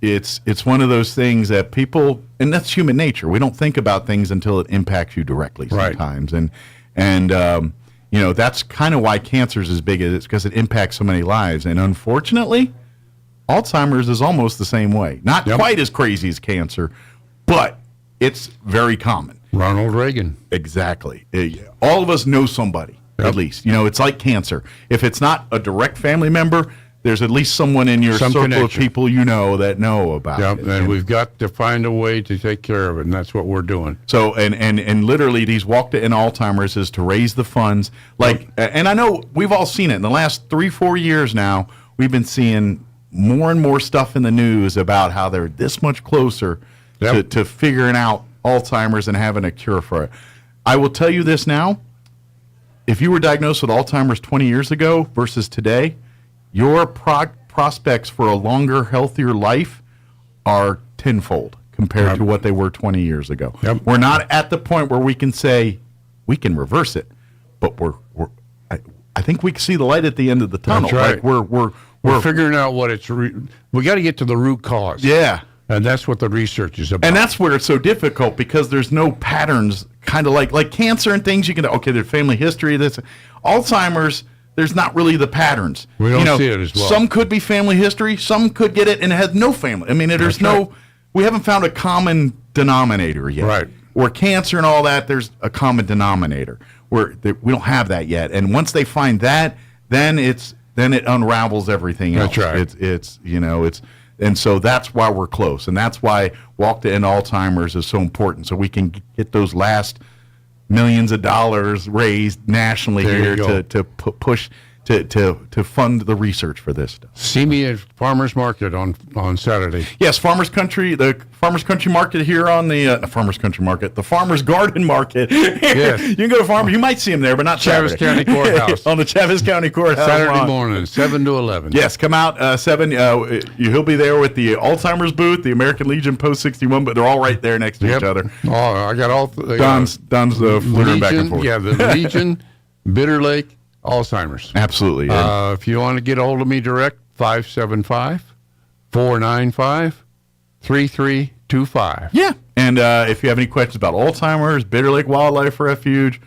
one of those things that people, and that's human nature. We don't think about things until it impacts you directly sometimes. Right. And that's kind of why cancer is as big as it's because it impacts so many lives. And unfortunately, Alzheimer's is almost the same way. Not quite as crazy as cancer, but it's very common. Ronald Reagan. Exactly. All of us know somebody, at least. It's like cancer. If it's not a direct family member, there's at least someone in your circle of people that know about it. And we've got to find a way to take care of it, and that's what we're doing. So, and literally, these Walk to End Alzheimer's is to raise the funds. And I know we've all seen it. In the last 3-4 years now, we've been seeing more and more stuff in the news about how they're this much closer to figuring out Alzheimer's and having a cure for it. I will tell you this now. If you were diagnosed with Alzheimer's 20 years ago versus today, your prospects for a longer, healthier life are tenfold compared to what they were 20 years ago. Yep. We're not at the point where we can say we can reverse it, but I think we can see the light at the end of the tunnel. That's right. Like we're figuring out what it's. We got to get to the root cause. Yeah. And that's what the research is about. And that's where it's so difficult because there's no patterns, kind of like cancer and things. You can, there's family history. Alzheimer's, there's not really the patterns. We don't see it as well. Some could be family history. Some could get it and it has no family. I mean, we haven't found a common denominator yet. Right. Where cancer and all that, there's a common denominator. We don't have that yet. And once they find that, then it unravels everything else. That's right. And so that's why we're close, and that's why Walk to End Alzheimer's is so important, so we can get those last millions of dollars raised nationally to push to fund the research for this stuff. See me at Farmers Market on Saturday. Yes, the Farmers Country Market here on the Farmers Garden Market. Yes. You can go to Farmers. You might see him there, but not Chaves County Courthouse. On the Chaves County Courthouse. Saturday morning, 7 to 11. Yes, come out 7. He'll be there with the Alzheimer's booth, the American Legion Post 61, but they're all right there next to each other. Oh, I got all. Don's flittering back and forth. Yeah, the Legion, Bitter Lake, Alzheimer's. Absolutely. Yeah. If you want to get a hold of me direct, 575-495-3325. Yeah. And if you have any questions about Alzheimer's, Bitter Lake Wildlife Refuge,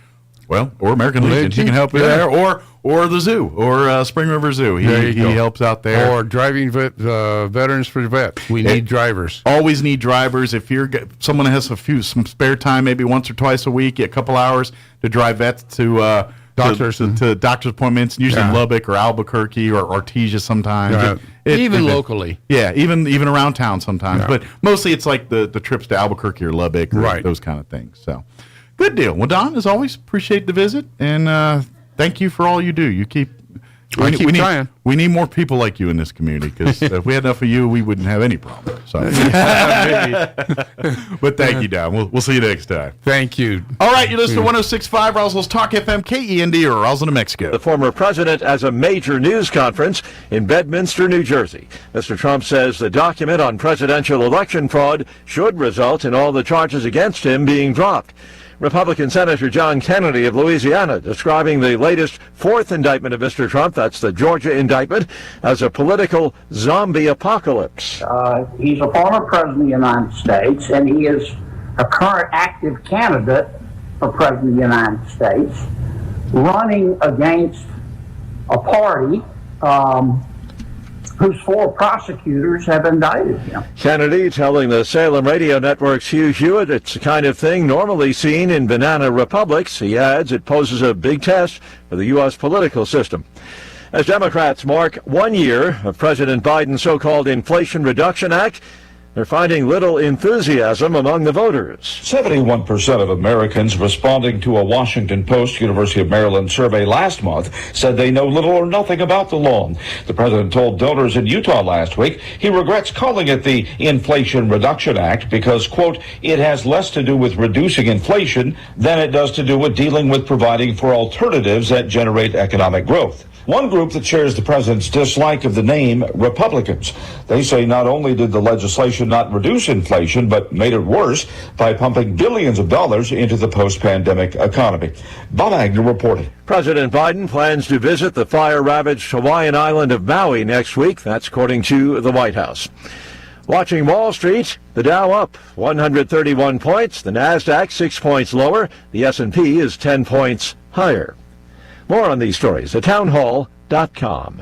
or American Legion, he can help you there, or the zoo, or Spring River Zoo. He helps out there. Or driving veterans for vets. We need drivers. Always need drivers. If someone has some spare time, maybe once or twice a week, a couple hours to drive vets to doctor's appointments, usually in Lubbock or Albuquerque or Artesia sometimes. Even locally. Yeah, even around town sometimes. Yeah. But mostly it's like the trips to Albuquerque or Lubbock or those kind of things. So, good deal. Well, Don, as always, appreciate the visit. And thank you for all you do. You keep trying. We need more people like you in this community because if we had enough of you, we wouldn't have any problem. So, but thank you, Don. We'll see you next time. Thank you. All right, you listen to 106.5 Roswell's Talk FM, KEND, or Roswell, New Mexico. The former president has a major news conference in Bedminster, New Jersey. Mr. Trump says the document on presidential election fraud should result in all the charges against him being dropped. Republican Senator John Kennedy of Louisiana describing the latest fourth indictment of Mr. Trump, that's the Georgia indictment, as a political zombie apocalypse. He's a former president of the United States, and he is a current active candidate for president of the United States, running against a party whose 4 prosecutors have indicted him. Kennedy telling the Salem Radio Network's Hugh Hewitt it's the kind of thing normally seen in banana republics. He adds it poses a big test for the U.S. political system. As Democrats mark 1 year of President Biden's so-called Inflation Reduction Act, they're finding little enthusiasm among the voters. 71% of Americans responding to a Washington Post University of Maryland survey last month said they know little or nothing about the law. The president told donors in Utah last week he regrets calling it the Inflation Reduction Act because, quote, it has less to do with reducing inflation than it does to do with dealing with providing for alternatives that generate economic growth. One group that shares the president's dislike of the name, Republicans. They say not only did the legislation not reduce inflation, but made it worse by pumping billions of dollars into the post-pandemic economy. Bob Agnew reporting. President Biden plans to visit the fire-ravaged Hawaiian island of Maui next week. That's according to the White House. Watching Wall Street, the Dow up 131 points, the Nasdaq 6 points lower, the S&P is 10 points higher. More on these stories at townhall.com.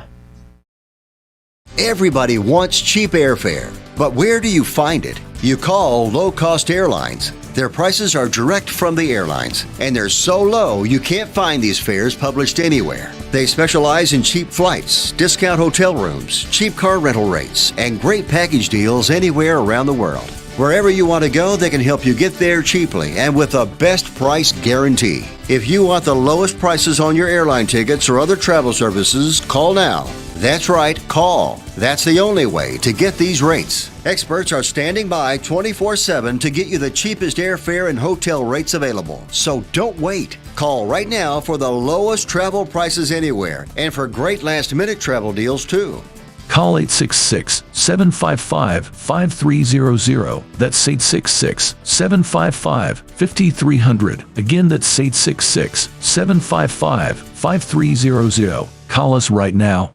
Everybody wants cheap airfare, but where do you find it? You call low-cost airlines. Their prices are direct from the airlines, and they're so low you can't find these fares published anywhere. They specialize in cheap flights, discount hotel rooms, cheap car rental rates, and great package deals anywhere around the world. Wherever you want to go, they can help you get there cheaply and with a best price guarantee. If you want the lowest prices on your airline tickets or other travel services, call now. That's right, call. That's the only way to get these rates. Experts are standing by 24/7 to get you the cheapest airfare and hotel rates available. So don't wait. Call right now for the lowest travel prices anywhere and for great last-minute travel deals too. Call 866-755-5300. That's 866-755-5300. Again, that's 866-755-5300. Call us right now.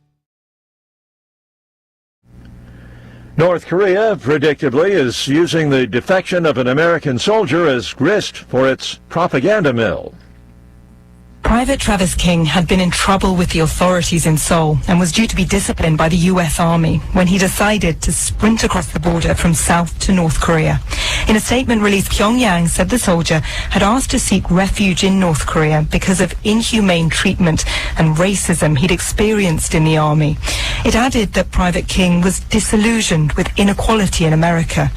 North Korea, predictably, is using the defection of an American soldier as grist for its propaganda mill. Private Travis King had been in trouble with the authorities in Seoul and was due to be disciplined by the U.S. Army when he decided to sprint across the border from South to North Korea. In a statement released, Pyongyang said the soldier had asked to seek refuge in North Korea because of inhumane treatment and racism he'd experienced in the army. It added that Private King was disillusioned with inequality in America.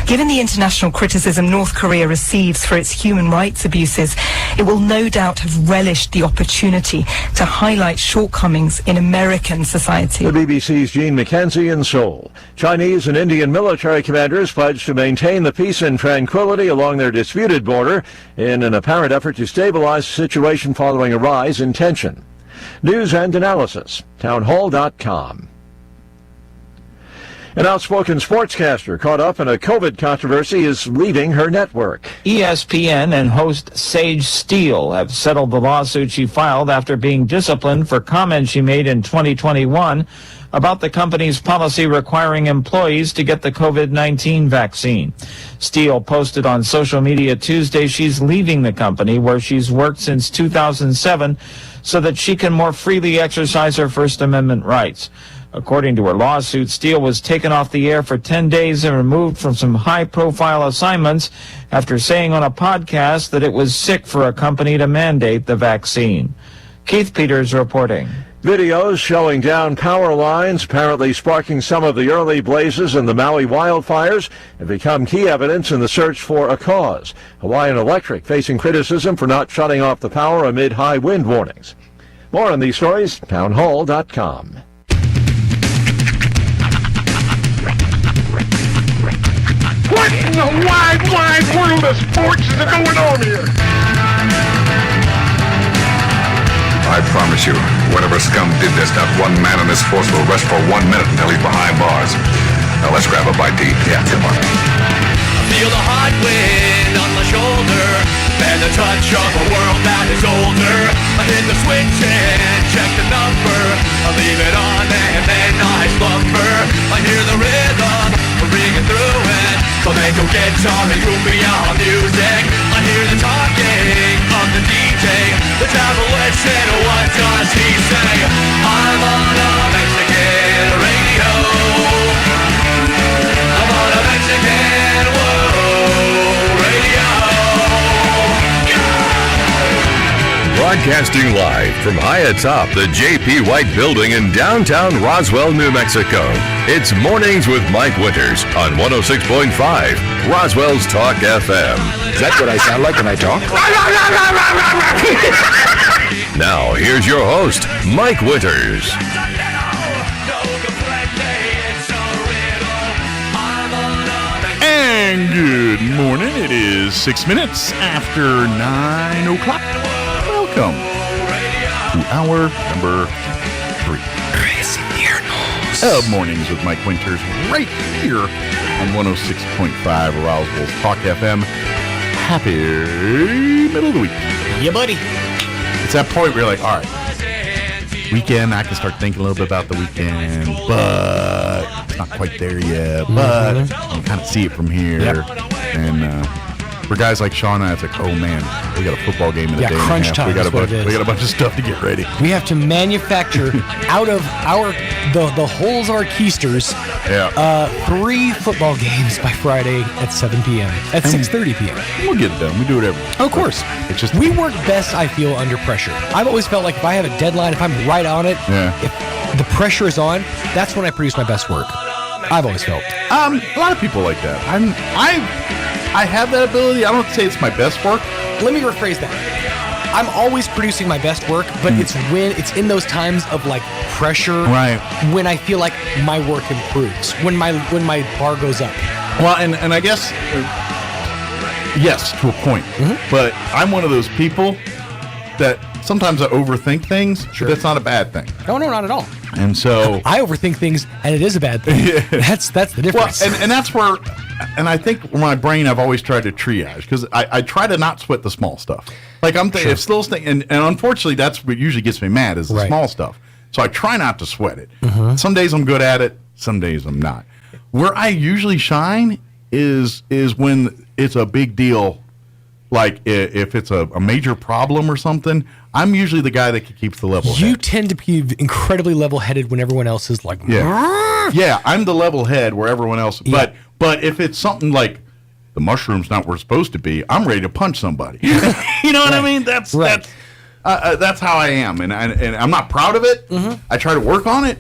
Given the international criticism North Korea receives for its human rights abuses, it will no doubt have relished the opportunity to highlight shortcomings in American society. The BBC's Gene McKenzie in Seoul. Chinese and Indian military commanders pledged to maintain the peace and tranquility along their disputed border in an apparent effort to stabilize the situation following a rise in tension. News and analysis, townhall.com. An outspoken sportscaster caught up in a COVID controversy is leaving her network. ESPN and host Sage Steele have settled the lawsuit she filed after being disciplined for comments she made in 2021 about the company's policy requiring employees to get the COVID-19 vaccine. Steele posted on social media Tuesday she's leaving the company where she's worked since 2007 so that she can more freely exercise her First Amendment rights. According to her lawsuit, Steele was taken off the air for 10 days and removed from some high-profile assignments after saying on a podcast that it was sick for a company to mandate the vaccine. Keith Peters reporting. Videos showing down power lines, apparently sparking some of the early blazes in the Maui wildfires, have become key evidence in the search for a cause. Hawaiian Electric facing criticism for not shutting off the power amid high wind warnings. More on these stories, townhall.com. What in the wide world of sports is going on here? I promise you, whatever scum did this, not one man in this force will rest for 1 minute until he's behind bars. Now let's grab a bite to eat. Yeah, come on. I feel the hot wind on my shoulder and the touch of a world that is older. I hit the switch and check the number. I leave it on and then I slumber. I hear the rhythm ringing through it. Flamenco guitar and cumbia music. I hear the talking of the DJ. Let's have a listen. What does he say? Broadcasting live from high atop the J.P. White Building in downtown Roswell, New Mexico. It's Mornings with Mike Winters on 106.5 Roswell's Talk FM. Is that what I sound like when I talk? Now, here's your host, Mike Winters. And good morning. It is 6 minutes after 9 o'clock. Welcome to hour number 3. Crazy Of Mornings with Mike Winters, right here on 106.5 Roswell's Talk FM. Happy middle of the week. Yeah, buddy. It's that point where you're like, all right, weekend, I can start thinking a little bit about the weekend, but it's not quite there yet, but you can kind of see it from here. Yep. And for guys like Sean and I, it's like, oh man, we got a football game in a day and a crunch half. time. We got a bunch of stuff to get ready. We have to manufacture out of the holes of our keisters 3 football games by Friday at 7 p.m. at 6:30 p.m. We'll get it done. We do it every week. Of course. It's just we work best, I feel, under pressure. I've always felt like if I have a deadline, if I'm right on it, if the pressure is on, that's when I produce my best work. I've always felt. A lot of people like that. I have that ability. I don't say it's my best work. Let me rephrase that. I'm always producing my best work, but it's when it's in those times of like pressure, right? When I feel like my work improves, when my bar goes up. Well, and I guess yes, to a point. But I'm one of those people that sometimes I overthink things. Sure. But that's not a bad thing. No, not at all. And so I overthink things, and it is a bad thing. Yeah. That's the difference. Well, and that's where, and I think my brain, I've always tried to triage because I try to not sweat the small stuff. Like I'm thinking, if still and unfortunately, that's what usually gets me mad is the small stuff. So I try not to sweat it. Some days I'm good at it. Some days I'm not. Where I usually shine is when it's a big deal. Like if it's a major problem or something, I'm usually the guy that keeps the level head. You tend to be incredibly level-headed when everyone else is like, yeah, I'm the level head where everyone else. Yeah. But if it's something like the mushroom's not where it's supposed to be, I'm ready to punch somebody. You know what I mean? That's how I am, and I'm not proud of it. I try to work on it,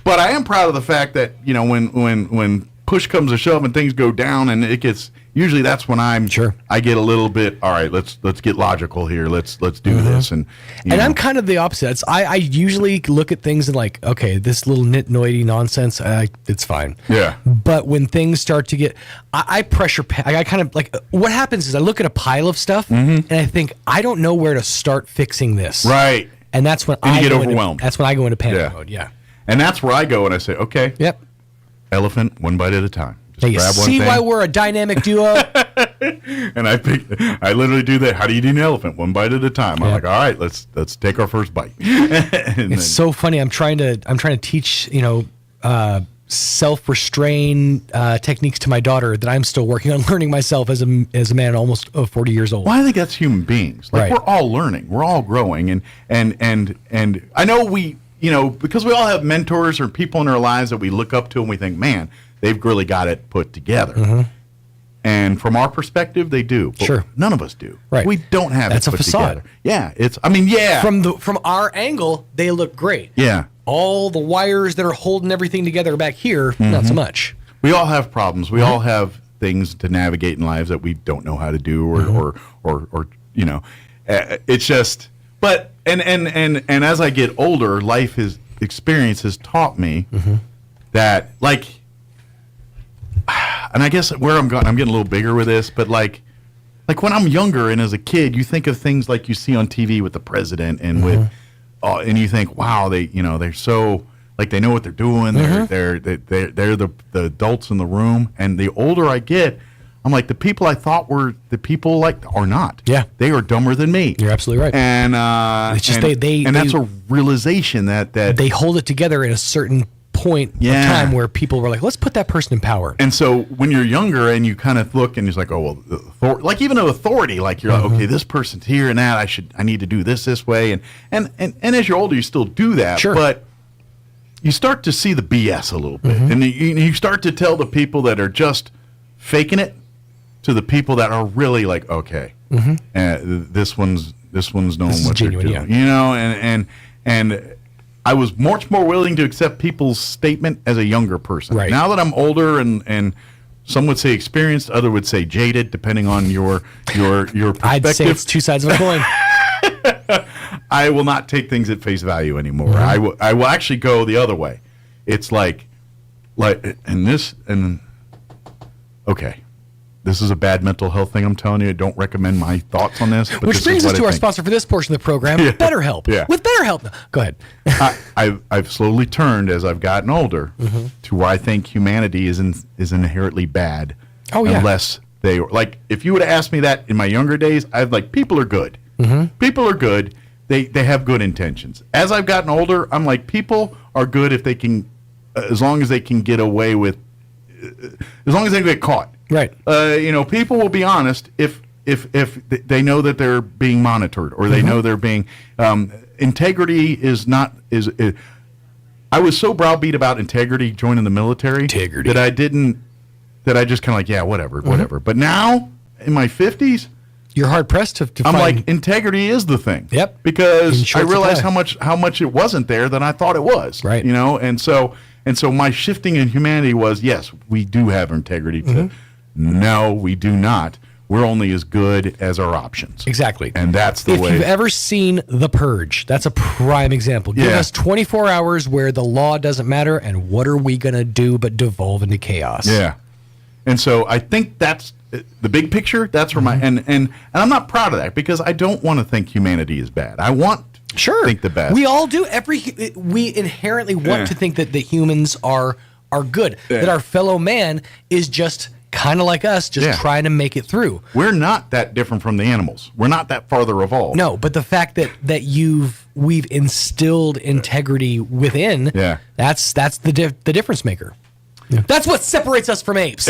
but I am proud of the fact that when push comes to shove and things go down and it gets. Usually that's when I get a little bit, all right, let's get logical here. Let's do this. And I'm kind of the opposite. I usually look at things and like, okay, this little nitnoidy nonsense, it's fine. Yeah. But when things start to get, I pressure, I kind of like, what happens is I look at a pile of stuff and I think, I don't know where to start fixing this. Right. And that's when I get overwhelmed. That's when I go into panic mode. Yeah. And that's where I go and I say, okay. Yep. Elephant, one bite at a time. Hey, you see why we're a dynamic duo? And I literally do that. How do you eat an elephant? One bite at a time. I'm like, all right, let's take our first bite. It's so funny. I'm trying to teach self-restrain techniques to my daughter that I'm still working on learning myself as a man almost 40 years old. Well, I think that's human beings. Like we're all learning, we're all growing, and I know we because we all have mentors or people in our lives that we look up to and we think, man, they've really got it put together. And from our perspective, they do. But none of us do. Right. We don't have That's it a put facade. together. Yeah. From our angle, they look great. Yeah. All the wires that are holding everything together back here, not so much. We all have problems. We all have things to navigate in lives that we don't know how to do or it's just but and as I get older, experience has taught me that and I guess where I'm getting a little bigger with this, but like when I'm younger and as a kid, you think of things like you see on TV with the president and with, and you think, wow, they're so like they know what they're doing. They're the adults in the room. And the older I get, I'm like the people I thought were the people are not. Yeah, they are dumber than me. You're absolutely right. And it's just that's a realization that they hold it together in a certain point of time where people were like, let's put that person in power. And so when you're younger and you kind of look and it's like, oh well, like even an authority, like you're like, okay, this person's here and that I need to do this way, and as you're older you still do that, but you start to see the BS a little bit, and you start to tell the people that are just faking it to the people that are really like, okay, this one's This one's knowing This is what genuine, they're doing. You know, and I was much more willing to accept people's statement as a younger person. Right. Now that I'm older and some would say experienced, other would say jaded, depending on your perspective. I'd say it's two sides of a coin. I will not take things at face value anymore. Mm-hmm. I will actually go the other way. It's like okay. This is a bad mental health thing, I'm telling you. I don't recommend my thoughts on this. But Which this brings is us what to I our think. sponsor for this portion of the program, Yeah. BetterHelp. Yeah. With BetterHelp. No, go ahead. I've slowly turned as I've gotten older to where I think humanity is inherently bad. Oh, yeah. Unless they like, if you would have asked me that in my younger days, I'd like, people are good. People are good. They have good intentions. As I've gotten older, I'm like, people are good if they can, as long as they can get away with, as long as they get caught. Right. People will be honest if they know that they're being monitored or they know they're being. Integrity is not is. I was so browbeat about integrity joining the military that I didn't. That I just kind of like, yeah, whatever. But now in my 50s, you're hard pressed to I'm find. like, integrity is the thing. Yep. In Because I short realized supply. how much it wasn't there than I thought it was. Right. And so my shifting in humanity was, yes, we do have integrity. No, we do not. We're only as good as our options. Exactly. And that's the if way. you've ever seen The Purge, that's a prime example. Give Yeah. us 24 hours where the law doesn't matter, and what are we going to do but devolve into chaos? Yeah. And so I think that's the big picture. That's where my and I'm not proud of that because I don't want to think humanity is bad. I want to think the best. We all do. We inherently want to think that the humans are good. Yeah. That our fellow man is just kind of like us, just trying to make it through. We're not that different from the animals. We're not that farther evolved. No, but the fact that we've instilled integrity within, that's the difference maker. Yeah. That's what separates us from apes.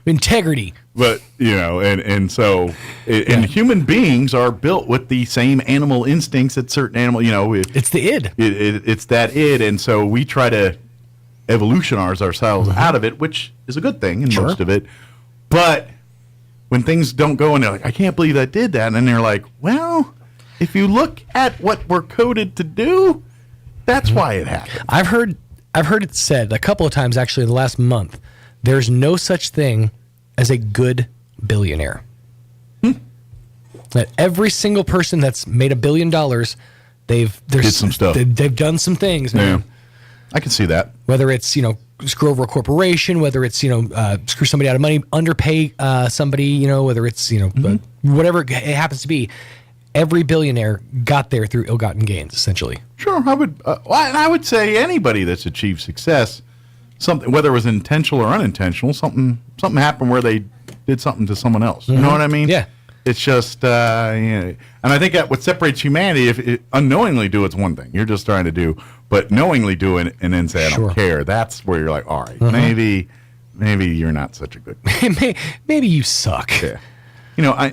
Integrity. But so human beings are built with the same animal instincts that certain animal. It's the id. It's that id, and so we try to evolutionize ourselves out of it, which is a good thing in most of it. But when things don't go, and they're like, I can't believe I did that, and then they're like, well, if you look at what we're coded to do, that's why it happened. I've heard it said a couple of times actually in the last month. There's no such thing as a good billionaire. That every single person that's made $1 billion, did some stuff. They've done some things, man. Yeah. I can see that. Whether it's screw over a corporation, whether it's screw somebody out of money, underpay somebody, whether it's whatever it happens to be. Every billionaire got there through ill-gotten gains, essentially. Sure, I would say anybody that's achieved success, something, whether it was intentional or unintentional, something happened where they did something to someone else. You know what I mean? Yeah. It's just, and I think that what separates humanity, if it, unknowingly do, it's one thing you're just trying to do, but knowingly do it and then say I don't care. That's where you're like, all right, maybe you're not such a good. Maybe you suck. Yeah.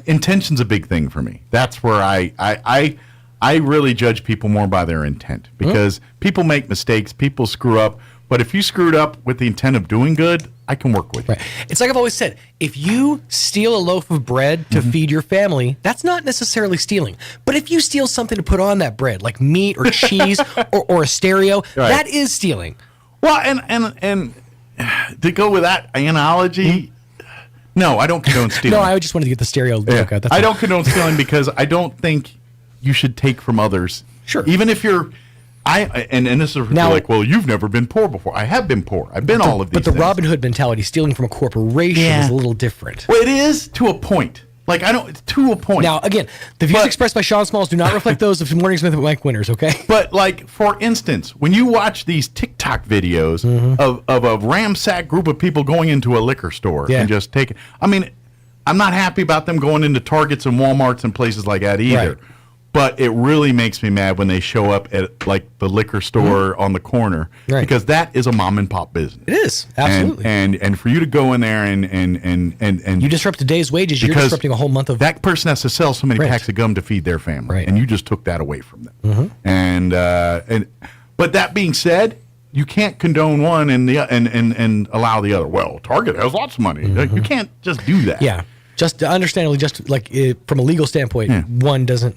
Intention's a big thing for me. That's where I really judge people more by their intent because people make mistakes, people screw up. But if you screwed up with the intent of doing good, I can work with you. Right. It's like I've always said, if you steal a loaf of bread to feed your family, that's not necessarily stealing. But if you steal something to put on that bread, like meat or cheese or a stereo, that is stealing. Well, and to go with that analogy, no, I don't condone stealing. No, I just wanted to get the stereo joke out. That's I all. don't condone stealing because I don't think you should take from others. Sure. Even if you're, and this is Now, like, well, you've never been poor before. I have been poor. I've been all of these But the things. Robin Hood mentality, stealing from a corporation, is a little different. Well, it is to a point. Like, to a point. Now, again, the views expressed by Sean Smalls do not reflect those of Morning Smith and Mike Winters, okay? But, like, for instance, when you watch these TikTok videos of a ramsacked group of people going into a liquor store and just taking, I mean, I'm not happy about them going into Targets and Walmarts and places like that either. Right. But it really makes me mad when they show up at, like, the liquor store on the corner. Right. Because that is a mom and pop business. It is, absolutely. And for you to go in there and you disrupt a day's wages, you're because disrupting a whole month of... that person has to sell so many Right. packs of gum to feed their family. Right. And you just took that away from them. And but that being said, you can't condone one and allow the other. Well, Target has lots of money. Like, you can't just do that. Yeah. Just understandably, just like from a legal standpoint, one doesn't,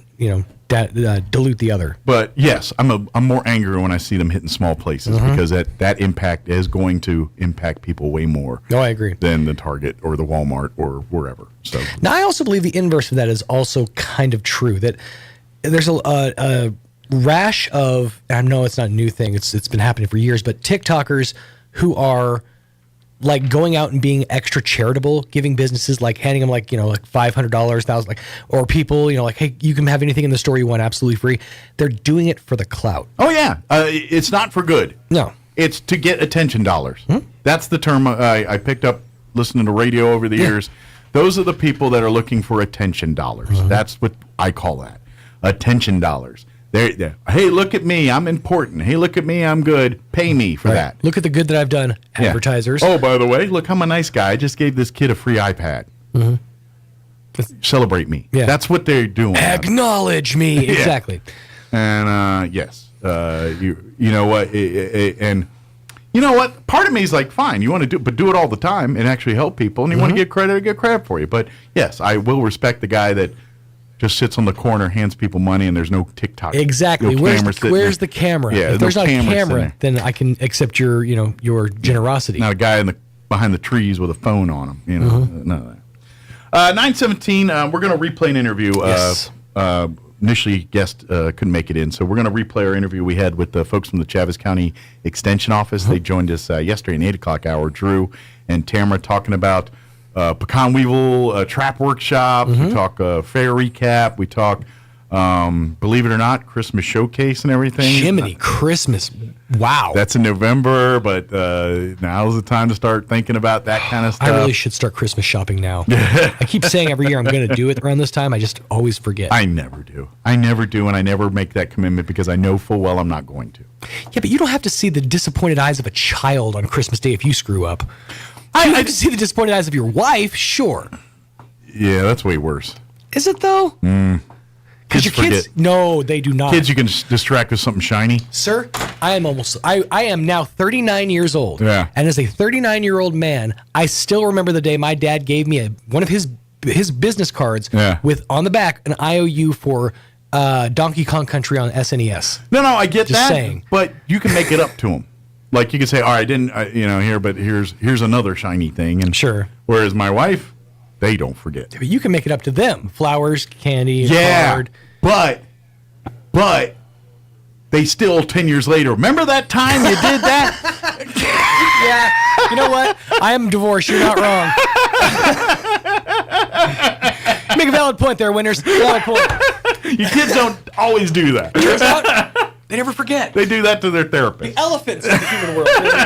dilute the other. But yes, I'm more angry when I see them hitting small places because that impact is going to impact people way more. No, I agree. Than the Target or the Walmart or wherever. So now I also believe the inverse of that is also kind of true. That there's a rash of, I know it's not a new thing. It's been happening for years, but TikTokers who are like going out and being extra charitable, giving businesses like handing them like $500, $1,000, or people like, hey, you can have anything in the store you want absolutely free. They're doing it for the clout. Oh yeah, it's not for good. No, it's to get attention dollars. That's the term I picked up listening to radio over the years. Those are the people that are looking for attention dollars. That's what I call that, attention dollars. Hey, look at me, I'm important. Hey, look at me, I'm good. Pay me for that. Look at the good that I've done, advertisers. Oh, by the way, look, I'm a nice guy. I just gave this kid a free iPad. Celebrate me. Yeah. That's what they're doing. Acknowledge me. Exactly. And yes, you know what? And you know what? Part of me is like, fine, you want to do it, but do it all the time and actually help people. And you want to get credit for you. But yes, I will respect the guy that just sits on the corner, hands people money, and there's no TikTok. Exactly. No where's the camera? Yeah, if there's no not a camera, there. then I can accept your generosity. Not a guy behind the trees with a phone on him. None of that. 9:17. We're going to replay an interview. Yes. Initially, guest couldn't make it in, so we're going to replay our interview we had with the folks from the Chaves County Extension Office. They joined us yesterday in the 8 o'clock hour. Drew and Tamara talking about Pecan Weevil Trap Workshop. We talk fair recap. We talk, believe it or not, Christmas showcase and everything. Jiminy Christmas. Wow. That's in November, but now's the time to start thinking about that kind of stuff. I really should start Christmas shopping now. I keep saying every year I'm going to do it around this time. I just always forget. I never do, and I never make that commitment because I know full well I'm not going to. Yeah, but you don't have to see the disappointed eyes of a child on Christmas Day if you screw up. I have to see the disappointed eyes of your wife, sure. Yeah, that's way worse. Is it though? Because your kids, no, they do not. Kids, you can distract with something shiny. Sir, I am now 39 years old. Yeah. And as a 39-year-old man, I still remember the day my dad gave me one of his business cards with on the back an IOU for Donkey Kong Country on SNES. No, I get Just that. saying. But you can make it up to him. Like you can say, all right, I didn't, here, but here's another shiny thing. And sure. Whereas my wife, they don't forget. But you can make it up to them. Flowers, candy, card. But they still 10 years later. Remember that time you did that? Yeah. You know what? I am divorced. You're not wrong. Make a valid point there, winners. Valid point. Your kids don't always do that. Turns out they never forget. They do that to their therapist. The elephants in the human world. Really.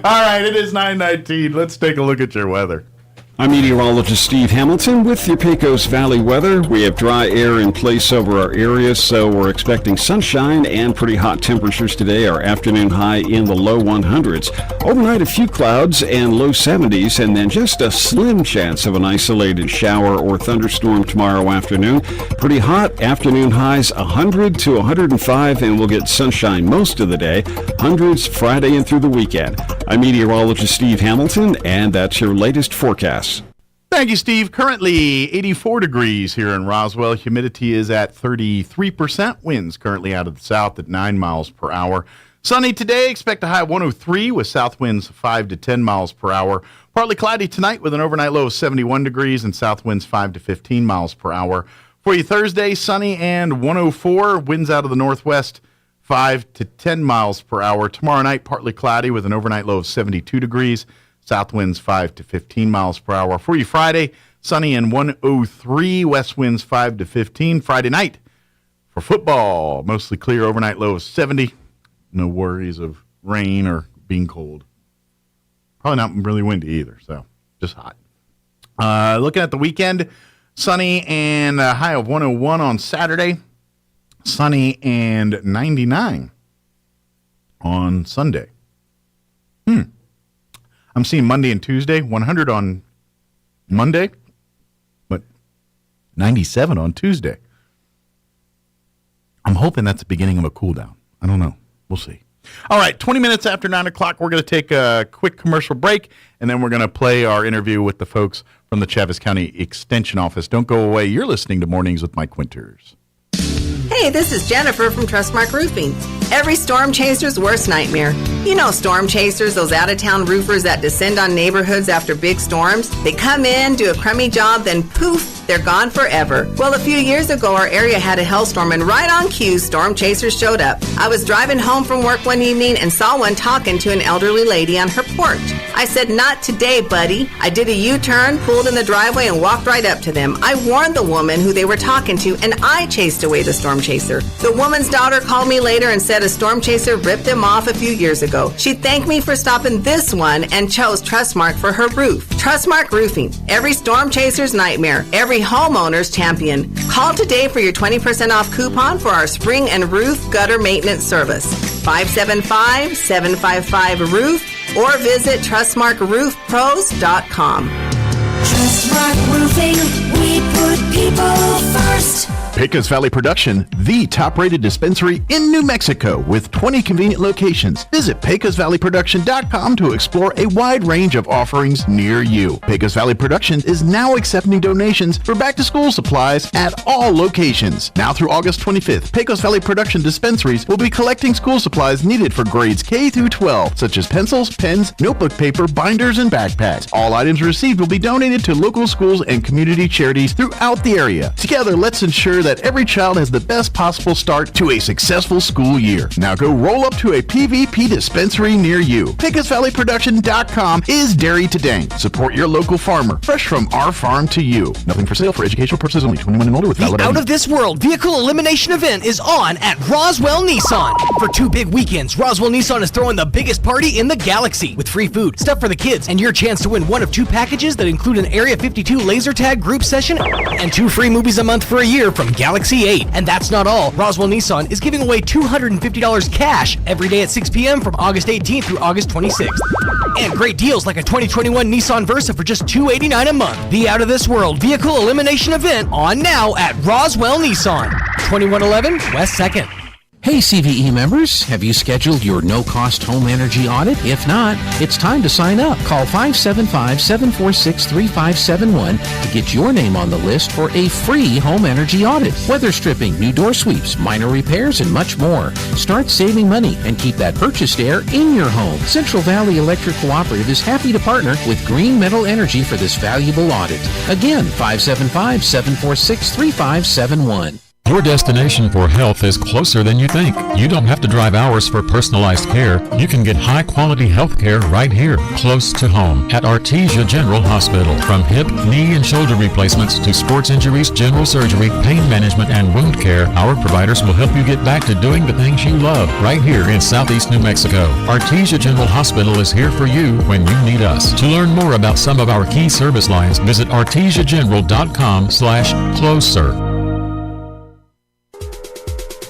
All right, it is 9:19. Let's take a look at your weather. I'm meteorologist Steve Hamilton with your Pecos Valley weather. We have dry air in place over our area, so we're expecting sunshine and pretty hot temperatures today. Our afternoon high in the low 100s. Overnight, a few clouds and low 70s, and then just a slim chance of an isolated shower or thunderstorm tomorrow afternoon. Pretty hot. Afternoon highs 100 to 105, and we'll get sunshine most of the day. Hundreds Friday and through the weekend. I'm meteorologist Steve Hamilton, and that's your latest forecast. Thank you, Steve. Currently 84 degrees here in Roswell. Humidity is at 33%. Winds currently out of the south at 9 miles per hour. Sunny today. Expect a high of 103 with south winds 5 to 10 miles per hour. Partly cloudy tonight with an overnight low of 71 degrees and south winds 5 to 15 miles per hour. For you Thursday, sunny and 104. Winds out of the northwest 5 to 10 miles per hour. Tomorrow night, partly cloudy with an overnight low of 72 degrees. South winds 5 to 15 miles per hour. For you Friday, sunny and 103. West winds 5 to 15. Friday night for football, mostly clear, overnight low of 70. No worries of rain or being cold. Probably not really windy either, so just hot. Looking at the weekend, sunny and a high of 101 on Saturday. Sunny and 99 on Sunday. I'm seeing Monday and Tuesday, 100 on Monday, but 97 on Tuesday. I'm hoping that's the beginning of a cool down. I don't know. We'll see. All right, 20 minutes after 9 o'clock, we're going to take a quick commercial break, and then we're going to play our interview with the folks from the Chaves County Extension Office. Don't go away. You're listening to Mornings with Mike Winters. Hey, this is Jennifer from Trustmark Roofing. Every storm chaser's worst nightmare. You know storm chasers, those out-of-town roofers that descend on neighborhoods after big storms. They come in, do a crummy job, then poof, they're gone forever. Well, a few years ago, our area had a hailstorm, and right on cue, storm chasers showed up. I was driving home from work one evening and saw one talking to an elderly lady on her porch. I said, "Not today, buddy." I did a U-turn, pulled in the driveway, and walked right up to them. I warned the woman who they were talking to, and I chased away the storm chaser. The woman's daughter called me later and said a storm chaser ripped them off a few years ago. She thanked me for stopping this one and chose Trustmark for her roof. Trustmark Roofing. Every storm chaser's nightmare. Every homeowner's champion. Call today for your 20% off coupon for our spring and roof gutter maintenance service. 575-755-ROOF or visit TrustmarkRoofPros.com. Trustmark Roofing, we put people first. Pecos Valley Production, the top-rated dispensary in New Mexico with 20 convenient locations. Visit PecosValleyProduction.com to explore a wide range of offerings near you. Pecos Valley Production is now accepting donations for back-to-school supplies at all locations. Now through August 25th, Pecos Valley Production dispensaries will be collecting school supplies needed for grades K through 12, such as pencils, pens, notebook paper, binders, and backpacks. All items received will be donated to local schools and community charities throughout the area. Together, let's ensure that every child has the best possible start to a successful school year. Now go roll up to a PVP dispensary near you. PecosValleyProduction.com is dairy to dang. Support your local farmer, fresh from our farm to you. Nothing for sale, for educational purposes only. 21 and older with valid The ID. Out of This World Vehicle Elimination Event is on at Roswell Nissan. For 2 big weekends, Roswell Nissan is throwing the biggest party in the galaxy with free food, stuff for the kids, and your chance to win one of 2 packages that include an Area 52 laser tag group session and 2 free movies a month for a year from Galaxy 8. And that's not all. Roswell Nissan is giving away $250 cash every day at 6 p.m. from August 18th through August 26th. And great deals like a 2021 Nissan Versa for just $289 a month. The Out of This World Vehicle Elimination Event on now at Roswell Nissan, 2111 West 2nd. Hey CVE members, have you scheduled your no-cost home energy audit? If not, it's time to sign up. Call 575-746-3571 to get your name on the list for a free home energy audit. Weather stripping, new door sweeps, minor repairs, and much more. Start saving money and keep that purchased air in your home. Central Valley Electric Cooperative is happy to partner with Green Metal Energy for this valuable audit. Again, 575-746-3571. Your destination for health is closer than you think. You don't have to drive hours for personalized care. You can get high-quality health care right here, close to home, at Artesia General Hospital. From hip, knee, and shoulder replacements to sports injuries, general surgery, pain management, and wound care, our providers will help you get back to doing the things you love right here in Southeast New Mexico. Artesia General Hospital is here for you when you need us. To learn more about some of our key service lines, visit artesiageneral.com/closer.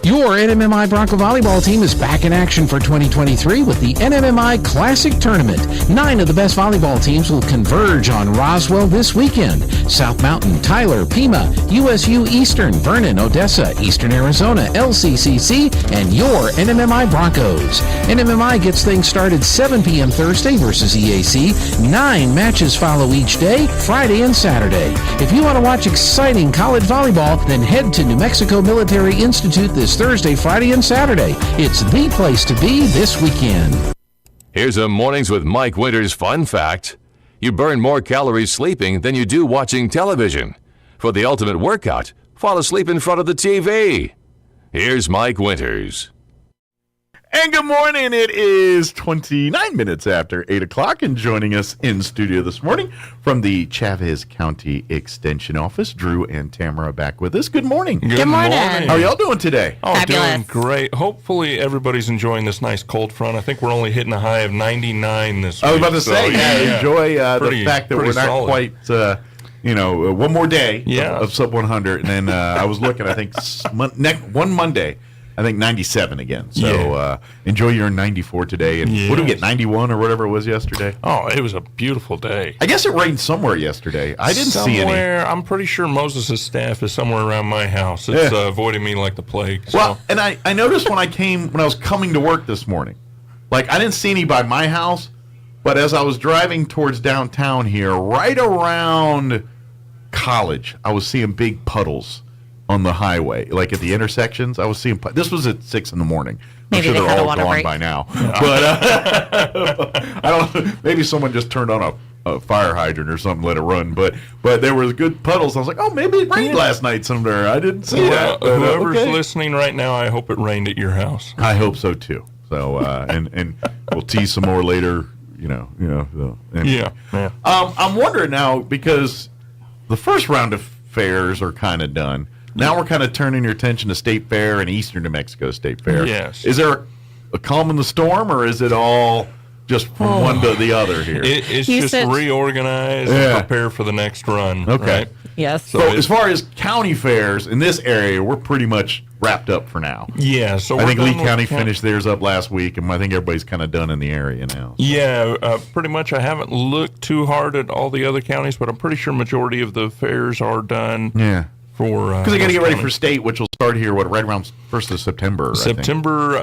Your NMMI Bronco Volleyball team is back in action for 2023 with the NMMI Classic Tournament. 9 of the best volleyball teams will converge on Roswell this weekend. South Mountain, Tyler, Pima, USU Eastern, Vernon, Odessa, Eastern Arizona, LCCC, and your NMMI Broncos. NMMI gets things started 7 p.m. Thursday versus EAC. 9 matches follow each day, Friday and Saturday. If you want to watch exciting college volleyball, then head to New Mexico Military Institute this Thursday, Friday, and Saturday. It's the place to be this weekend. Here's a Mornings with Mike Winters fun fact. You burn more calories sleeping than you do watching television. For the ultimate workout, fall asleep in front of the TV. Here's Mike Winters. And good morning. It is 29 minutes after 8 o'clock, and joining us in studio this morning from the Chaves County Extension Office, Drew and Tamara back with us. Good morning. Good morning. How are y'all doing today? Oh, doing great. Hopefully everybody's enjoying this nice cold front. I think we're only hitting a high of 99 this week. I was about to say, enjoy the fact that we're not solid. quite, one more day of sub 100. And then I was looking, I think, one Monday, I think 97 again. So enjoy your 94 today. And what did we get, 91 or whatever it was yesterday? Oh, it was a beautiful day. I guess it rained somewhere yesterday. I didn't see any. I'm pretty sure Moses' staff is somewhere around my house. It's avoiding me like the plague. So. Well, and I noticed when I was coming to work this morning, Like, I didn't see any by my house, but as I was driving towards downtown here, right around College, I was seeing big puddles on the highway, like at the intersections. I was seeing this was at 6 in the morning. Maybe I'm sure they they're had all a water gone break. by now. But I don't. Maybe someone just turned on a fire hydrant or something, let it run. But there was good puddles. I was like, oh, maybe it rained last night somewhere. I didn't see that. But, Whoever's okay. listening right now, I hope it rained at your house. I hope so too. So and we'll tease some more later. Anyway. Yeah. I'm wondering now, because the first round of fairs are kind of done. Now we're kind of turning your attention to State Fair and Eastern New Mexico State Fair. Yes. Is there a calm in the storm, or is it all just from one to the other here? It's You just said- reorganize Yeah. and prepare for the next run. Okay. Right? Yes. So as far as county fairs in this area, we're pretty much wrapped up for now. Yeah. So I think we're Lee done with County finished theirs up last week, and I think everybody's kind of done in the area now. Yeah, pretty much. I haven't looked too hard at all the other counties, but I'm pretty sure majority of the fairs are done. Yeah. For Because they got to those get ready for counties. state, which will start here, right around 1st of September. I think. September.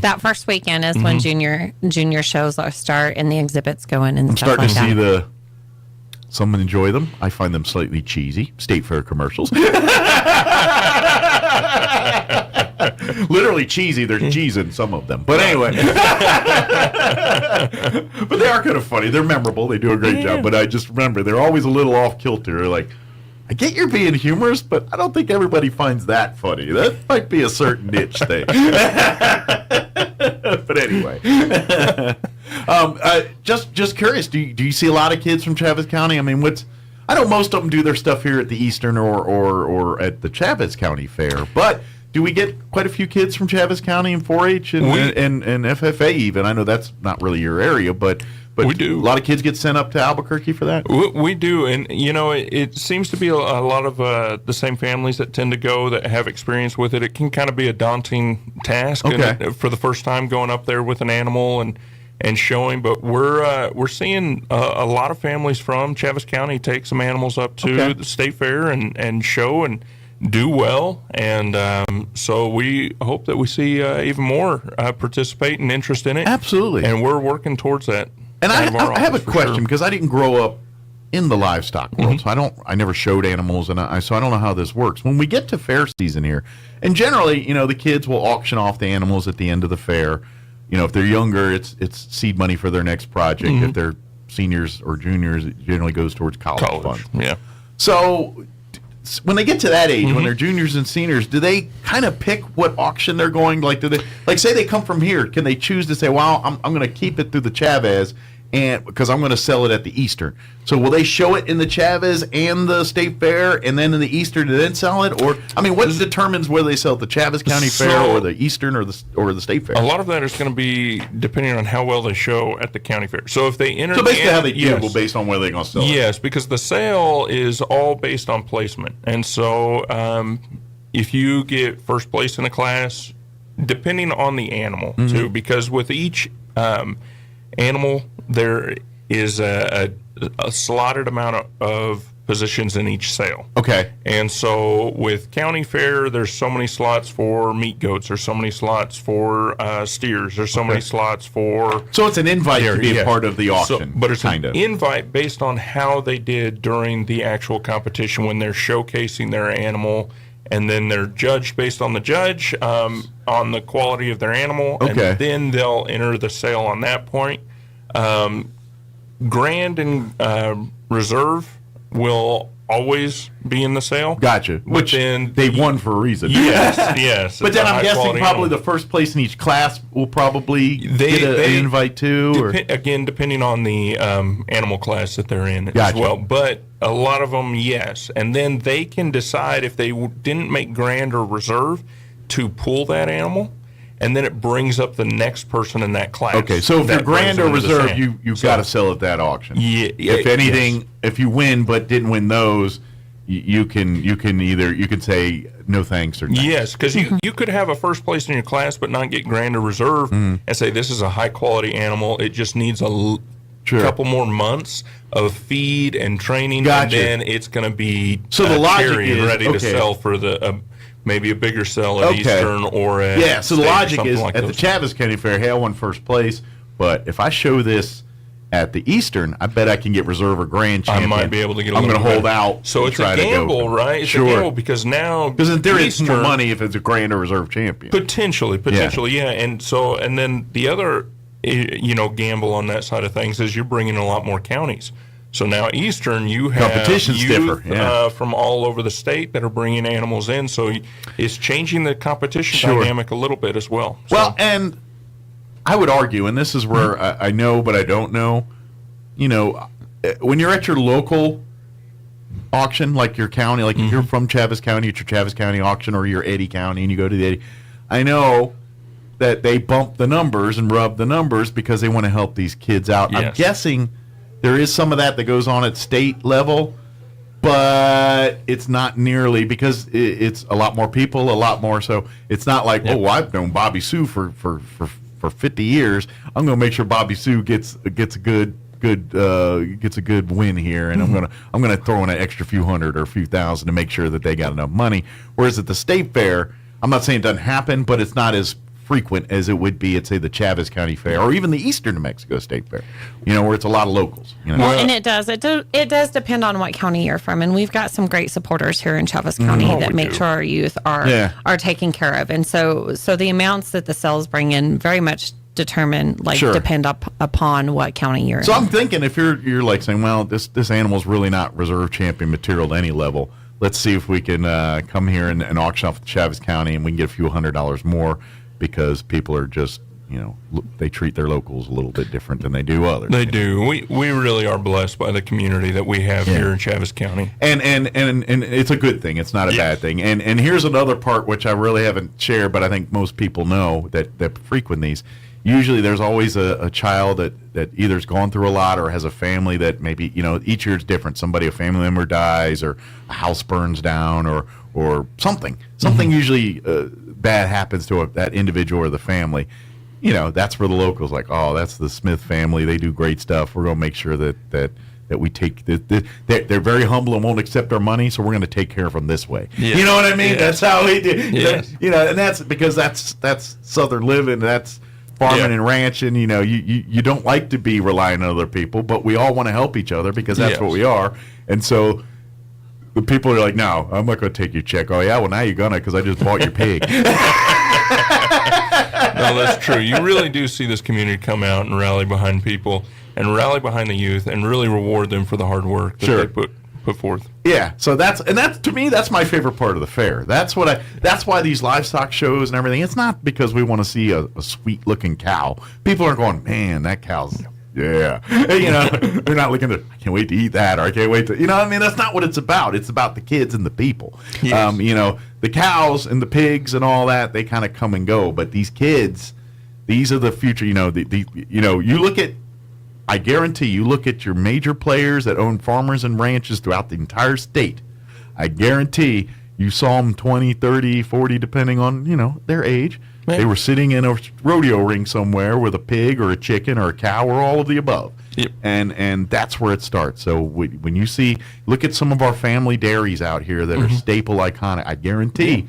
That first weekend is when junior shows start and the exhibits go in and I'm stuff starting like to that. see some enjoy them. I find them slightly cheesy. State Fair commercials. Literally cheesy. There's cheese in some of them. But anyway. But they are kind of funny. They're memorable. They do a great job. But I just remember they're always a little off kilter. They're like, I get you're being humorous, but I don't think everybody finds that funny. That might be a certain niche thing. But anyway. Just curious, do you see a lot of kids from Travis County? I mean, I know most of them do their stuff here at the Eastern or at the Travis County Fair, but do we get quite a few kids from Travis County in 4-H and FFA even? I know that's not really your area, but we do. A lot of kids get sent up to Albuquerque for that? We do, and it seems to be a lot of the same families that tend to go that have experience with it. It can kind of be a daunting task for the first time going up there with an animal and showing, but we're seeing a lot of families from Travis County take some animals up to the state fair and show and do well, and so we hope that we see even more participate and interest in it. Absolutely, and we're working towards that. And I have a question because I didn't grow up in the livestock world, so I never showed animals, and so I don't know how this works. When we get to fair season here, and generally, the kids will auction off the animals at the end of the fair. If they're younger, it's seed money for their next project. If they're seniors or juniors, it generally goes towards college funds. Yeah. So when they get to that age, when they're juniors and seniors, do they kind of pick what auction they're going? Like, do they say they come from here? Can they choose to say, "Well, I'm going to keep it through the Chavez, and because I'm going to sell it at the Eastern"? So will they show it in the Chavez and the State Fair, and then in the Eastern, and then sell it? Or what determines whether they sell at the Chavez County Fair or the Eastern or the State Fair? A lot of that is going to be depending on how well they show at the county fair. So if they enter, so basically how they gamble based on where they're going to sell it. Yes, because the sale is all based on placement, and so if you get first place in a class, depending on the animal too, because with each animal there is a slotted amount of positions in each sale. Okay. And so with county fair, there's so many slots for meat goats, there's so many slots for steers, there's so many slots for... So it's an invite to be a part of the auction, but it's an invite based on how they did during the actual competition when they're showcasing their animal, and then they're judged based on the judge, on the quality of their animal, and then they'll enter the sale on that point. Grand and reserve will always be in the sale. Gotcha. Which they won for a reason. Yes, yes. But then I'm guessing probably the first place in each class will probably get an invite too. Again, depending on the animal class that they're in as well. But a lot of them, yes. And then they can decide if they didn't make grand or reserve to pull that animal. And then it brings up the next person in that class. Okay, so if you're grand or reserve, you've got to sell at that auction. Yeah. If anything, if you win but didn't win those, you can say no thanks or thanks. Yes, because you could have a first place in your class but not get grand or reserve and say this is a high quality animal. It just needs a couple more months of feed and training, and then it's going to be the logic is ready to sell for the. Maybe a bigger sell at Eastern or at so the logic is like at the Chavez County Fair, hey, I won first place. But if I show this at the Eastern, I bet I can get reserve or grand champion. I might be able to get a I'm little going to hold better. out. So it's a gamble, right? It's a gamble because now... Because in theory, it's more money if it's a grand or reserve champion. Potentially, yeah. And then the other, gamble on that side of things is you're bringing a lot more counties. So now Eastern, you have competition's youth different, from all over the state that are bringing animals in. So it's changing the competition dynamic a little bit as well. Well, and I would argue, and this is where I know but I don't know, when you're at your local auction, like your county, like if you're from Chaves County, at your Chaves County auction, or you're Eddy County and you go to the Eddy, I know that they bump the numbers and rub the numbers because they want to help these kids out. Yes. I'm guessing there is some of that goes on at state level, but it's not nearly, because it's a lot more people, a lot more. So it's not like, I've known Bobby Sue for 50 years. I'm going to make sure Bobby Sue gets a good win here, and I'm gonna throw in an extra few hundred or a few thousand to make sure that they got enough money. Whereas at the state fair, I'm not saying it doesn't happen, but it's not as frequent as it would be at, say, the Chaves County Fair or even the Eastern New Mexico State Fair, where it's a lot of locals. Well, and it does depend on what county you're from, and we've got some great supporters here in Chaves County that make sure our youth are taken care of, and so the amounts that the sales bring in very much depend upon what county you're in. So I'm thinking, if you're like saying, well, this animal's really not reserve champion material to any level, let's see if we can come here and auction off Chaves County, and we can get a few $100s more, because people are just, they treat their locals a little bit different than they do others. They do. We really are blessed by the community that we have here in Chaves County. And it's a good thing. It's not a bad thing. And here's another part which I really haven't shared, but I think most people know that frequent these. Usually there's always a child that either has gone through a lot or has a family that maybe, each year it's different. A family member dies, or a house burns down, or something. Something usually bad happens to that individual or the family. That's where the locals like, oh, that's the Smith family. They do great stuff. We're going to make sure that we take they're very humble and won't accept our money, so we're going to take care of them this way. Yeah. You know what I mean? Yeah. That's how we do. Yes. And that's because that's Southern living. That's farming and ranching. You don't like to be relying on other people, but we all want to help each other because that's what we are. And so the people are like, no, I'm not going to take your check. Oh, yeah, well, now you're going to, because I just bought your pig. No, that's true. You really do see this community come out and rally behind people and rally behind the youth and really reward them for the hard work that they put forth. Yeah, so that's to me, that's my favorite part of the fair. That's why these livestock shows and everything, it's not because we want to see a sweet looking cow. People are going, man, that cow's they're not looking at, I can't wait to eat that, or I can't wait to, that's not what it's about. It's about the kids and the people. Yes. The cows and the pigs and all that, they kind of come and go, but these kids, these are the future. You look at, I guarantee you look at your major players that own farmers and ranches throughout the entire state. I guarantee you saw them 20, 30, 40, depending on, their age. They were sitting in a rodeo ring somewhere with a pig or a chicken or a cow or all of the above. Yep. And that's where it starts. So when you look at some of our family dairies out here that are staple iconic, I guarantee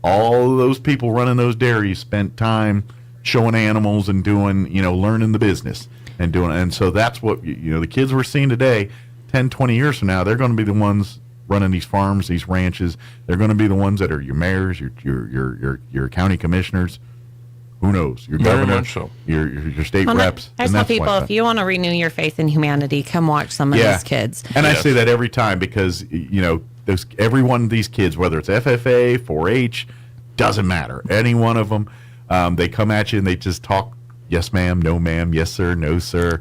all of those people running those dairies spent time showing animals and doing, learning the business and doing. And so that's what, the kids we're seeing today, 10, 20 years from now, they're going to be the ones running these farms, these ranches. They're going to be the ones that are your mayors, your county commissioners. Who knows? Your governor, your state reps. I tell people, if you want to renew your faith in humanity, come watch some of these kids. And I say that every time because, every one of these kids, whether it's FFA, 4-H, doesn't matter. Any one of them, they come at you and they just talk, yes, ma'am, no, ma'am, yes, sir, no, sir.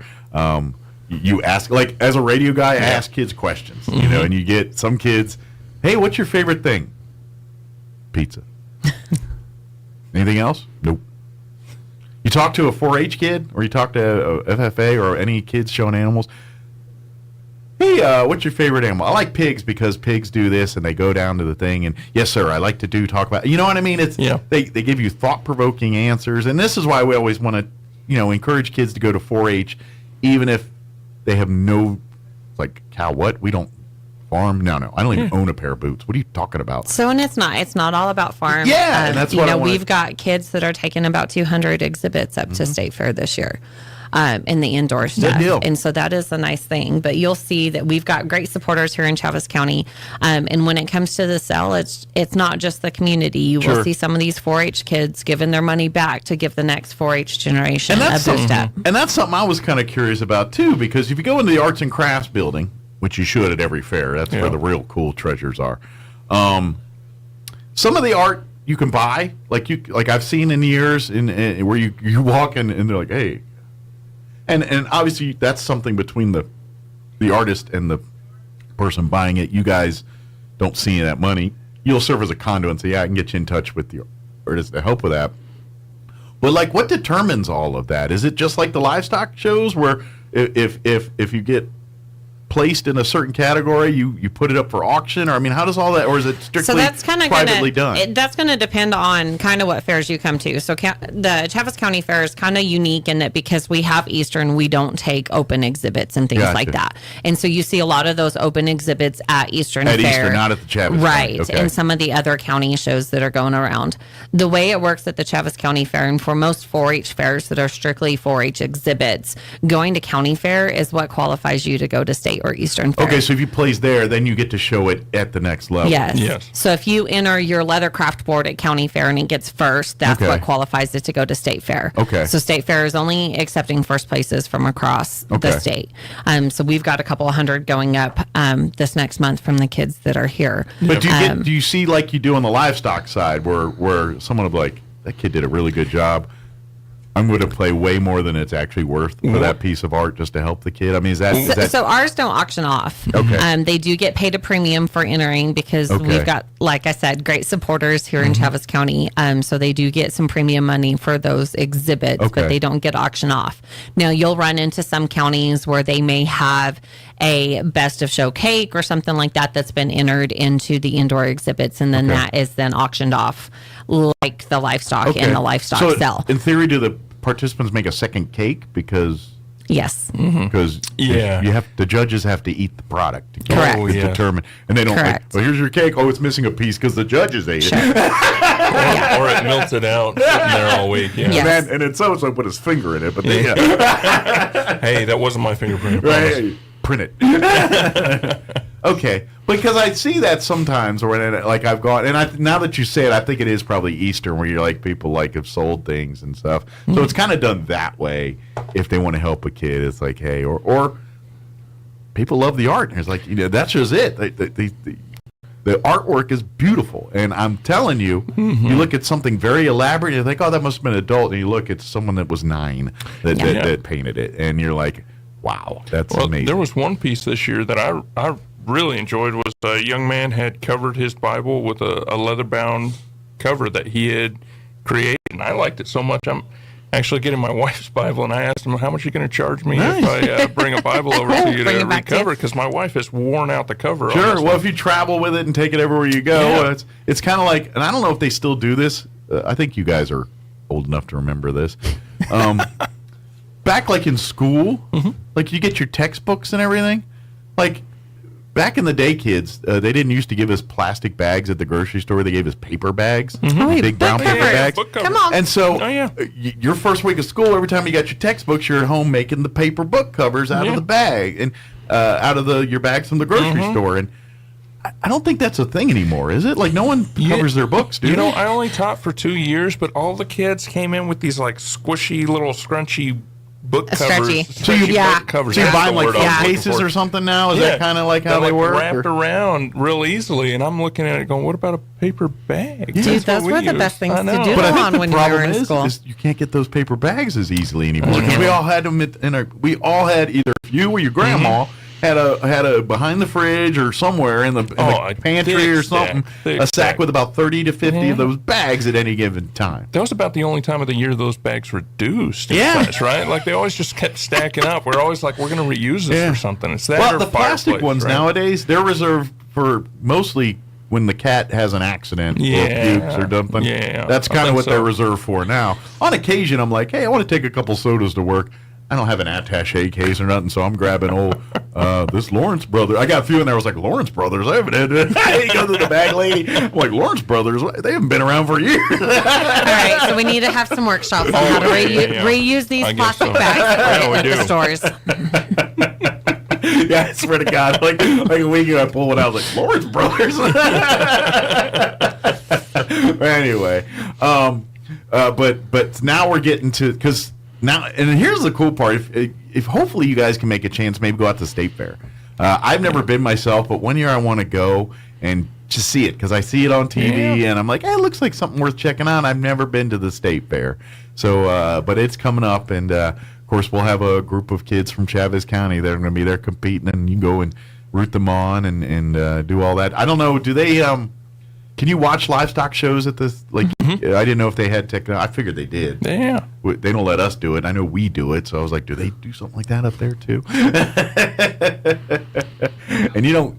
You ask, like, as a radio guy, I ask kids questions, and you get some kids, hey, what's your favorite thing? Pizza. Anything else? Nope. You talk to a 4-H kid, or you talk to a FFA or any kids showing animals, hey, what's your favorite animal? I like pigs because pigs do this, and they go down to the thing, and yes, sir, I like to talk about, you know what I mean? It's they give you thought-provoking answers, and this is why we always want to, encourage kids to go to 4-H, even if they have no, like, cow, what? We don't farm? No, I don't even own a pair of boots. What are you talking about? So, and it's not all about farm. Yeah, and that's what we've got kids that are taking about 200 exhibits up to State Fair this year. in the indoor stuff. Good deal. And so that is a nice thing. But you'll see that we've got great supporters here in Chaves County. And when it comes to the sale, it's not just the community. You will see some of these 4-H kids giving their money back to give the next 4-H generation a boost up. And that's something I was kind of curious about too, because if you go into the arts and crafts building, which you should at every fair, that's where the real cool treasures are. Some of the art you can buy, like I've seen in years, in where you walk in and they're like, hey, and obviously that's something between the artist and the person buying it. You guys don't see that money. You'll serve as a conduit and say, yeah, I can get you in touch with the artist to help with that. But like, what determines all of that? Is it just like the livestock shows where if you get placed in a certain category, you put it up for auction, or I mean, how does all that, or is it strictly privately done? That's going to depend on kind of what fairs you come to. So the Chaves County Fair is kind of unique in that because we have Eastern, we don't take open exhibits and things like that. And so you see a lot of those open exhibits at Eastern Fair. At Eastern, not at the Chaves right, County. Okay. And some of the other county shows that are going around. The way it works at the Chaves County Fair, and for most 4-H fairs that are strictly 4-H exhibits, going to county fair is what qualifies you to go to state or Eastern Fair. Okay, so if you place there, then you get to show it at the next level. Yes. So if you enter your leathercraft board at county fair and it gets first, that's what qualifies it to go to state fair. Okay. So state fair is only accepting first places from across the state. So we've got a couple of hundred going up this next month from the kids that are here. But do you see like you do on the livestock side where someone will be like, that kid did a really good job, I'm going to pay way more than it's actually worth for that piece of art just to help the kid? I mean, is that... So ours don't auction off. Okay. They do get paid a premium for entering because we've got, like I said, great supporters here in Chaves County. So they do get some premium money for those exhibits, but they don't get auction off. Now, you'll run into some counties where they may have a best of show cake or something like that that's been entered into the indoor exhibits, and then that is then auctioned off like the livestock and the livestock sell. In theory, do the participants make a second cake because... Yes. Because the judges have to eat the product to determine, and they don't like, well, here's your cake. Oh, it's missing a piece because the judges ate it. or it melted out sitting there all week. Yeah. And then so put his finger in it, but they, hey, that wasn't my fingerprint. Right. Print it. Okay, because I see that sometimes, or like I've gone, and now that you say it, I think it is probably Eastern where you're like people like have sold things and stuff. So it's kind of done that way. If they want to help a kid, it's like, hey, or people love the art, and it's like, that's just it. The artwork is beautiful, and I'm telling you, you look at something very elaborate, you think, oh, that must have been an adult, and you look at someone that was 9 that painted it, and you're like, wow, that's amazing. There was one piece this year that I really enjoyed. Was a young man had covered his Bible with a leather-bound cover that he had created, and I liked it so much. I'm actually getting my wife's Bible, and I asked him, how much are you going to charge me if I bring a Bible over to you to recover? Because my wife has worn out the cover. Sure. Well, if you travel with it and take it everywhere you go, it's kind of like, and I don't know if they still do this. I think you guys are old enough to remember this. Back like in school, like you get your textbooks and everything. Like back in the day, kids, they didn't used to give us plastic bags at the grocery store. They gave us paper bags, big brown paper bags. Come on. And so your first week of school, every time you got your textbooks, you're at home making the paper book covers out of the bag and out of your bags from the grocery store. And I don't think that's a thing anymore, is it? Like no one covers their books, do they? I only taught for 2 years, but all the kids came in with these like squishy little scrunchy book covers. So you buy them like phone cases or something now? Is that kind of like how they work? Wrapped around real easily, and I'm looking at it going, what about a paper bag? Dude, those were the best things to do on when you were in school. Is you can't get those paper bags as easily anymore. Because we all had them we all had either you or your grandma had a behind the fridge or somewhere in the pantry or something, a sack with about 30 to 50 of those bags at any given time. That was about the only time of the year those bags reduced in price, right? Like they always just kept stacking up. We're always like, we're going to reuse this for something. It's that. Well, the plastic ones nowadays, they're reserved for mostly when the cat has an accident or pukes or something. That's kind of what they're reserved for now. On occasion, I'm like, hey, I want to take a couple sodas to work. I don't have an attaché case or nothing, so I'm grabbing old This Lawrence brother. I got a few in there. I was like, Lawrence brothers. I haven't had it. I go to the bag lady. I'm like, Lawrence brothers. They haven't been around for years. All right, so we need to have some workshops on how to reuse these plastic bags at the stores. Yeah, I swear to God, like a week ago, I pulled one out. I was like, Lawrence brothers. Anyway, but now we're getting to, because now, and here's the cool part. If hopefully you guys can make a chance, maybe go out to State Fair. I've never been myself, but one year I want to go and just see it, because I see it on TV and I'm like, it looks like something worth checking out. I've never been to the State Fair, so but it's coming up, and of course we'll have a group of kids from Chavez County that are going to be there competing, and you go and root them on and do all that. I don't know, do they can you watch livestock shows at this? Like, I didn't know if they had technology. I figured they did. Yeah. They don't let us do it. I know we do it. So I was like, do they do something like that up there too? And you don't.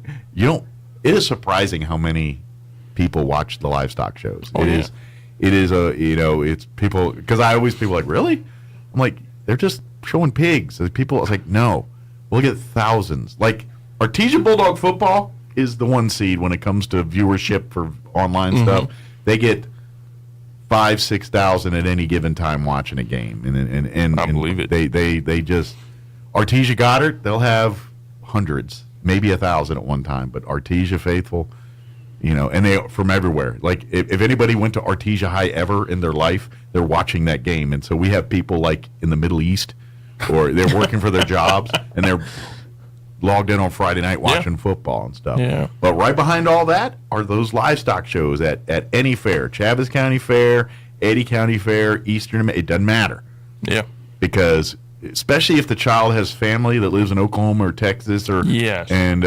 It is surprising how many people watch the livestock shows. It is it's people, because people are like, really? I'm like, they're just showing pigs. People, I was like, no, we'll get thousands. Like, Artesia Bulldog football is the 1 seed when it comes to viewership for online stuff. They get 5,000-6,000 at any given time watching a game, and I believe it. They just, Artesia Goddard, they'll have hundreds, maybe 1,000 at one time, but Artesia faithful, and they from everywhere. Like, if anybody went to Artesia High ever in their life, they're watching that game. And so we have people like in the Middle East, or they're working for their jobs, and they're logged in on Friday night watching football and stuff. Yeah. But right behind all that are those livestock shows at any fair. Chavez County Fair, Eddy County Fair, Eastern, it doesn't matter. Yeah. Because especially if the child has family that lives in Oklahoma or Texas, or and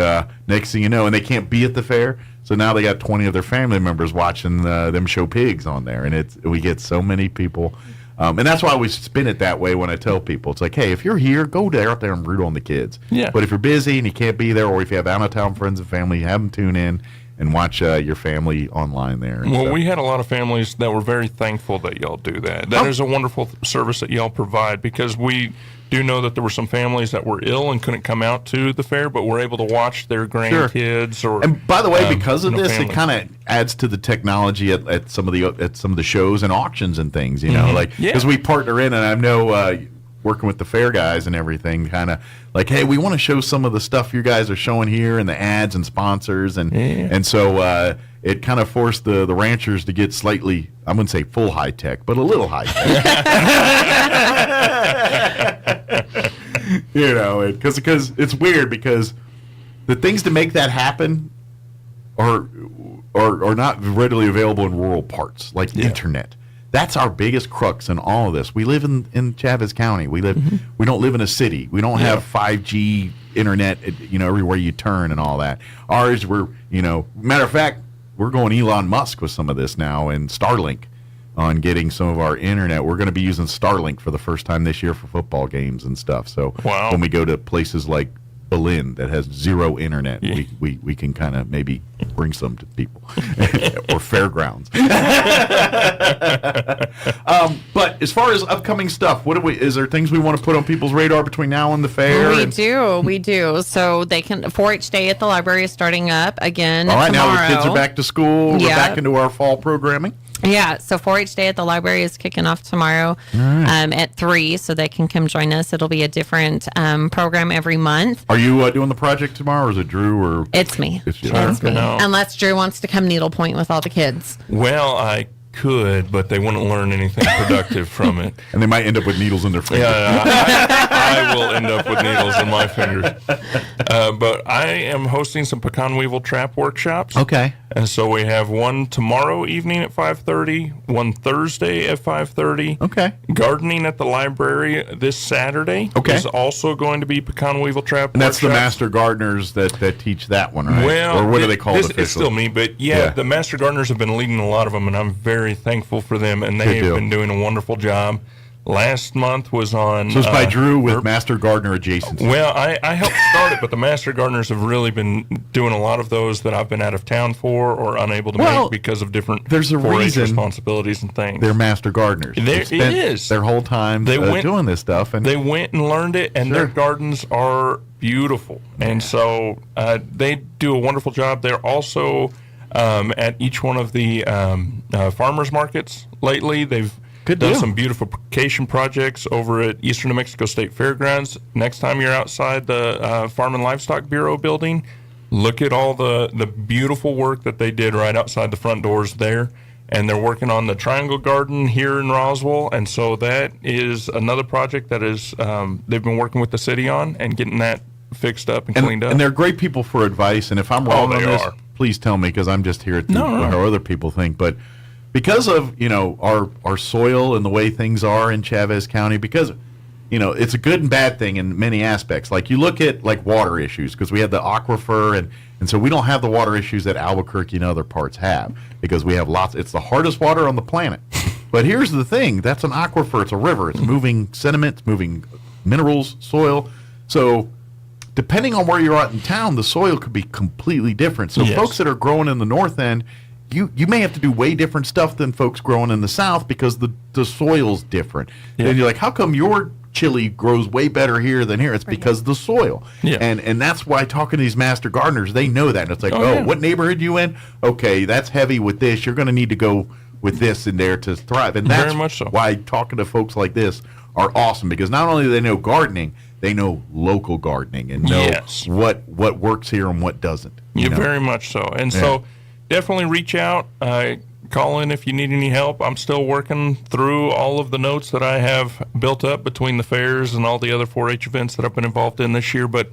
next thing you know, and they can't be at the fair, so now they got 20 of their family members watching them show pigs on there, and we get so many people. And that's why we spin it that way when I tell people. It's like, hey, if you're here, go out there and root on the kids. Yeah. But if you're busy and you can't be there, or if you have out-of-town friends and family, have them tune in and watch your family online there. Well, we had a lot of families that were very thankful that y'all do that. That is a wonderful service that y'all provide, because we do know that there were some families that were ill and couldn't come out to the fair, but were able to watch their grandkids. Sure. And by the way, because of this, it kind of adds to the technology at some of the shows and auctions and things. Because we partner in, and I know working with the fair guys and everything, kind of like, hey, we want to show some of the stuff you guys are showing here, and the ads and sponsors, and so it kind of forced the ranchers to get slightly, I wouldn't say full high tech, but a little high tech. Because it's weird, because the things to make that happen are not readily available in rural parts, like internet. That's our biggest crux in all of this. We live in Chavez County. We don't live in a city. We don't have 5G internet, everywhere you turn and all that. Ours, matter of fact, we're going Elon Musk with some of this now, and Starlink on getting some of our internet. We're going to be using Starlink for the first time this year for football games and stuff. So when we go to places like Berlin that has zero internet, we can kind of maybe bring some to people. Or fairgrounds. But as far as upcoming stuff, is there things we want to put on people's radar between now and the fair? We do. So they can, 4-H Day at the library is starting up again all right, tomorrow. now the kids are back to school. We're back into our fall programming. Yeah, so 4-H Day at the library is kicking off tomorrow at 3, so they can come join us. It'll be a different program every month. Are you doing the project tomorrow, or is it Drew? Or it's me. It's you. It's me. No. Unless Drew wants to come needlepoint with all the kids. Well, I could, but they wouldn't learn anything productive from it. And they might end up with needles in their fingers. I will end up with needles in my fingers. But I am hosting some pecan weevil trap workshops. Okay. And so we have one tomorrow evening at 5:30, one Thursday at 5:30. Okay. Gardening at the library this Saturday is also going to be pecan weevil trap and that's workshops. The master gardeners that teach that one, right? Well, or what do they call it? It's still me, but the master gardeners have been leading a lot of them, and I'm very thankful for them, and they have been doing a wonderful job. Last month was on... So it's by Drew with Master Gardener adjacency. Well, I helped start it, but the Master Gardeners have really been doing a lot of those that I've been out of town for or unable to make because of different 4-H responsibilities and things. They're Master Gardeners. It is. Their whole time doing this stuff. And they went and learned it, and their gardens are beautiful. And so they do a wonderful job. They're also at each one of the farmers markets lately. They've done some beautification projects over at Eastern New Mexico State Fairgrounds. Next time you're outside the Farm and Livestock Bureau building, look at all the beautiful work that they did right outside the front doors there. And they're working on the Triangle Garden here in Roswell. And so that is another project that is they've been working with the city on and getting that fixed up and cleaned up. And they're great people for advice. And if I'm wrong on this, please tell me, because I'm just here to how other people think. But because of, our soil and the way things are in Chavez County, because, it's a good and bad thing in many aspects. Like you look at like water issues, because we have the aquifer, and so we don't have the water issues that Albuquerque and other parts have, because we have lots. It's the hardest water on the planet. But here's the thing. That's an aquifer. It's a river. It's moving sediment. It's moving minerals, soil. So depending on where you're at in town, the soil could be completely different. So folks that are growing in the north end, you may have to do way different stuff than folks growing in the south, because the soil's different. Yeah. And you're like, how come your chili grows way better here than here? It's because of the soil. Yeah. And that's why talking to these master gardeners, they know that. And it's like, what neighborhood you in? Okay, that's heavy with this. You're going to need to go with this in there to thrive. And that's very much so. Why talking to folks like this are awesome, because not only do they know gardening, they know local gardening and know what works here and what doesn't. Very much so. And so definitely reach out. Call in if you need any help. I'm still working through all of the notes that I have built up between the fairs and all the other 4-H events that I've been involved in this year, but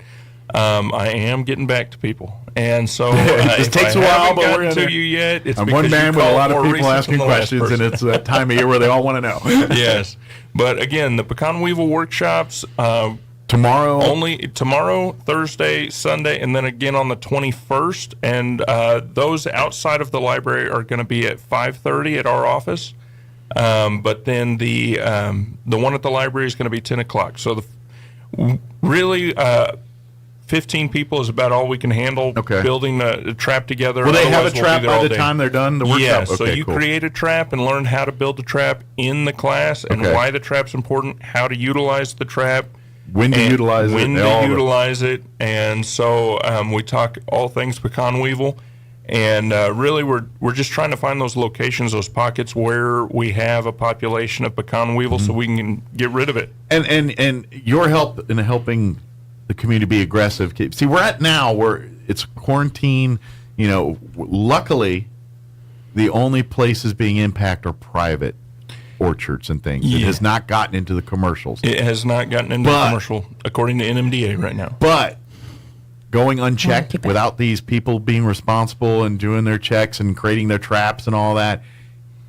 I am getting back to people. And so it takes a while, but we're to you yet. It's I'm one man with a lot of people asking questions, and it's that time of year where they all want to know. Yes. But again, the pecan weevil workshops, tomorrow, Thursday, Sunday, and then again on the 21st. And those outside of the library are going to be at 5:30 at our office. But then the one at the library is going to be 10 o'clock. So really 15 people is about all we can handle building a trap together. Will they have a trap by the time they're done the workshop? Yeah, so you create a trap and learn how to build a trap in the class and why the trap's important, how to utilize the trap. When to utilize it. And so we talk all things pecan weevil. And really we're just trying to find those locations, those pockets where we have a population of pecan weevil so we can get rid of it. And your help in helping the community be aggressive. See, we're at now where it's quarantine. Luckily, the only places being impacted are private orchards and things. It has not gotten into the commercials. It has not gotten into the commercial, according to NMDA right now. But going unchecked without these people being responsible and doing their checks and creating their traps and all that,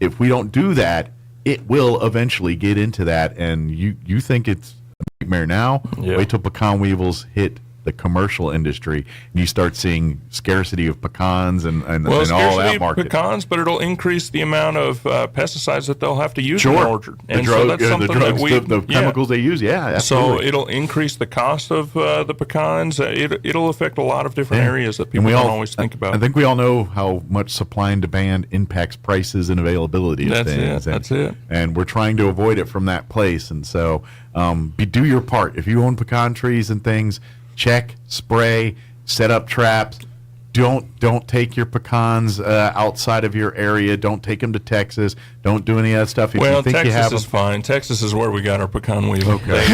if we don't do that, it will eventually get into that. And you think it's a nightmare now? Yeah. Wait till pecan weevils hit the commercial industry, and you start seeing scarcity of pecans and all that market. Pecans, but it'll increase the amount of pesticides that they'll have to use in an orchard. And so that's something the chemicals they use, absolutely. So it'll increase the cost of the pecans. It'll affect a lot of different areas that people don't always think about. I think we all know how much supply and demand impacts prices and availability of things. That's it. And we're trying to avoid it from that place. And so do your part. If you own pecan trees and things, check, spray, set up traps. Don't take your pecans outside of your area. Don't take them to Texas. Don't do any of that stuff. If you think Texas you have is fine. Texas is where we got our pecan weevil. Okay.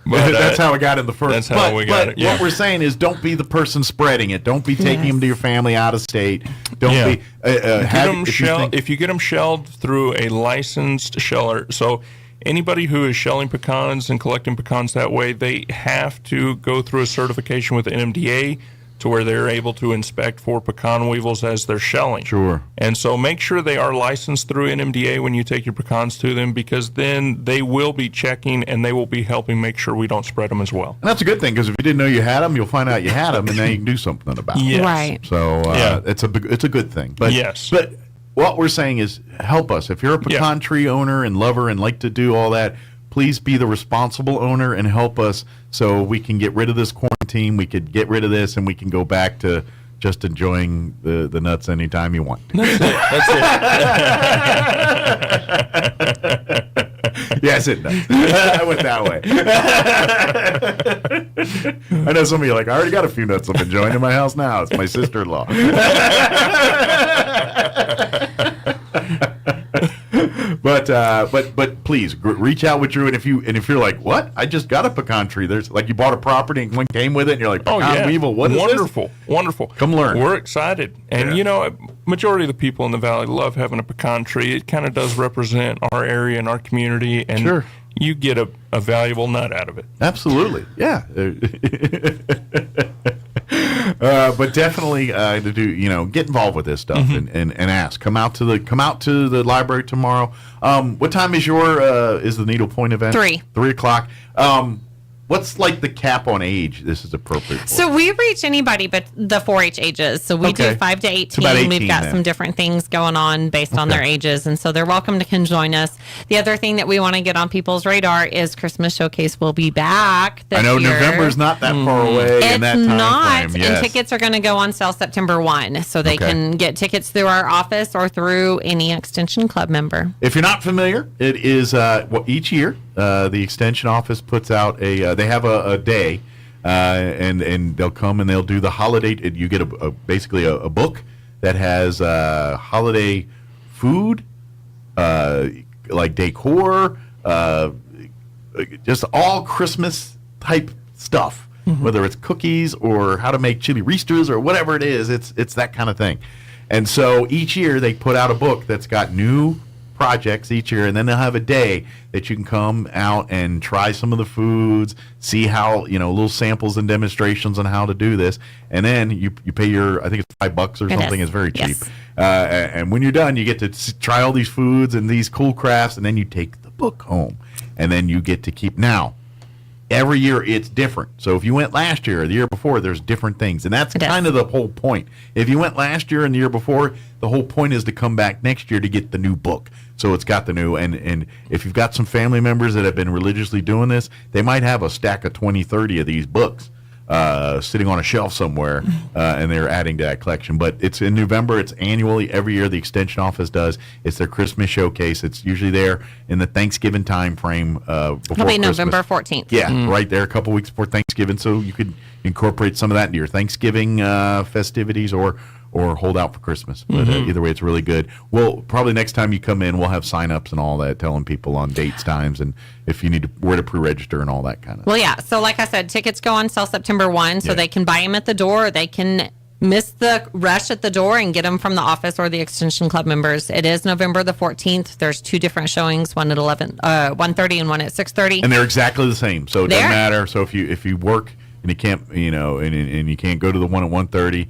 But that's how it got in the first. That's how we got it. Yeah. What we're saying is, don't be the person spreading it. Don't be taking them to your family out of state. Don't be. If you get them shelled through a licensed sheller, so. Anybody who is shelling pecans and collecting pecans that way, they have to go through a certification with the NMDA to where they're able to inspect for pecan weevils as they're shelling. Sure. And so make sure they are licensed through NMDA when you take your pecans to them, because then they will be checking and they will be helping make sure we don't spread them as well. And that's a good thing, because if you didn't know you had them, you'll find out you had them, and then you can do something about it. Yes. Right. So it's a good thing. But, yes. But what we're saying is, help us. If you're a pecan tree owner and lover and like to do all that, please be the responsible owner and help us so we can get rid of this quarantine. We could get rid of this, and we can go back to just enjoying the nuts anytime you want. That's it. Yes, it does. I went that way. I know some of you are like, I already got a few nuts I've been enjoying in my house now. It's my sister-in-law. But please reach out with Drew, and if you're like, what? I just got a pecan tree. There's like you bought a property and one came with it, and you're like, pecan weevil, what is this? Wonderful. Come learn. We're excited, and majority of the people in the valley love having a pecan tree. It kind of does represent our area and our community, and you get a valuable nut out of it. Absolutely, yeah. But definitely to do, get involved with this stuff and ask. Come out to the library tomorrow. What time is is the Needlepoint event? 3 o'clock. What's like the cap on age this is appropriate for? So we reach anybody but the 4-H ages. So we do 5 to 18. 18 We've got some different things going on based on their ages. And so they're welcome to come join us. The other thing that we want to get on people's radar is Christmas Showcase will be back this I know year. November's not that far away in that time frame. And tickets are going to go on sale September 1. So they can get tickets through our office or through any Extension Club member. If you're not familiar, it is each year the Extension office puts out they have a day, and they'll come and they'll do the holiday. You get basically a book that has holiday food, like decor, just all Christmas type stuff. Whether it's cookies or how to make chili ristas or whatever it is, it's that kind of thing. And so each year they put out a book that's got new projects each year, and then they'll have a day that you can come out and try some of the foods, see how, little samples and demonstrations on how to do this, and then you pay I think it's $5 or something. It's very cheap. And when you're done, you get to try all these foods and these cool crafts, and then you take the book home, and then you get to keep. Now, every year it's different. So if you went last year or the year before, there's different things. And that's kind of the whole point. If you went last year and the year before, the whole point is to come back next year to get the new book. So it's got the new, and if you've got some family members that have been religiously doing this, they might have a stack of 20, 30 of these books sitting on a shelf somewhere, and they're adding to that collection. But it's in November. It's annually. Every year the Extension office does. It's their Christmas showcase. It's usually there in the Thanksgiving time frame before It'll be Christmas. November 14th. Yeah, right there, a couple weeks before Thanksgiving. So you could incorporate some of that into your Thanksgiving festivities or hold out for Christmas. But either way, it's really good. Well, probably next time you come in, we'll have sign-ups and all that, telling people on dates, times, and if you need where to pre-register and all that kind of Well, yeah. So like I said, tickets go on sale September 1, so they can buy them at the door, or they can miss the rush at the door and get them from the office or the Extension Club members. It is November the 14th. There's 2 different showings, one at 1:30 and one at 6:30. And they're exactly the same, so it doesn't matter. So if you work and you can't, and you can't go to the one at 1:30,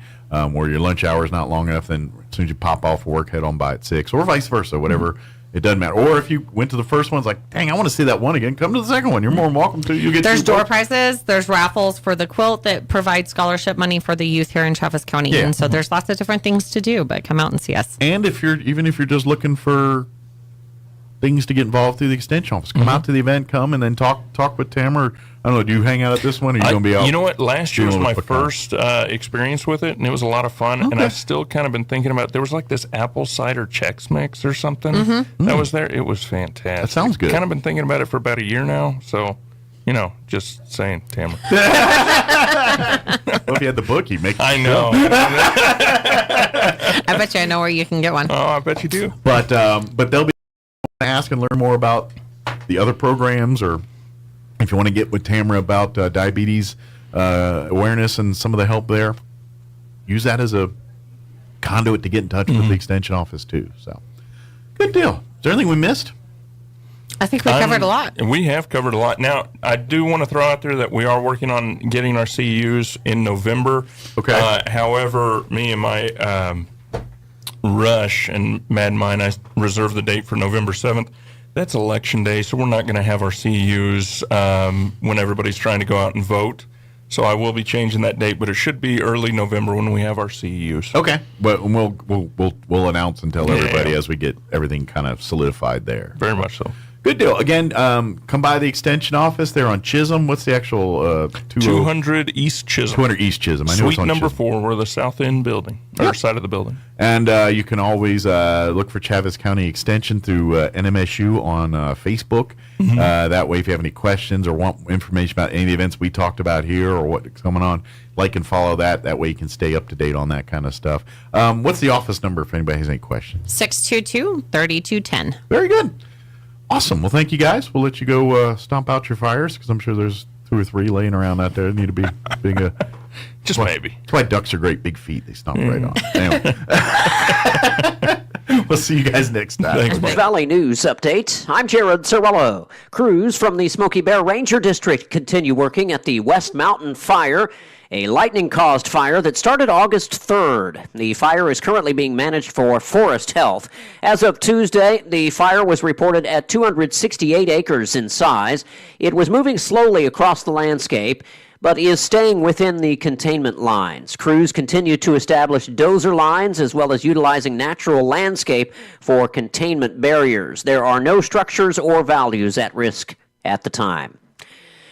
where your lunch hour is not long enough, then as soon as you pop off work, head on by at 6, or vice versa, whatever. It doesn't matter. Or if you went to the first one, it's like, dang, I want to see that one again. Come to the second one. You're more than welcome to. You get. There's door prizes. There's raffles for the quilt that provides scholarship money for the youth here in Travis County, and so there's lots of different things to do. But come out and see us. And if you're just looking for things to get involved through the Extension office, come out to the event, come and then talk with Tam, or I don't know, do you hang out at this one, or are you going to be out? You know what? Last year was my first experience with it, and it was a lot of fun. And I've still kind of been thinking about, there was like this apple cider Chex Mix or something that was there. It was fantastic. That sounds good. Kind of been thinking about it for about a year now, so, just saying, Tamara. Well, if you had the book, you'd make it. I know. I bet you I know where you can get one. Oh, I bet you do. But they'll be ask and learn more about the other programs, or if you want to get with Tamara about diabetes awareness and some of the help there, use that as a conduit to get in touch with the Extension office too. So, good deal. Is there anything we missed? I think we covered a lot. We have covered a lot. Now, I do want to throw out there that we are working on getting our CEUs in November. Okay. However, me and my rush and Mad Mine, I reserved the date for November 7th. That's election day, so we're not going to have our CEUs when everybody's trying to go out and vote. So I will be changing that date, but it should be early November when we have our CEUs. Okay, but we'll announce and tell everybody as we get everything kind of solidified there. Very much so. Good deal. Again, come by the extension office. They're on Chisholm. What's the actual 200 East Chisholm. 200 East Chisholm. I know Suite it's on number Chisholm. 4. We're the south end building, or side of the building. And you can always look for Chavez County Extension through NMSU on Facebook. That way, if you have any questions or want information about any of the events we talked about here or what's going on, like and follow that. That way you can stay up to date on that kind of stuff. What's the office number if anybody has any questions? 622-3210. Very good. Awesome. Well, thank you, guys. We'll let you go stomp out your fires because I'm sure there's 2 or 3 laying around out there that need to be being just maybe. That's why ducks are great big feet. They stomp right on. Anyway. We'll see you guys next time. Thanks, Valley News Update. I'm Jared Cirillo. Crews from the Smoky Bear Ranger District continue working at the West Mountain Fire, a lightning-caused fire that started August 3rd. The fire is currently being managed for Forest Health. As of Tuesday, the fire was reported at 268 acres in size. It was moving slowly across the landscape, but is staying within the containment lines. Crews continue to establish dozer lines as well as utilizing natural landscape for containment barriers. There are no structures or values at risk at the time.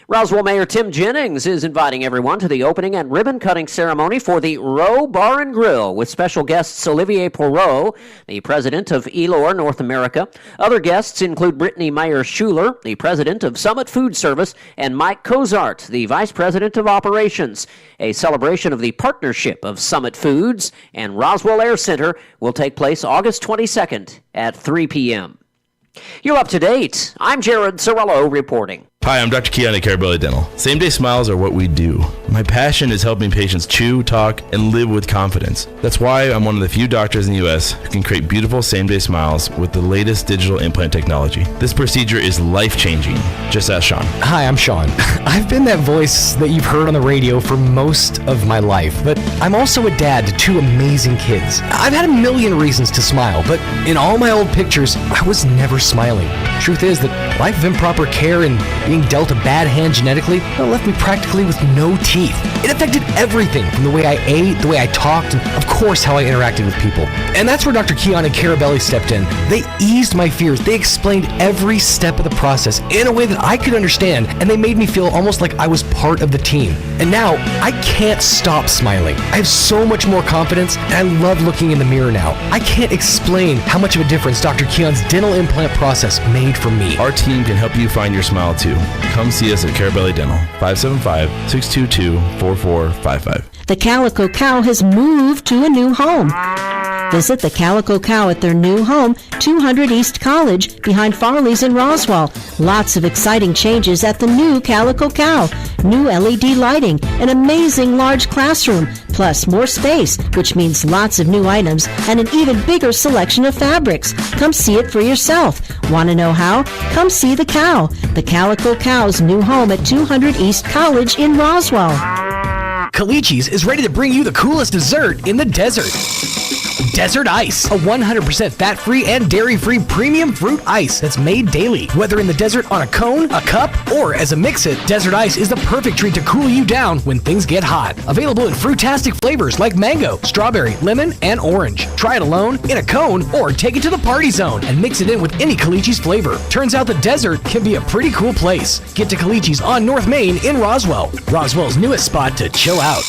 Roswell Mayor Tim Jennings is inviting everyone to the opening and ribbon-cutting ceremony for the Rowe Bar and Grill with special guests Olivier Perot, the president of Elor North America. Other guests include Brittany Meyer-Schuler, the president of Summit Food Service, and Mike Cozart, the vice president of operations. A celebration of the partnership of Summit Foods and Roswell Air Center will take place August 22nd at 3 p.m. You're up to date. I'm Jared Cirillo reporting. Hi, I'm Dr. Keon at Carabelli Dental. Same-day smiles are what we do. My passion is helping patients chew, talk, and live with confidence. That's why I'm one of the few doctors in the U.S. who can create beautiful same-day smiles with the latest digital implant technology. This procedure is life-changing. Just ask Sean. Hi, I'm Sean. I've been that voice that you've heard on the radio for most of my life, but I'm also a dad to 2 amazing kids. I've had a million reasons to smile, but in all my old pictures, I was never smiling. Truth is that life of improper care and being dealt a bad hand genetically left me practically with no teeth. It affected everything from the way I ate, the way I talked, and of course how I interacted with people. And that's where Dr. Keon and Carabelli stepped in. They eased my fears. They explained every step of the process in a way that I could understand, and they made me feel almost like I was part of the team. And now, I can't stop smiling. I have so much more confidence, and I love looking in the mirror now. I can't explain how much of a difference Dr. Keon's dental implant process made for me. Our team can help you find your smile too. Come see us at Carabelli Dental, 575-622-4455. The Calico Cow has moved to a new home. Visit the Calico Cow at their new home, 200 East College, behind Farley's in Roswell. Lots of exciting changes at the new Calico Cow. New LED lighting, an amazing large classroom, plus more space, which means lots of new items and an even bigger selection of fabrics. Come see it for yourself. Want to know how? Come see the cow. The Calico Cow's new home at 200 East College in Roswell. Calichi's is ready to bring you the coolest dessert in the desert. Desert Ice, a 100% fat-free and dairy-free premium fruit ice that's made daily. Whether in the desert on a cone, a cup, or as a mix-it, Desert Ice is the perfect treat to cool you down when things get hot. Available in fruitastic flavors like mango, strawberry, lemon, and orange. Try it alone, in a cone, or take it to the party zone and mix it in with any Calichi's flavor. Turns out the desert can be a pretty cool place. Get to Calichi's on North Main in Roswell. Roswell's newest spot to chill out.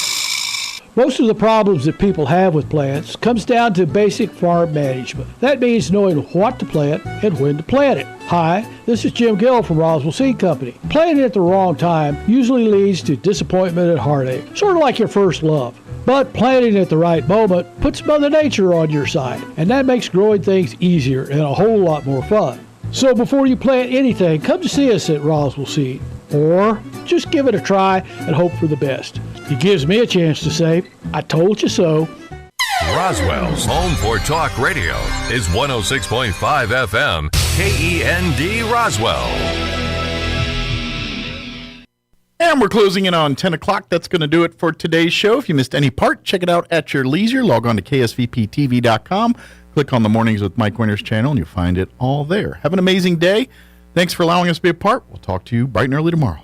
Most of the problems that people have with plants comes down to basic farm management. That means knowing what to plant and when to plant it. Hi, this is Jim Gill from Roswell Seed Company. Planting at the wrong time usually leads to disappointment and heartache, sort of like your first love. But planting at the right moment puts Mother Nature on your side, and that makes growing things easier and a whole lot more fun. So before you plant anything, come to see us at Roswell Seed. Or just give it a try and hope for the best. It gives me a chance to say, I told you so. Roswell's home for talk radio is 106.5 FM, KEND Roswell. And we're closing in on 10 o'clock. That's going to do it for today's show. If you missed any part, check it out at your leisure. Log on to ksvptv.com. Click on the Mornings with Mike Winters channel, and you'll find it all there. Have an amazing day. Thanks for allowing us to be a part. We'll talk to you bright and early tomorrow.